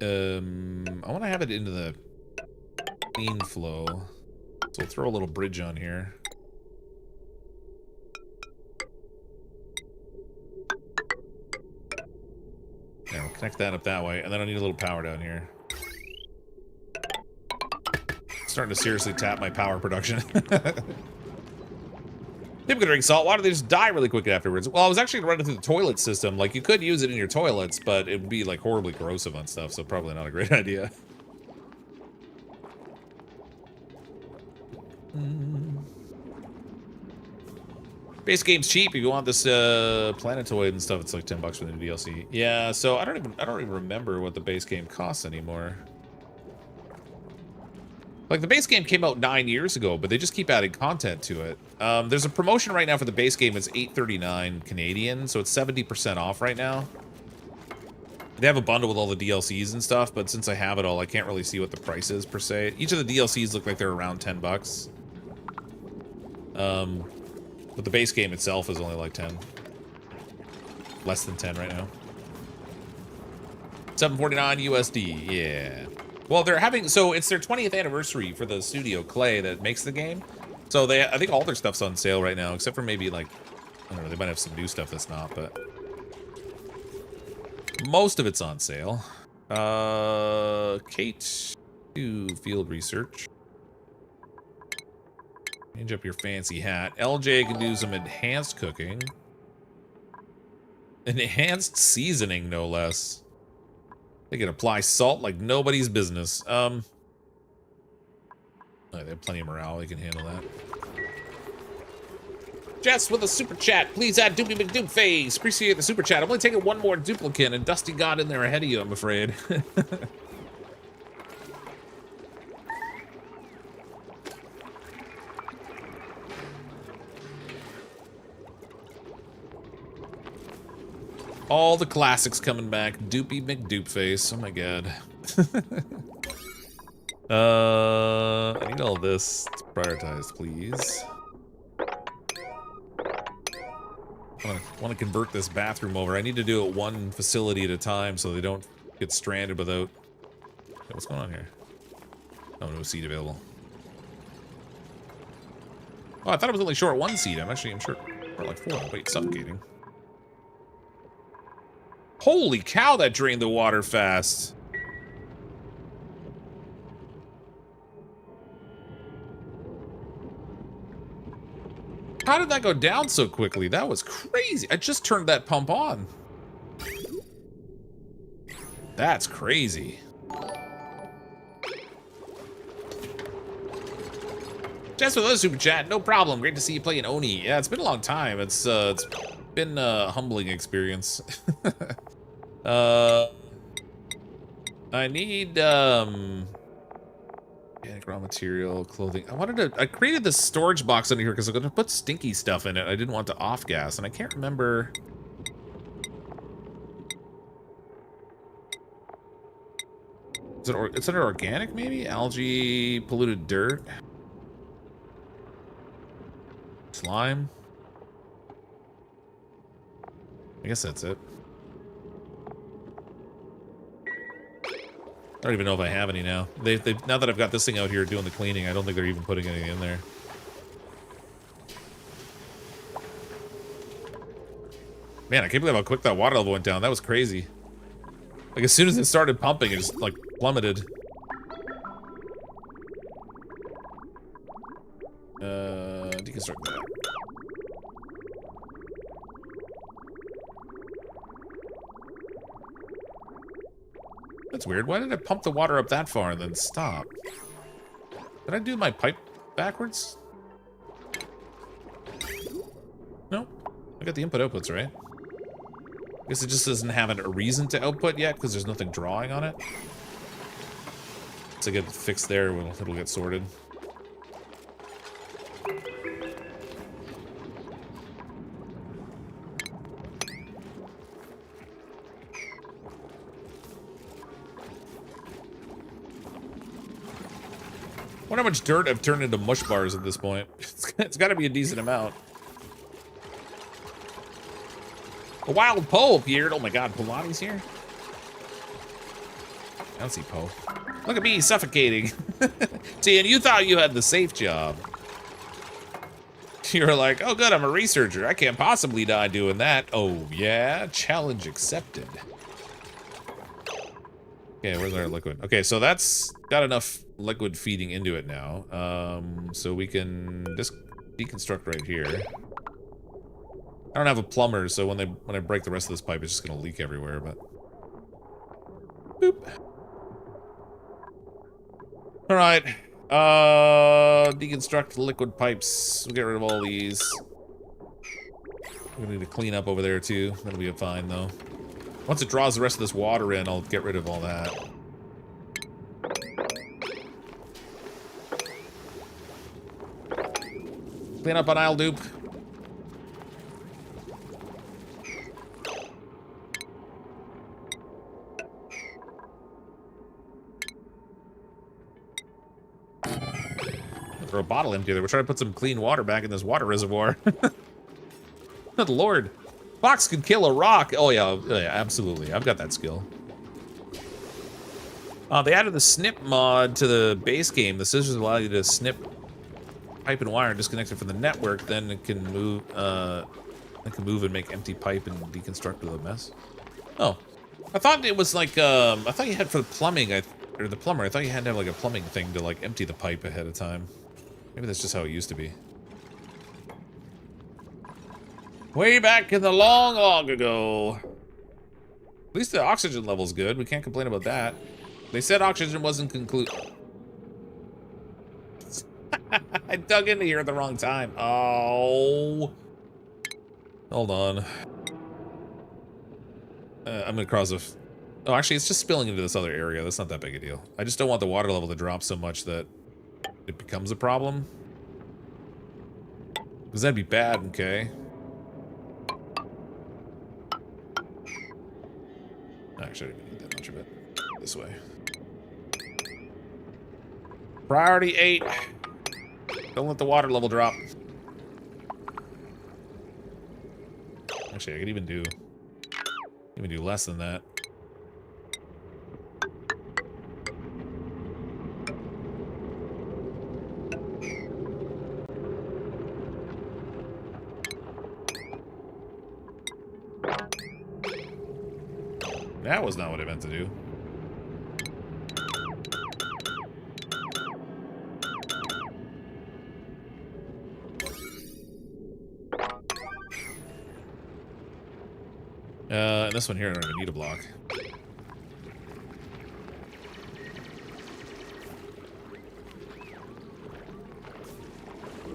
Speaker 1: I want to have it into the clean flow. So we'll throw a little bridge on here. Yeah, we'll connect that up that way, and then I need a little power down here. Starting to seriously tap my power production. People can drink salt water, they just die really quick afterwards. Well, I was actually running through the toilet system. Like, you could use it in your toilets, but it would be, like, horribly corrosive on stuff, so probably not a great idea. Base game's cheap. If you want this planetoid and stuff, it's like $10 for the new DLC. Yeah, so I don't even remember what the base game costs anymore. Like, the base game came out 9 years ago, but they just keep adding content to it. There's a promotion right now for the base game. It's $8.39 Canadian, so it's 70% off right now. They have a bundle with all the DLCs and stuff, but since I have it all, I can't really see what the price is, per se. Each of the DLCs look like they're around $10. But the base game itself is only like 10. Less than 10 right now. $7.49 USD, yeah. Well, they're having, so it's their 20th anniversary for the studio Clay that makes the game. So I think all their stuff's on sale right now, except for maybe like, I don't know, they might have some new stuff that's not, but most of it's on sale. Kate, do field research. Change up your fancy hat. LJ can do some enhanced cooking. Enhanced seasoning, no less. They can apply salt like nobody's business. Oh, they have plenty of morale. They can handle that. Jess with a super chat. Please add Doopy McDoopface. Appreciate the super chat. I'm only taking one more duplicant, and Dusty got in there ahead of you, I'm afraid. All the classics coming back. Doopy McDoopface. Oh my god. I need all this prioritized, please. I want to convert this bathroom over. I need to do it one facility at a time so they don't get stranded without... Hey, what's going on here? Oh, no seat available. Oh, I thought it was only short one seat. I'm short like 4. Wait, suffocating. Holy cow, that drained the water fast. How did that go down so quickly? That was crazy. I just turned that pump on. That's crazy. Just with us, super chat, no problem. Great to see you playing Oni. Yeah, it's been a long time. It's been a humbling experience. I need organic raw material, clothing. I created this storage box under here because I'm gonna put stinky stuff in it. I didn't want to off gas, and I can't remember. It's under organic, maybe? Algae, polluted dirt, slime. I guess that's it. I don't even know if I have any now. Now that I've got this thing out here doing the cleaning, I don't think they're even putting anything in there. Man, I can't believe how quick that water level went down. That was crazy. Like, as soon as it started pumping, it just, like, plummeted. Deconstruct that. That's weird. Why did I pump the water up that far and then stop? Did I do my pipe backwards? No. I got the input outputs right. I guess it just doesn't have a reason to output yet because there's nothing drawing on it. Once I get it fixed there, it'll get sorted. I wonder how much dirt I've turned into mush bars at this point. It's got to be a decent amount. A wild Poe appeared. Oh my god, Pilates here? I don't see Poe. Look at me suffocating. See, and you thought you had the safe job. You were like, oh good, I'm a researcher. I can't possibly die doing that. Oh yeah, challenge accepted. Okay, where's our liquid? Okay, so that's got enough liquid feeding into it now. So we can just deconstruct right here. I don't have a plumber, so when I break the rest of this pipe, it's just gonna leak everywhere, but boop. Alright. Deconstruct liquid pipes. We'll get rid of all these. We need to clean up over there too. That'll be fine though. Once it draws the rest of this water in, I'll get rid of all that. Clean up on aisle dupe. Throw a bottle empty there. We're trying to put some clean water back in this water reservoir. Good lord. Fox could kill a rock. Oh yeah, absolutely. I've got that skill. They added the snip mod to the base game. The scissors allow you to snip pipe and wire and disconnect it from the network. Then it can move. It can move and make empty pipe and deconstruct with a mess. Oh, I thought it was like I thought you had for the plumbing. Or the plumber. I thought you had to have like a plumbing thing to like empty the pipe ahead of time. Maybe that's just how it used to be. Way back in the long ago. At least the oxygen level's good. We can't complain about that. They said oxygen wasn't I dug into here at the wrong time. Oh. Hold on. I'm gonna cross a... Oh, actually, it's just spilling into this other area. That's not that big a deal. I just don't want the water level to drop so much that it becomes a problem. Because that'd be bad, okay? Actually, I don't even need that much of it. This way. Priority 8. Don't let the water level drop. Actually, I could even do less than that. That was not what I meant to do. And this one here, I don't even need a block.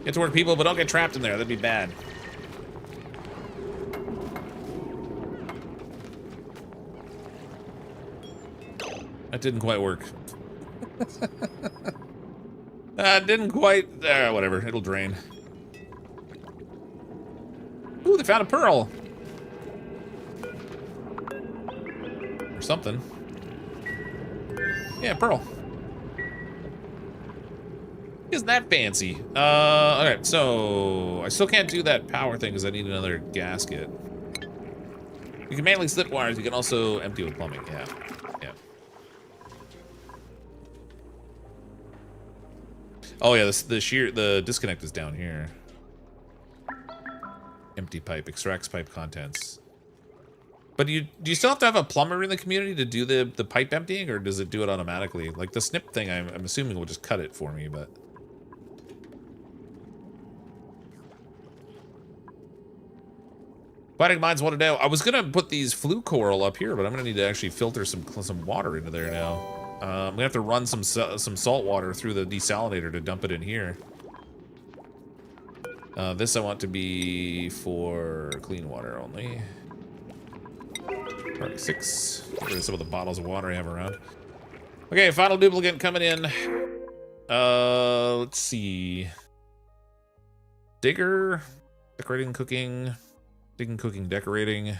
Speaker 1: Get to work, people, but don't get trapped in there. That'd be bad. That didn't quite work. That didn't quite... whatever. It'll drain. Ooh, they found a pearl. Or something. Yeah, pearl. Isn't that fancy? Alright, so... I still can't do that power thing because I need another gasket. You can manually slit wires. You can also empty with plumbing. Yeah. Oh yeah, the disconnect is down here. Empty pipe, extracts pipe contents. But do you still have to have a plumber in the community to do the pipe emptying, or does it do it automatically? Like the snip thing, I'm assuming will just cut it for me, but... Aquatic Minds want to know. I was gonna put these flue coral up here, but I'm gonna need to actually filter some water into there now. I'm gonna have to run some salt water through the desalinator to dump it in here. This I want to be for clean water only. Probably 6. Get rid of some of the bottles of water I have around. Okay, final duplicant coming in. Let's see. Digger, decorating, cooking, digging, cooking, decorating.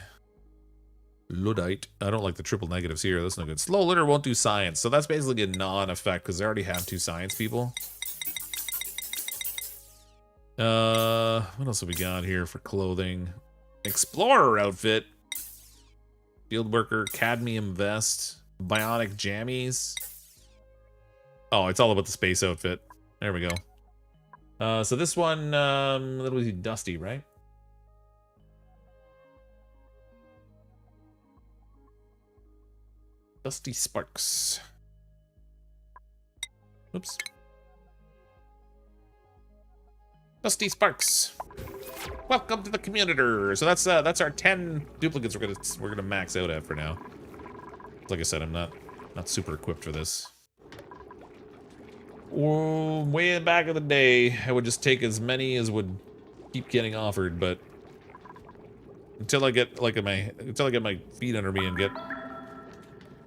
Speaker 1: Luddite. I don't like the triple negatives here. That's no good. Slow litter won't do science, so that's basically a non-effect because they already have 2 science people. What else have we got here for clothing? Explorer outfit. Field worker, cadmium vest. Bionic jammies. Oh, it's all about the space outfit. There we go. So this one, that was Dusty, right? Dusty Sparks. Oops. Dusty Sparks. Welcome to the community. So that's our 10 duplicates we're gonna max out at for now. Like I said, I'm not super equipped for this. Way back in the day, I would just take as many as would keep getting offered, but until I get my feet under me and get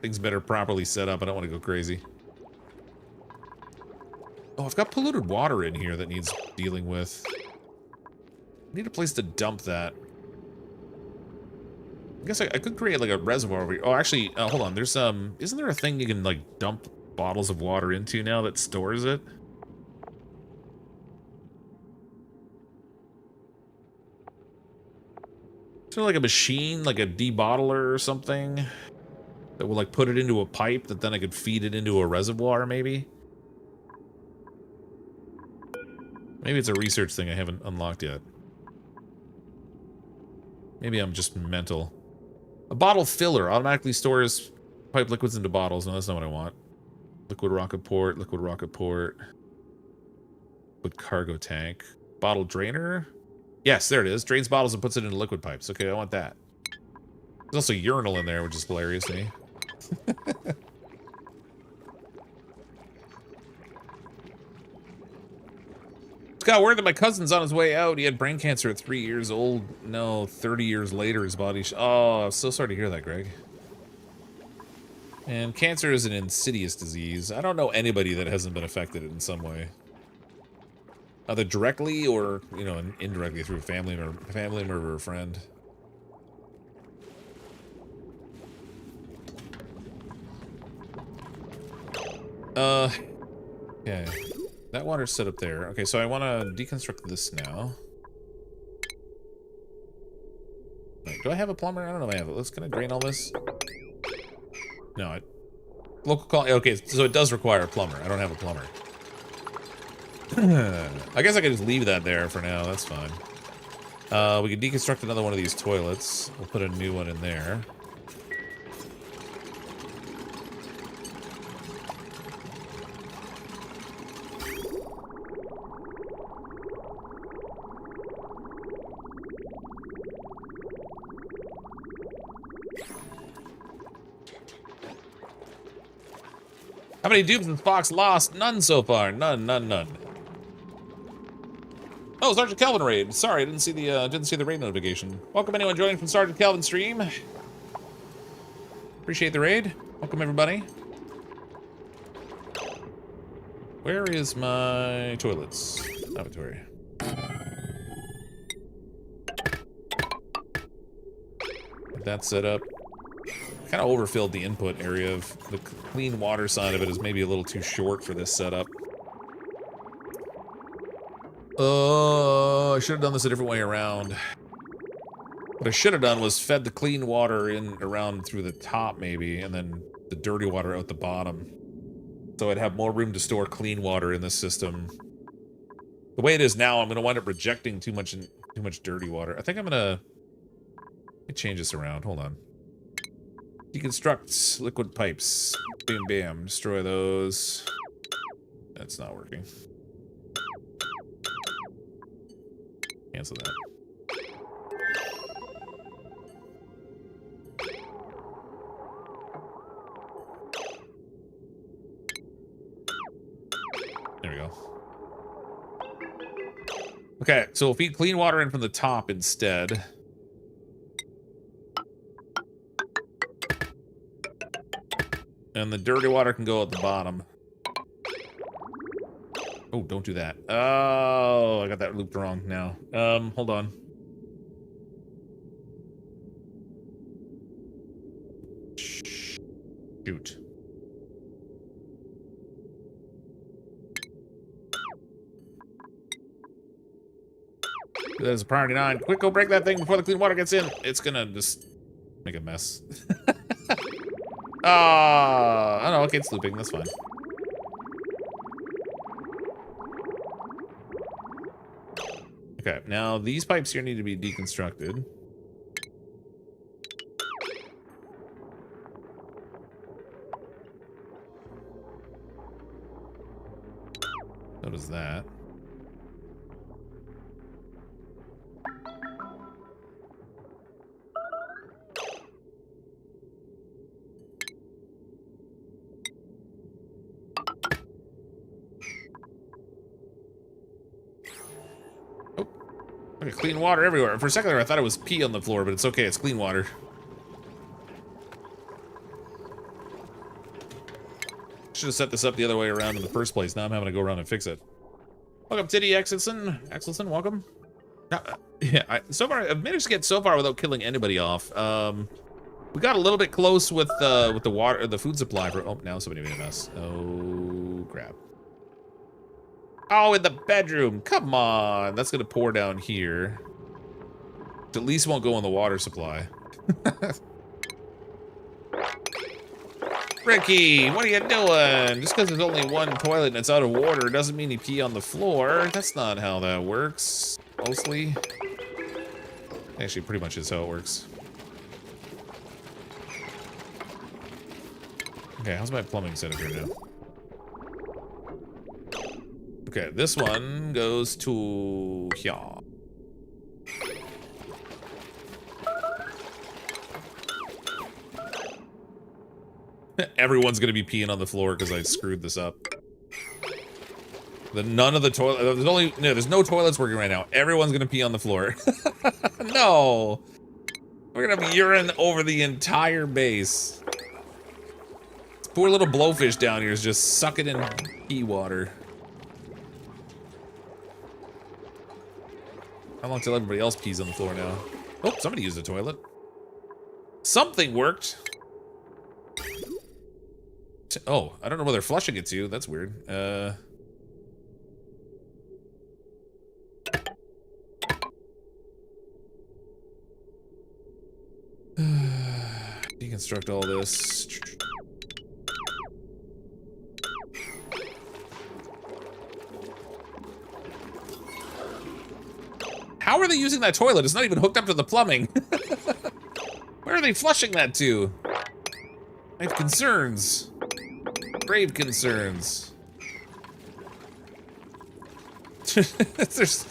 Speaker 1: things better properly set up, I don't want to go crazy. Oh, I've got polluted water in here that needs dealing with. I need a place to dump that. I guess I could create like a reservoir over here. Oh, actually, hold on. There's isn't there a thing you can like dump bottles of water into now that stores it? Is there like a machine, like a debottler or something, that will like put it into a pipe that then I could feed it into a reservoir, maybe? Maybe it's a research thing I haven't unlocked yet. Maybe I'm just mental. A bottle filler automatically stores pipe liquids into bottles. No, that's not what I want. Liquid rocket port, liquid rocket port. Liquid cargo tank. Bottle drainer? Yes, there it is. Drains bottles and puts it into liquid pipes. Okay, I want that. There's also a urinal in there, which is hilarious to me. Got word that my cousin's on his way out. He had brain cancer at 3 years old. No, 30 years later, his body... Oh, I'm so sorry to hear that, Greg. And cancer is an insidious disease. I don't know anybody that hasn't been affected in some way. Either directly or, you know, indirectly through a family member or a friend. Okay. That water's set up there. Okay, so I want to deconstruct this now. Wait, do I have a plumber? I don't know if I have it. Let's kind of drain all this. No, local call. Okay, so it does require a plumber. I don't have a plumber. I guess I could just leave that there for now. That's fine. We can deconstruct another one of these toilets. We'll put a new one in there. How many dupes has Fox lost? None so far. None. Oh, Sergeant Kelvin raid. Sorry, I didn't see the raid notification. Welcome anyone joining from Sergeant Kelvin stream. Appreciate the raid. Welcome everybody. Where is my toilets? Lavatory. Get that set up. Kind of overfilled the input area of the clean water side of it is maybe a little too short for this setup. Oh, I should have done this a different way around. What I should have done was fed the clean water in around through the top maybe, and then the dirty water out the bottom. So I'd have more room to store clean water in this system. The way it is now, I'm going to wind up rejecting too much dirty water. I think I'm going to... Let me change this around. Hold on. Deconstruct liquid pipes. Bam, bam. Destroy those. That's not working. Cancel that. There we go. Okay, so we'll feed clean water in from the top instead. And the dirty water can go at the bottom. Oh, don't do that. Oh, I got that looped wrong now. Hold on. Shoot. That is a priority 9. Quick, go break that thing before the clean water gets in. It's gonna just make a mess. Oh no, okay, it's looping. That's fine. Okay, now these pipes here need to be deconstructed. So does that. Okay, clean water everywhere. For a second there, I thought it was pee on the floor, but it's okay. It's clean water. Should have set this up the other way around in the first place. Now I'm having to go around and fix it. Welcome, Tiddy Axelson. Axelson, welcome. Yeah, so far I've managed to get so far without killing anybody off. We got a little bit close with the water, the food supply for. Oh, now somebody made a mess. Oh crap. Oh, in the bedroom. Come on. That's going to pour down here. At least won't go in the water supply. Ricky, what are you doing? Just because there's only one toilet and it's out of water doesn't mean you pee on the floor. That's not how that works. Mostly. Actually, pretty much is how it works. Okay, how's my plumbing set up here now? Okay, this one goes to here. Everyone's gonna be peeing on the floor because I screwed this up. None of the toilet. There's no toilets working right now. Everyone's gonna pee on the floor. No, we're gonna have urine over the entire base. This poor little blowfish down here is just sucking in pee water. How long till everybody else pees on the floor now? Oh, somebody used the toilet. Something worked. Oh, I don't know where they're flushing it to. That's weird. Deconstruct all this. How are they using that toilet? It's not even hooked up to the plumbing. Where are they flushing that to? I have concerns. Grave concerns. They're just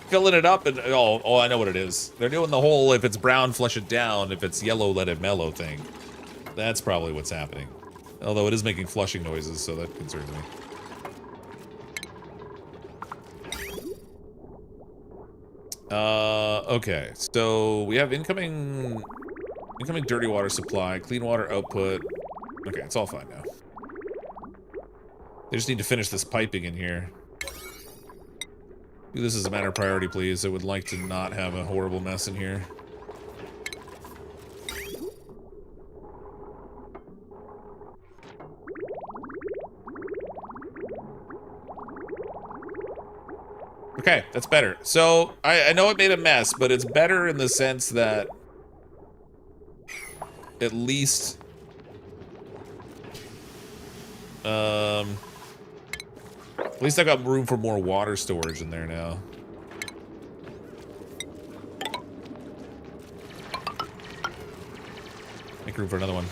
Speaker 1: filling it up and oh, I know what it is. They're doing the whole if it's brown, flush it down. If it's yellow, let it mellow thing. That's probably what's happening. Although it is making flushing noises, so that concerns me. Okay, so we have incoming dirty water supply, clean water output. Okay, it's all fine now. They just need to finish this piping in here. Do this as a matter of priority, please. I would like to not have a horrible mess in here. Okay, that's better. So, I know it made a mess, but it's better in the sense that at least I got room for more water storage in there now. Make room for another one.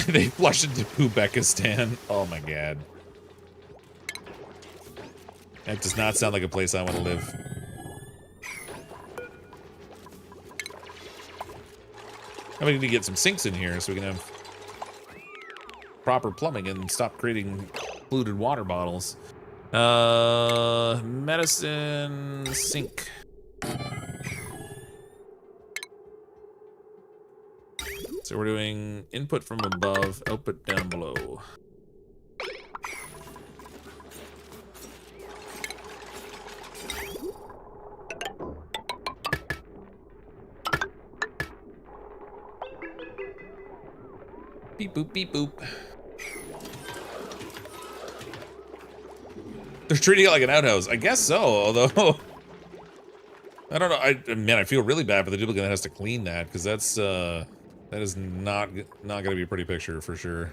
Speaker 1: They flushed into Uzbekistan. Oh my god. That does not sound like a place I want to live. I need to get some sinks in here so we can have proper plumbing and stop creating polluted water bottles. Medicine sink. So we're doing input from above, output down below. Beep boop, beep boop. They're treating it like an outhouse. I guess so, although I don't know. Man, I feel really bad for the duplicant that has to clean that because that's That is not gonna be a pretty picture for sure.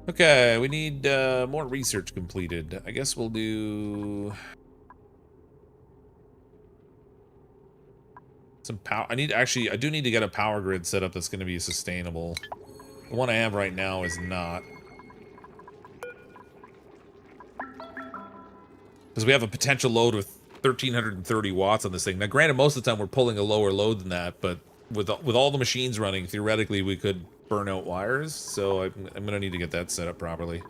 Speaker 1: Okay, we need more research completed. I guess we'll do some power. I do need to get a power grid set up that's going to be sustainable. The one I have right now is not. Because we have a potential load with 1,330 watts on this thing. Now, granted, most of the time we're pulling a lower load than that, but with all the machines running, theoretically we could burn out wires. So I'm going to need to get that set up properly.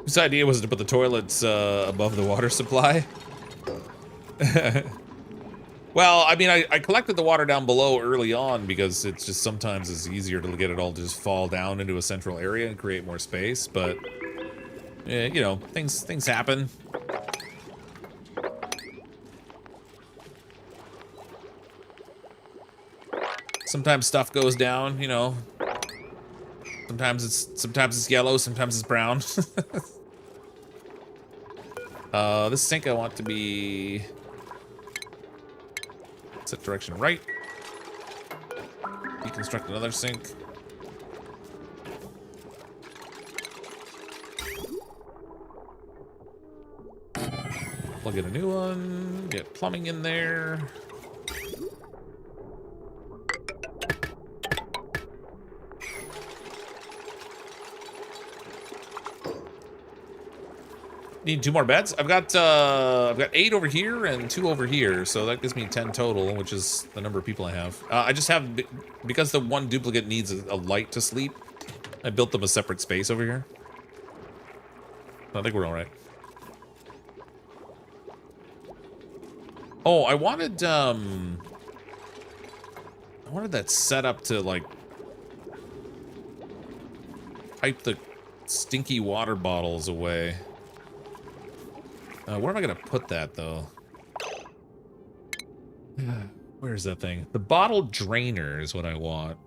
Speaker 1: Whose idea was it to put the toilets above the water supply? Well, I mean, I collected the water down below early on because it's just sometimes it's easier to get it all to just fall down into a central area and create more space, but you know, things happen. Sometimes stuff goes down, you know. Sometimes it's yellow, sometimes it's brown. This sink I want to be set direction right. Deconstruct another sink. Plug in a new one. Get plumbing in there. Need 2 more beds. I've got 8 over here and 2 over here, so that gives me 10 total, which is the number of people I have. I just have, because the one duplicate needs a light to sleep, I built them a separate space over here. I think we're all right. Oh, I wanted that setup to like pipe the stinky water bottles away. Where am I gonna put that though? Where is that thing? The bottle drainer is what I want.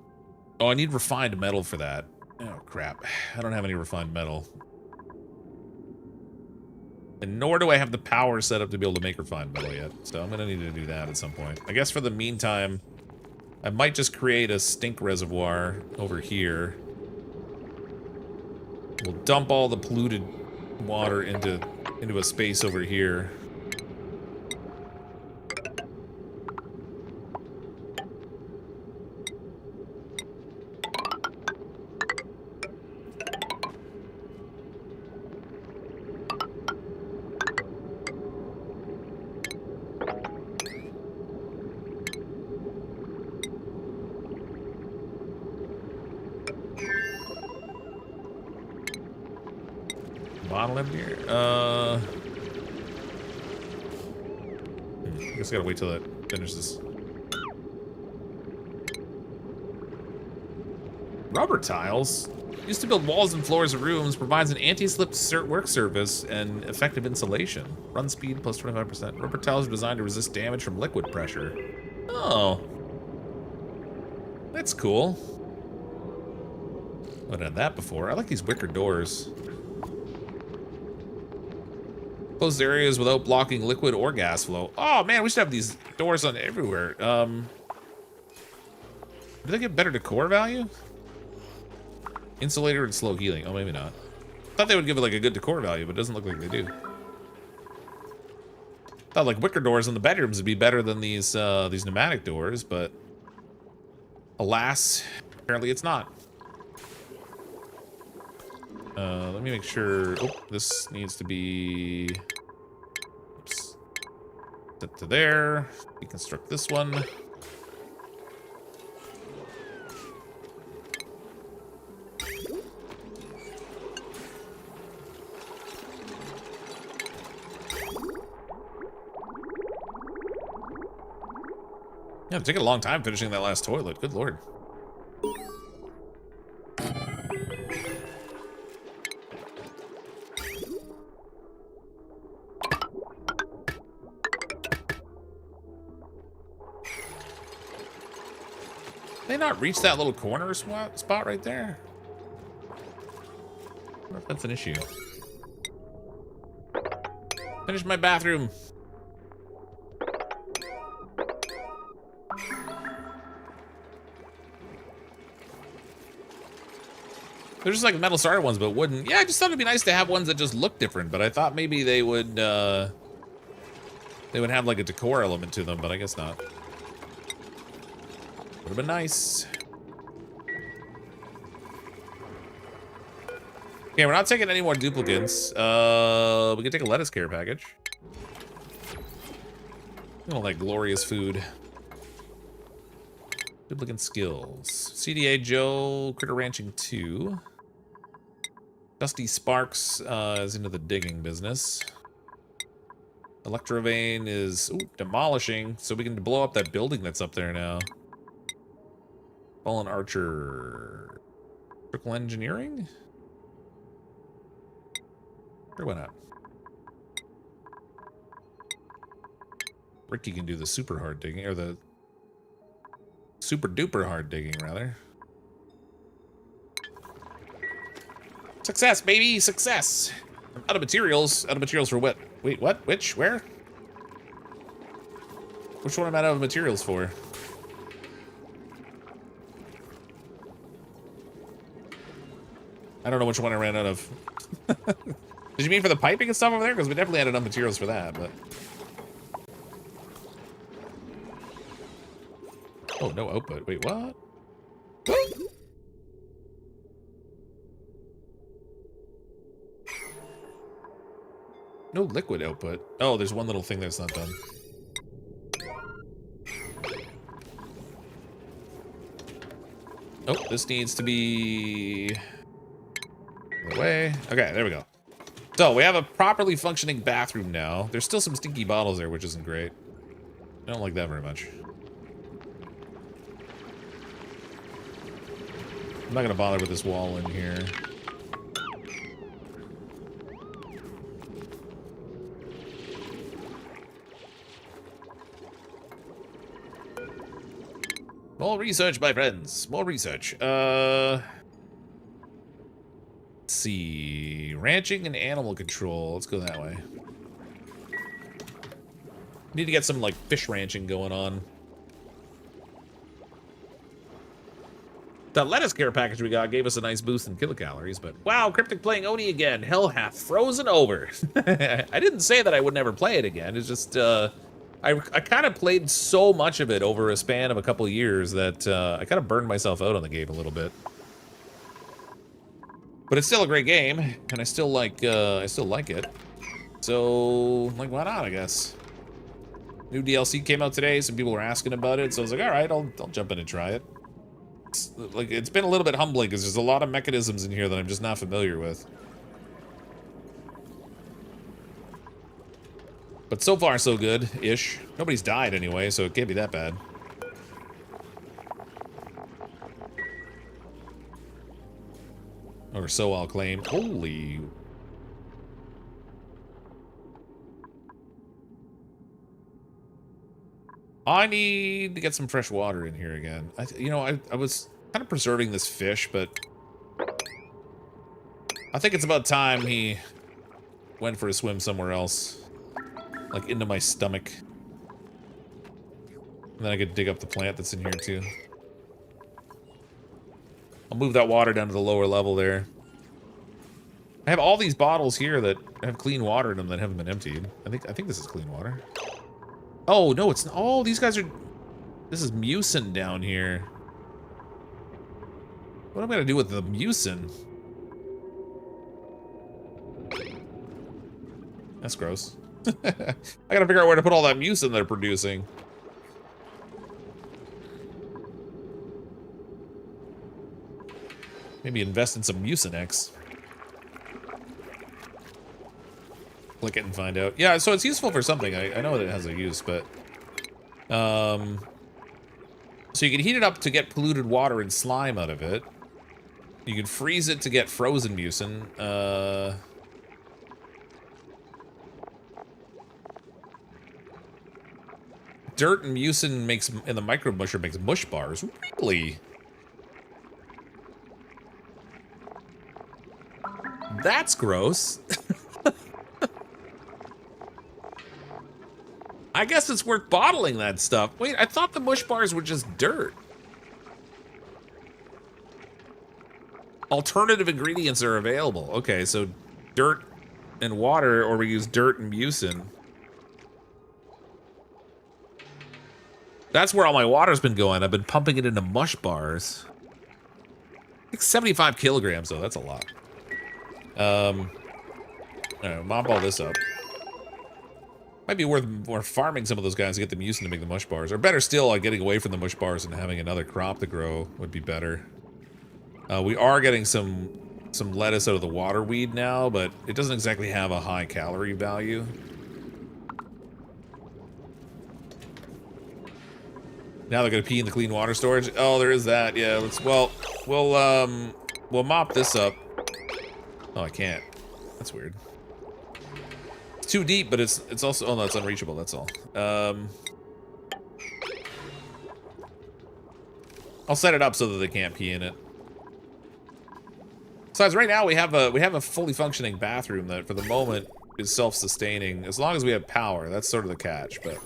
Speaker 1: Oh, I need refined metal for that. Oh crap, I don't have any refined metal. And nor do I have the power set up to be able to make refined metal yet. So I'm gonna need to do that at some point. I guess for the meantime, I might just create a stink reservoir over here. We'll dump all the polluted water into a space over here. Bottle in here. I guess I gotta wait till it finishes. Rubber tiles? Used to build walls and floors of rooms, provides an anti-slip work surface and effective insulation. Run speed plus 25%. Rubber tiles are designed to resist damage from liquid pressure. Oh. That's cool. I haven't had that before. I like these wicker doors. Closed areas without blocking liquid or gas flow. Oh man, we should have these doors on everywhere. Do they get better decor value? Insulator and slow healing. Oh, maybe not. Thought they would give it like a good decor value, but it doesn't look like they do. Thought like wicker doors in the bedrooms would be better than these pneumatic doors, but alas, apparently it's not. Let me make sure. Oh, this needs to be. Oops. Set to there. Deconstruct this one. Yeah, it's taking a long time finishing that last toilet. Good lord. Did they not reach that little corner spot right there? I wonder if that's an issue. Finish my bathroom. They're just like metal starter ones, but wooden. Yeah, I just thought it'd be nice to have ones that just look different, but I thought maybe they would have like a decor element to them, but I guess not. Would have been nice. Okay, we're not taking any more duplicants. We can take a lettuce care package. All that glorious food. Duplicant skills. CDA Joe, Critter Ranching 2. Dusty Sparks is into the digging business. Electrovane is demolishing, so we can blow up that building that's up there now. Fallen Archer. Trickle Engineering? Sure, why not? Ricky can do the super hard digging, or the super duper hard digging, rather. Success, baby, success! I'm out of materials. Out of materials for what? Wait, what? Which? Where? Which one am I out of materials for? I don't know which one I ran out of. Did you mean for the piping and stuff over there? Because we definitely had enough materials for that, but... Oh, no output. Wait, what? No liquid output. Oh, there's one little thing that's not done. Oh, this needs to be... away. Okay, there we go. So, we have a properly functioning bathroom now. There's still some stinky bottles there, which isn't great. I don't like that very much. I'm not gonna bother with this wall in here. More research, my friends. More research. Let's see. Ranching and animal control. Let's go that way. Need to get some, like, fish ranching going on. That lettuce care package we got gave us a nice boost in kilocalories, but wow, Cryptic playing Oni again. Hell hath frozen over. I didn't say that I would never play it again. It's just, I kind of played so much of it over a span of a couple of years that I kind of burned myself out on the game a little bit. But it's still a great game, and I still like it. So, like, why not, I guess. New DLC came out today, some people were asking about it, so I was like, alright, I'll jump in and try it. It's been a little bit humbling, because there's a lot of mechanisms in here that I'm just not familiar with. But so far, so good-ish. Nobody's died anyway, so it can't be that bad. Or so I'll claim. Holy... I need to get some fresh water in here again. I was kind of preserving this fish, but... I think it's about time he went for a swim somewhere else. Like, into my stomach. And then I could dig up the plant that's in here, too. I'll move that water down to the lower level there. I have all these bottles here that have clean water in them that haven't been emptied. I think this is clean water. Oh, no, it's not. Oh, these guys are... This is mucin down here. What am I gonna do with the mucin? That's gross. I gotta figure out where to put all that mucin they're producing. Maybe invest in some Mucinex. Click it and find out. Yeah, so it's useful for something. I know that it has a use, but... So you can heat it up to get polluted water and slime out of it. You can freeze it to get frozen mucin. Dirt and mucin makes, and the micro musher makes mush bars. Really? That's gross. I guess it's worth bottling that stuff. Wait, I thought the mush bars were just dirt. Alternative ingredients are available. Okay, so dirt and water, or we use dirt and mucin. That's where all my water's been going. I've been pumping it into mush bars. Like 75 kilograms, though. That's a lot. All right, mop all this up. Might be worth farming some of those guys to get the mucin to make the mush bars. Or better still, like getting away from the mush bars and having another crop to grow would be better. We are getting some lettuce out of the water weed now, but it doesn't exactly have a high calorie value. Now they're gonna pee in the clean water storage. Oh, there is that. Yeah, we'll mop this up. Oh, I can't. That's weird. It's too deep, but it's also, oh no, it's unreachable. That's all. I'll set it up so that they can't pee in it. Besides, right now we have a fully functioning bathroom that, for the moment, is self-sustaining as long as we have power. That's sort of the catch, but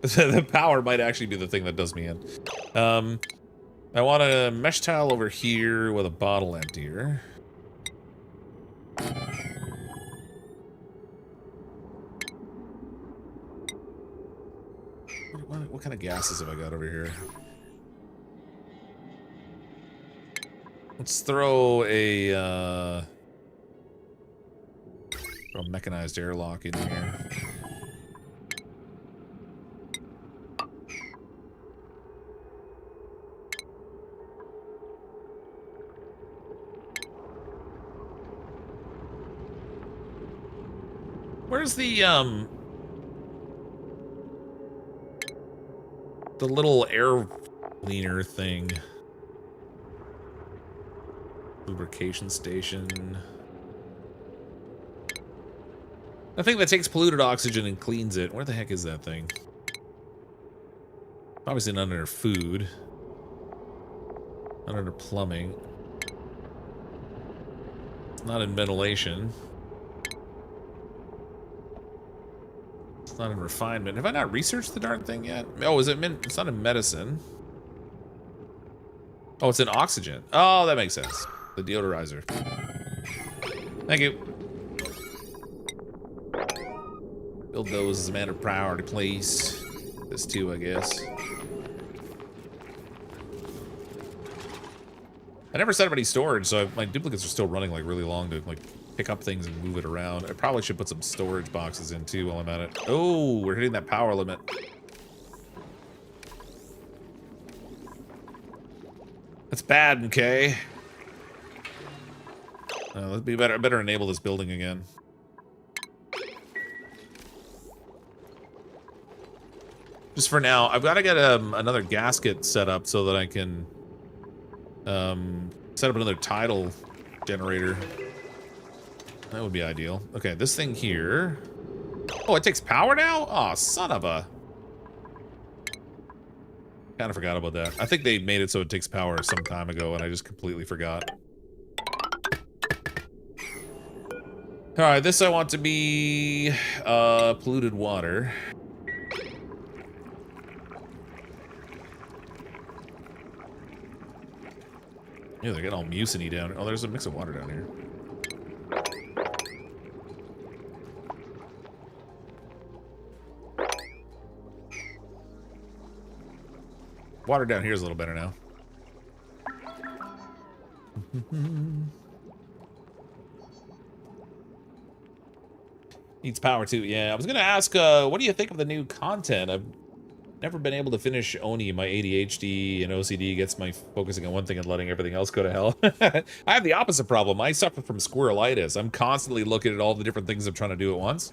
Speaker 1: the power might actually be the thing that does me in. I want a mesh tile over here with a bottle emptier. What kind of gases have I got over here? Let's throw a mechanized airlock in here. Where's the little air cleaner thing? Lubrication station. The thing that takes polluted oxygen and cleans it. Where the heck is that thing? Obviously not under food. Not under plumbing. It's not in ventilation. It's not in refinement. Have I not researched the darn thing yet? Oh, is it? It's not in medicine. Oh, it's in oxygen. Oh, that makes sense. The deodorizer. Thank you. Build those as a matter of priority, please. This too, I guess. I never set up any storage, so my duplicates are still running like really long to like pick up things and move it around. I probably should put some storage boxes in too while I'm at it. Oh, we're hitting that power limit. That's bad, okay? Let's be better. I better enable this building again. Just for now, I've got to get another gasket set up so that I can set up another tidal generator. That would be ideal. Okay, this thing here. Oh, it takes power now? Oh, son of a. Kind of forgot about that. I think they made it so it takes power some time ago, and I just completely forgot. Alright, this I want to be polluted water. Yeah, they're getting all mucin-y down. Oh, there's a mix of water down here. Water down here is a little better now. Needs power too. Yeah, I was gonna ask, what do you think of the new content? I've never been able to finish Oni. My ADHD and OCD gets my focusing on one thing and letting everything else go to hell. I have the opposite problem. I suffer from squirrelitis. I'm constantly looking at all the different things I'm trying to do at once.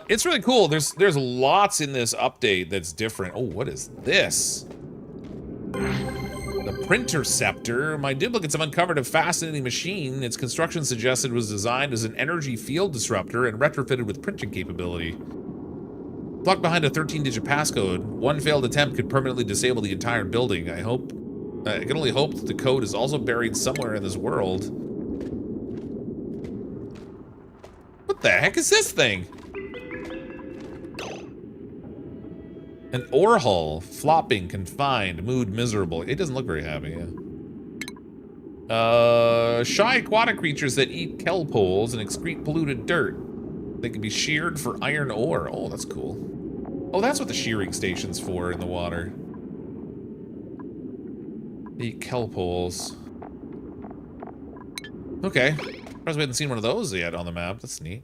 Speaker 1: It's really cool. There's lots in this update that's different. Oh, what is this? The Printerceptor. My duplicates have uncovered a fascinating machine. Its construction suggested was designed as an energy field disruptor and retrofitted with printing capability. Locked behind a 13-digit passcode, one failed attempt could permanently disable the entire building. I can only hope that the code is also buried somewhere in this world. What the heck is this thing? An ore hull, flopping, confined, mood miserable. It doesn't look very happy, yeah. Shy aquatic creatures that eat kelp holes and excrete polluted dirt. They can be sheared for iron ore. Oh, that's cool. Oh, that's what the shearing station's for in the water. They eat kelp holes. Okay. Surprised we hadn't seen one of those yet on the map. That's neat.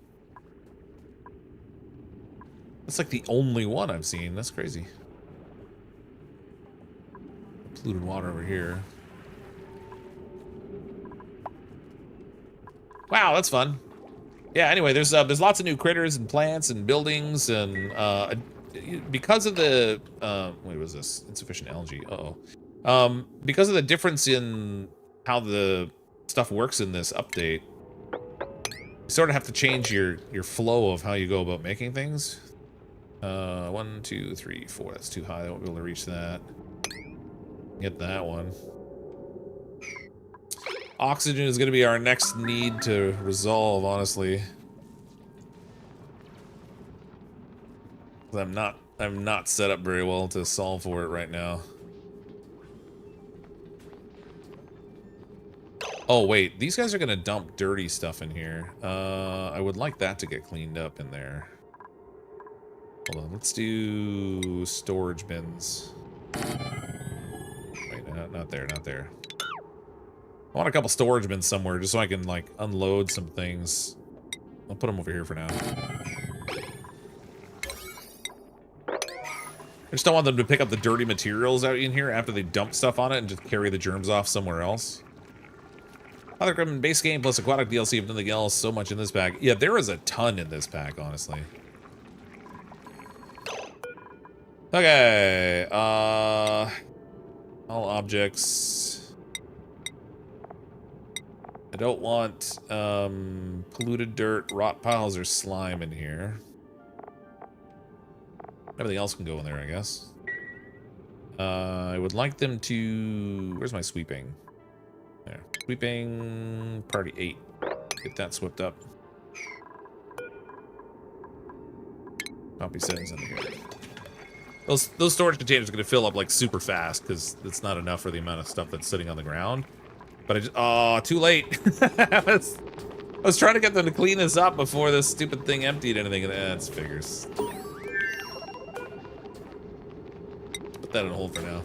Speaker 1: That's like the only one I've seen. That's crazy. Polluted water over here. Wow, that's fun. Yeah, anyway, there's lots of new critters and plants and buildings and because of the wait, what was this? Insufficient algae. Uh-oh. Because of the difference in how the stuff works in this update, you sort of have to change your flow of how you go about making things. 1, 2, 3, 4. That's too high. I won't be able to reach that. Get that one. Oxygen is going to be our next need to resolve, honestly. I'm not set up very well to solve for it right now. Oh wait, these guys are going to dump dirty stuff in here. I would like that to get cleaned up in there. Hold on, let's do storage bins. Wait, not there, not there. I want a couple storage bins somewhere just so I can, like, unload some things. I'll put them over here for now. I just don't want them to pick up the dirty materials out in here after they dump stuff on it and just carry the germs off somewhere else. Other Grim base game plus aquatic DLC, if nothing else, so much in this pack. Yeah, there is a ton in this pack, honestly. Okay, all objects. I don't want polluted dirt, rot piles, or slime in here. Everything else can go in there, I guess. I would like them to... Where's my sweeping? There. Sweeping party 8. Get that swept up. Copy settings under here. Those storage containers are going to fill up like super fast because it's not enough for the amount of stuff that's sitting on the ground. But I just... Oh, too late. I was trying to get them to clean this up before this stupid thing emptied anything. That's figures. Put that on hold for now.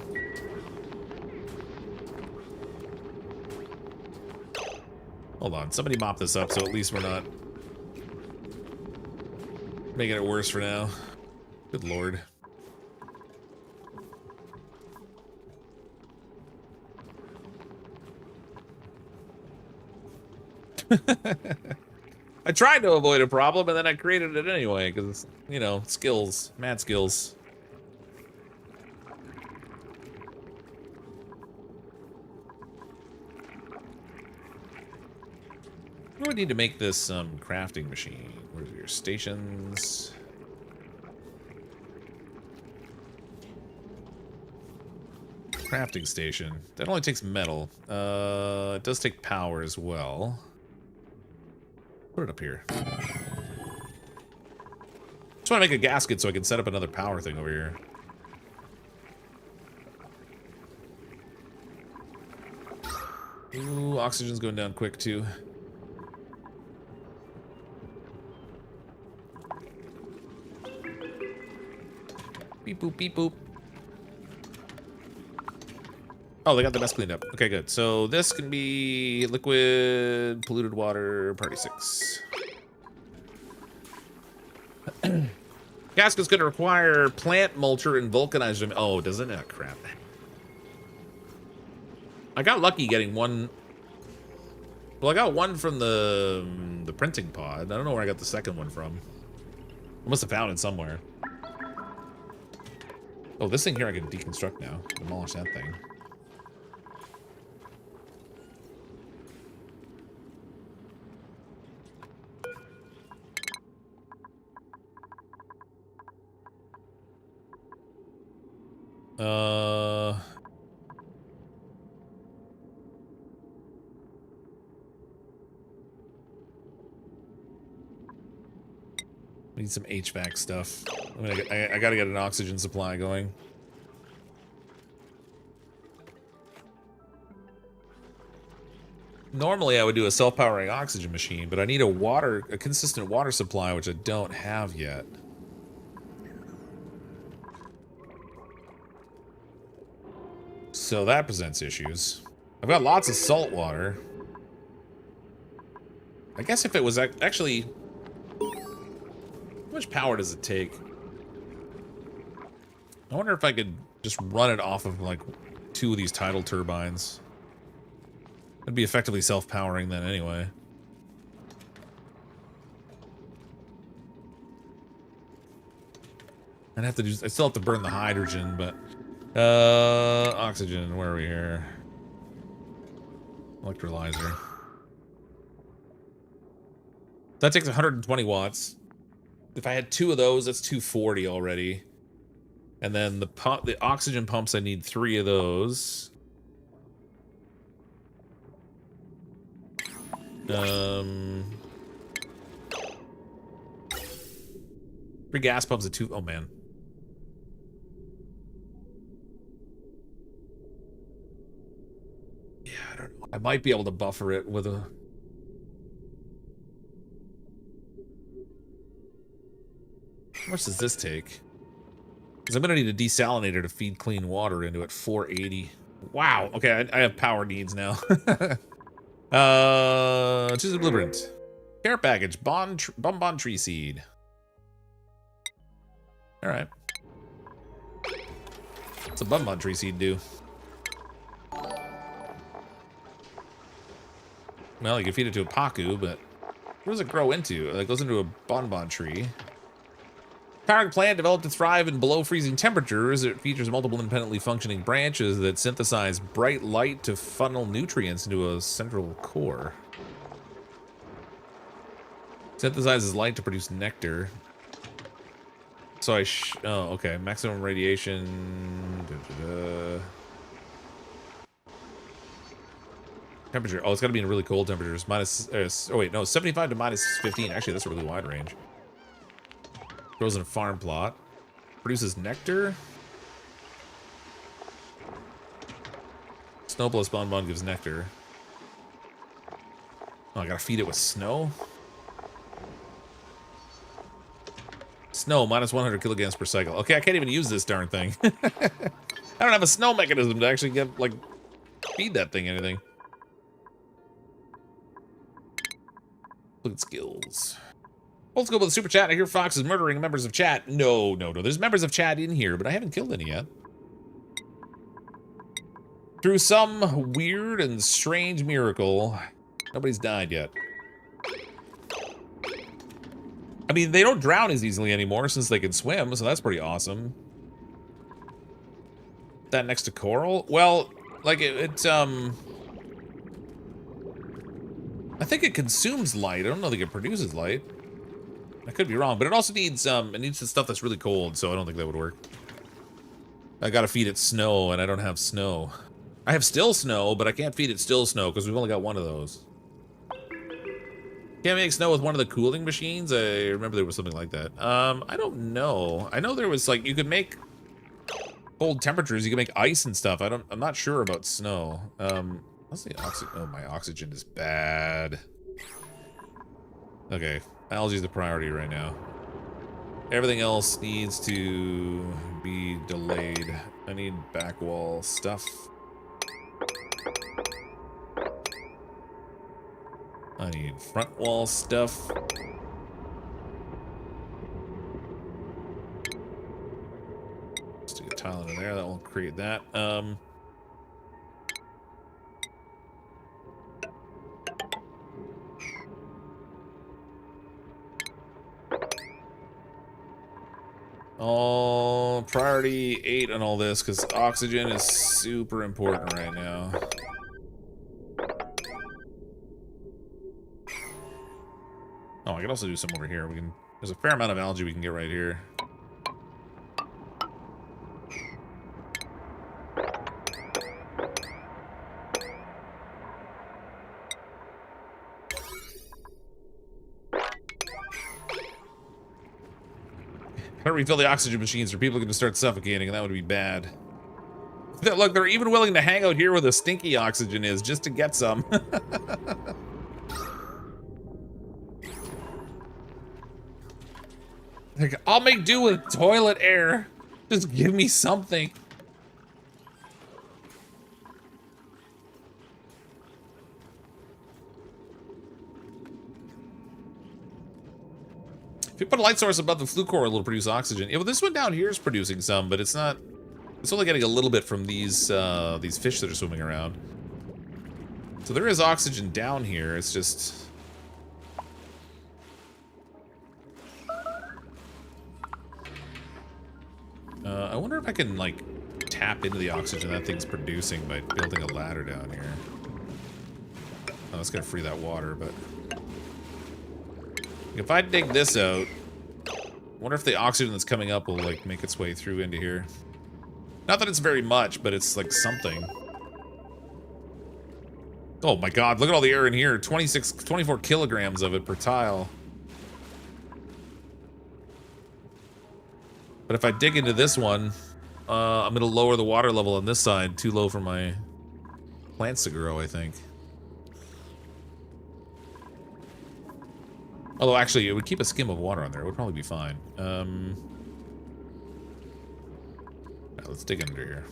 Speaker 1: Hold on. Somebody mop this up so at least we're not making it worse for now. Good lord. I tried to avoid a problem, and then I created it anyway, because, you know, skills. Mad skills. We would need to make this crafting machine. Where's your stations? Crafting station. That only takes metal. It does take power as well. Put it up here. Just want to make a gasket so I can set up another power thing over here. Ooh, oxygen's going down quick too. Beep boop, beep boop. Oh, they got the mess cleaned up. Okay, good. So this can be liquid, polluted water, party 6. Gasket's going to require plant mulcher and vulcanized. Oh, doesn't it? Oh, crap. I got lucky getting one. Well, I got one from the printing pod. I don't know where I got the second one from. I must have found it somewhere. Oh, this thing here I can deconstruct now. Demolish that thing. Need some HVAC stuff. I mean, I gotta get an oxygen supply going. Normally I would do a self-powering oxygen machine, but I need a consistent water supply, which I don't have yet. So that presents issues. I've got lots of salt water. I guess if it was actually... How much power does it take? I wonder if I could just run it off of, like, 2 of these tidal turbines. It'd be effectively self-powering then anyway. I still have to burn the hydrogen, but... oxygen, where are we here? Electrolyzer. That takes 120 watts. If I had 2 of those, that's 240 already. And then the oxygen pumps, I need 3 of those. 3 gas pumps at 2. Oh man. Yeah, I don't know. I might be able to buffer it with a... How much does this take? Because I'm going to need a desalinator to feed clean water into it. 480. Wow. Okay, I have power needs now. Choose a blueprint. Care package. Bonbon tree seed. Alright. What's a bonbon tree seed do? Well, you can feed it to a Paku, but what does it grow into? It goes into a bonbon tree. Aquatic plant developed to thrive in below freezing temperatures. It features multiple independently functioning branches that synthesize bright light to funnel nutrients into a central core. Synthesizes light to produce nectar. So oh, okay. Maximum radiation. Temperature. Oh, it's got to be in really cold temperatures. Oh wait, no, 75 to minus 15. Actually, that's a really wide range. Grows in a farm plot. Produces nectar. Snow plus bonbon gives nectar. Oh, I gotta feed it with snow. Snow, minus 100 kilograms per cycle. Okay, I can't even use this darn thing. I don't have a snow mechanism to actually get, like, feed that thing anything. Look at skills. Let's go with the super chat. I hear Fox is murdering members of chat. No. There's members of chat in here, but I haven't killed any yet. Through some weird and strange miracle, nobody's died yet. I mean, they don't drown as easily anymore since they can swim, so that's pretty awesome. That next to coral? Well, like, I think it consumes light. I don't know that it produces light. I could be wrong, but it also needs the stuff that's really cold, so I don't think that would work. I gotta feed it snow, and I don't have snow. I have still snow, but I can't feed it still snow because we've only got 1 of those. Can't make snow with one of the cooling machines? I remember there was something like that. I don't know. I know there was, like, you could make cold temperatures, you can make ice and stuff. I'm not sure about snow. What's the oxygen? Oh, my oxygen is bad. Okay. Algae's the priority right now. Everything else needs to be delayed. I need back wall stuff. I need front wall stuff. Stick a tile in there, that will create that. All priority 8 on all this because oxygen is super important right now. Oh, I can also do some over here. There's a fair amount of algae we can get right here. I Gotta refill the oxygen machines or people are gonna start suffocating, and that would be bad. Look, they're even willing to hang out here where the stinky oxygen is just to get some. Like, I'll make do with toilet air. Just give me something. If you put a light source above the flue core, it'll produce oxygen. Yeah, well, this one down here is producing some, but it's not. It's only getting a little bit from these fish that are swimming around. So there is oxygen down here. It's just. I wonder if I can like tap into the oxygen that thing's producing by building a ladder down here. Oh, that's gonna free that water, but. If I dig this out, I wonder if the oxygen that's coming up will like make its way through into here. Not that it's very much, but it's like something. Oh my god, look at all the air in here. 24 kilograms of it per tile. But if I dig into this one, I'm gonna lower the water level on this side. Too low for my plants to grow, I think. Although, actually, it would keep a skim of water on there. It would probably be fine. Yeah, let's dig under here.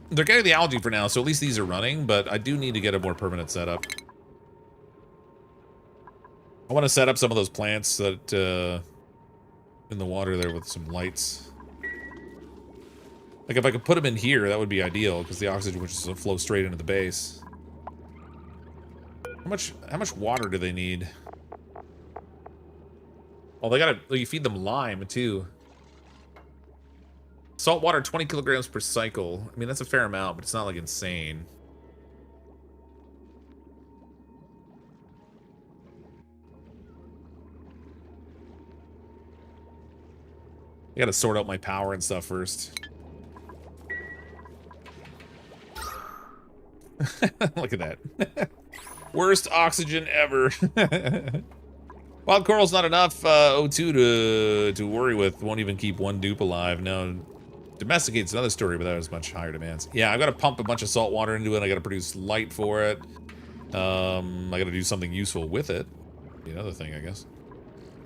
Speaker 1: They're getting the algae for now, so at least these are running, but I do need to get a more permanent setup. I want to set up some of those plants that, in the water there with some lights. Like, if I could put them in here, that would be ideal, because the oxygen would just flow straight into the base. How much water do they need? Oh, they gotta, you feed them lime, too. Salt water, 20 kilograms per cycle. I mean, that's a fair amount, but it's not, like, insane. I gotta sort out my power and stuff first. Look at that. Worst oxygen ever. Wild coral's not enough O2 to worry with. Won't even keep one dupe alive. No, domesticate's another story, but that has much higher demands. Yeah, I've got to pump a bunch of salt water into it. I got to produce light for it. I got to do something useful with it. Be another thing, I guess.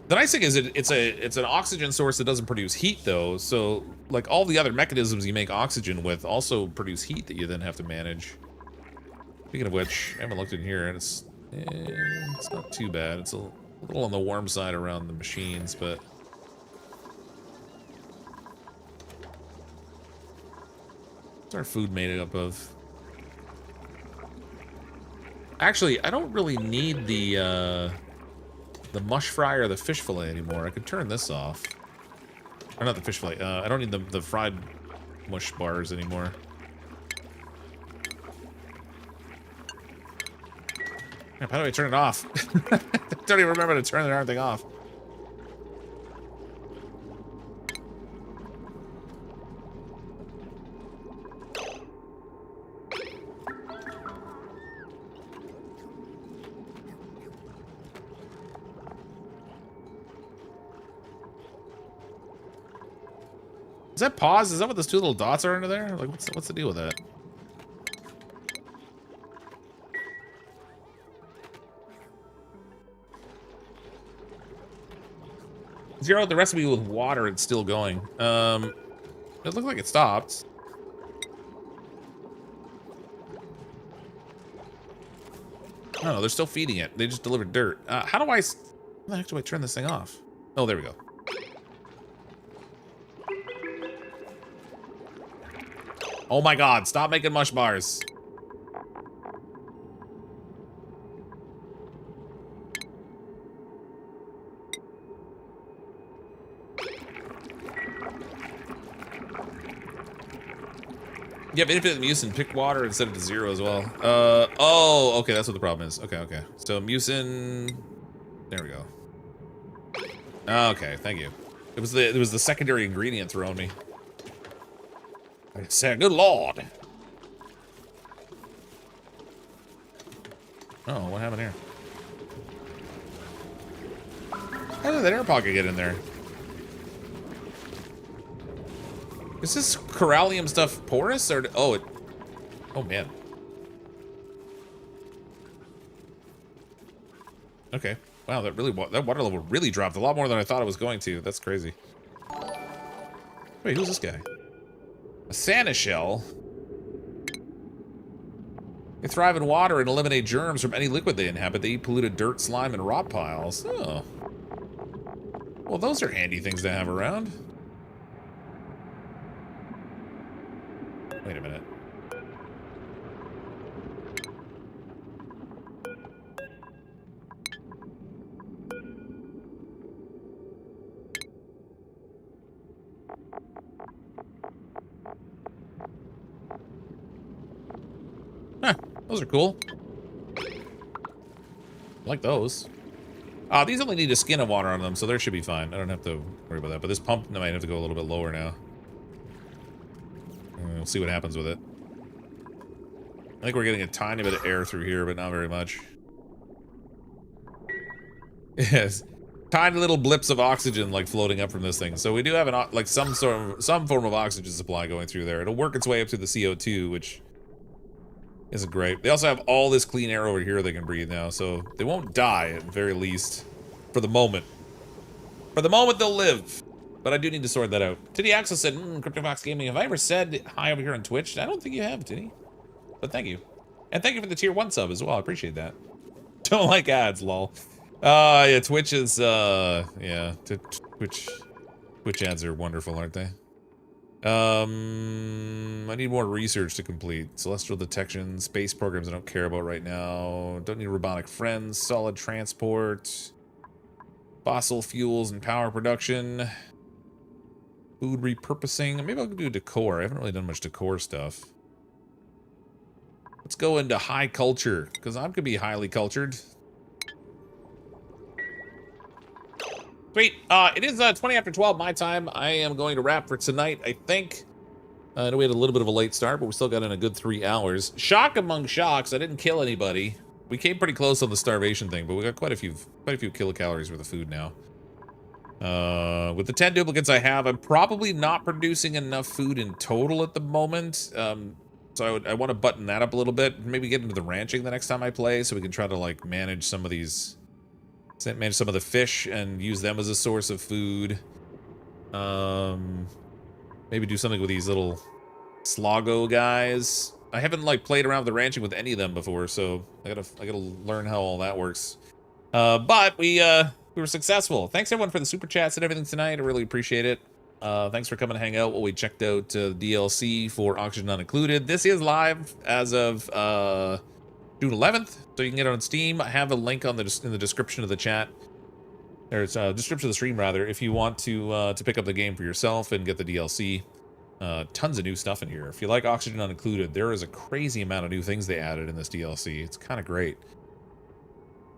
Speaker 1: The nice thing is it's an oxygen source that doesn't produce heat, though. So, like, all the other mechanisms you make oxygen with also produce heat that you then have to manage. Speaking of which, I haven't looked in here, and it's not too bad. It's a little on the warm side around the machines, but what's our food made up of? Actually, I don't really need the mush fry or the fish fillet anymore. I could turn this off. Or not the fish fillet. I don't need the fried mush bars anymore. How do I turn it off? I don't even remember to turn the darn thing off. Is that pause? Is that what those two little dots are under there? Like, what's the deal with that? Zero out the recipe with water, it's still going. It looked like it stopped. No, they're still feeding it. They just delivered dirt. How the heck do I turn this thing off? Oh, there we go. Oh my god, stop making mush bars. You have infinite mucin. Pick water and set it to 0 as well. Oh, okay, that's what the problem is. Okay. So mucin. There we go. Okay, thank you. It was the secondary ingredient throwing me. I said, good lord. Oh, what happened here? How did that air pocket get in there? Is this corallium stuff porous or oh it? Oh man. Okay. Wow, that water level really dropped a lot more than I thought it was going to. That's crazy. Wait, who's this guy? A Santa shell. They thrive in water and eliminate germs from any liquid they inhabit. They eat polluted dirt, slime, and rock piles. Oh. Well, those are handy things to have around. Wait a minute. Huh, those are cool. I like those. These only need a skin of water on them, so there should be fine. I don't have to worry about that. But this pump might have to go a little bit lower now. We'll see what happens with it. I think we're getting a tiny bit of air through here, but not very much. Yes, tiny little blips of oxygen like floating up from this thing. So we do have like some form of oxygen supply going through there. It'll work its way up to the CO2, which isn't great. They also have all this clean air over here they can breathe now, so they won't die at the very least for the moment. For the moment, they'll live. But I do need to sort that out. Tiddy Axel said, CrypticFox Gaming, have I ever said hi over here on Twitch? I don't think you have, Tiddy. But thank you. And thank you for the tier 1 sub as well. I appreciate that. Don't like ads, lol. Yeah, Twitch is, yeah. Twitch ads are wonderful, aren't they? I need more research to complete. Celestial detection, space programs I don't care about right now. Don't need robotic friends, solid transport, fossil fuels and power production. Food repurposing. Maybe I'll do decor. I haven't really done much decor stuff. Let's go into high culture, because I could be highly cultured. Sweet. It is 20 after 12 my time. I am going to wrap for tonight, I think. I know we had a little bit of a late start, but we still got in a good 3 hours. Shock among shocks, I didn't kill anybody. We came pretty close on the starvation thing, but we got quite a few kilocalories worth of food now. With the 10 duplicates I have, I'm probably not producing enough food in total at the moment. So I want to button that up a little bit. Maybe get into the ranching the next time I play, so we can try to like manage some of these, manage some of the fish and use them as a source of food. Maybe do something with these little sloggo guys. I haven't like played around with the ranching with any of them before, so I gotta learn how all that works. But we were successful. Thanks everyone for the super chats and everything tonight. I really appreciate it. Thanks for coming to hang out while we checked out DLC for Oxygen Not Included. This is live as of June 11th, so you can get it on Steam. I have a link on in the description of the chat. There's a description of the stream rather, if you want to pick up the game for yourself and get the DLC. Tons of new stuff in here. If you like Oxygen Not Included, there is a crazy amount of new things they added in this DLC. It's kind of great.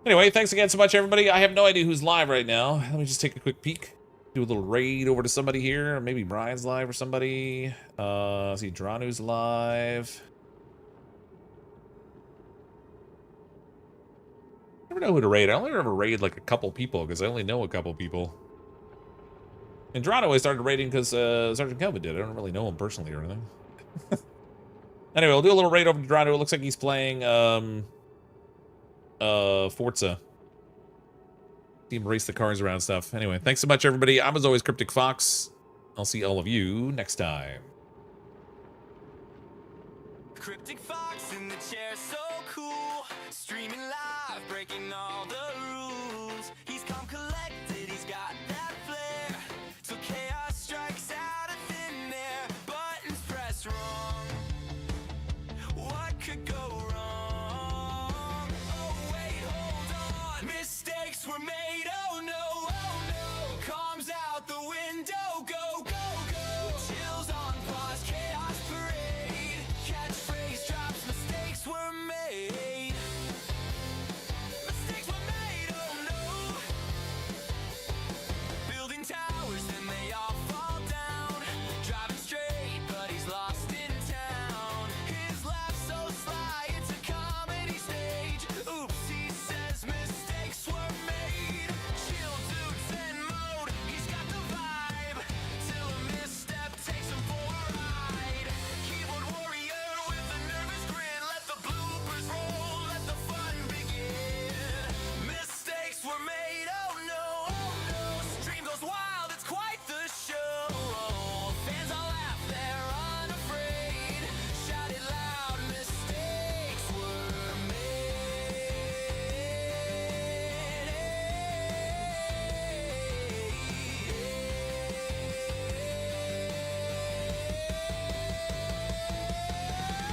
Speaker 1: Anyway, thanks again so much, everybody. I have no idea who's live right now. Let me just take a quick peek. Do a little raid over to somebody here. Maybe Brian's live or somebody. See, Dranu's live. I never know who to raid. I only ever raid like a couple people because I only know a couple people. And Drano I started raiding because Sergeant Kelvin did. I don't really know him personally or anything. Anyway, we'll do a little raid over to Drano. It looks like he's playing Forza. Team race the cars around stuff. Anyway, thanks so much, everybody. I'm as always CrypticFox. I'll see all of you next time. CrypticFox in the chair, so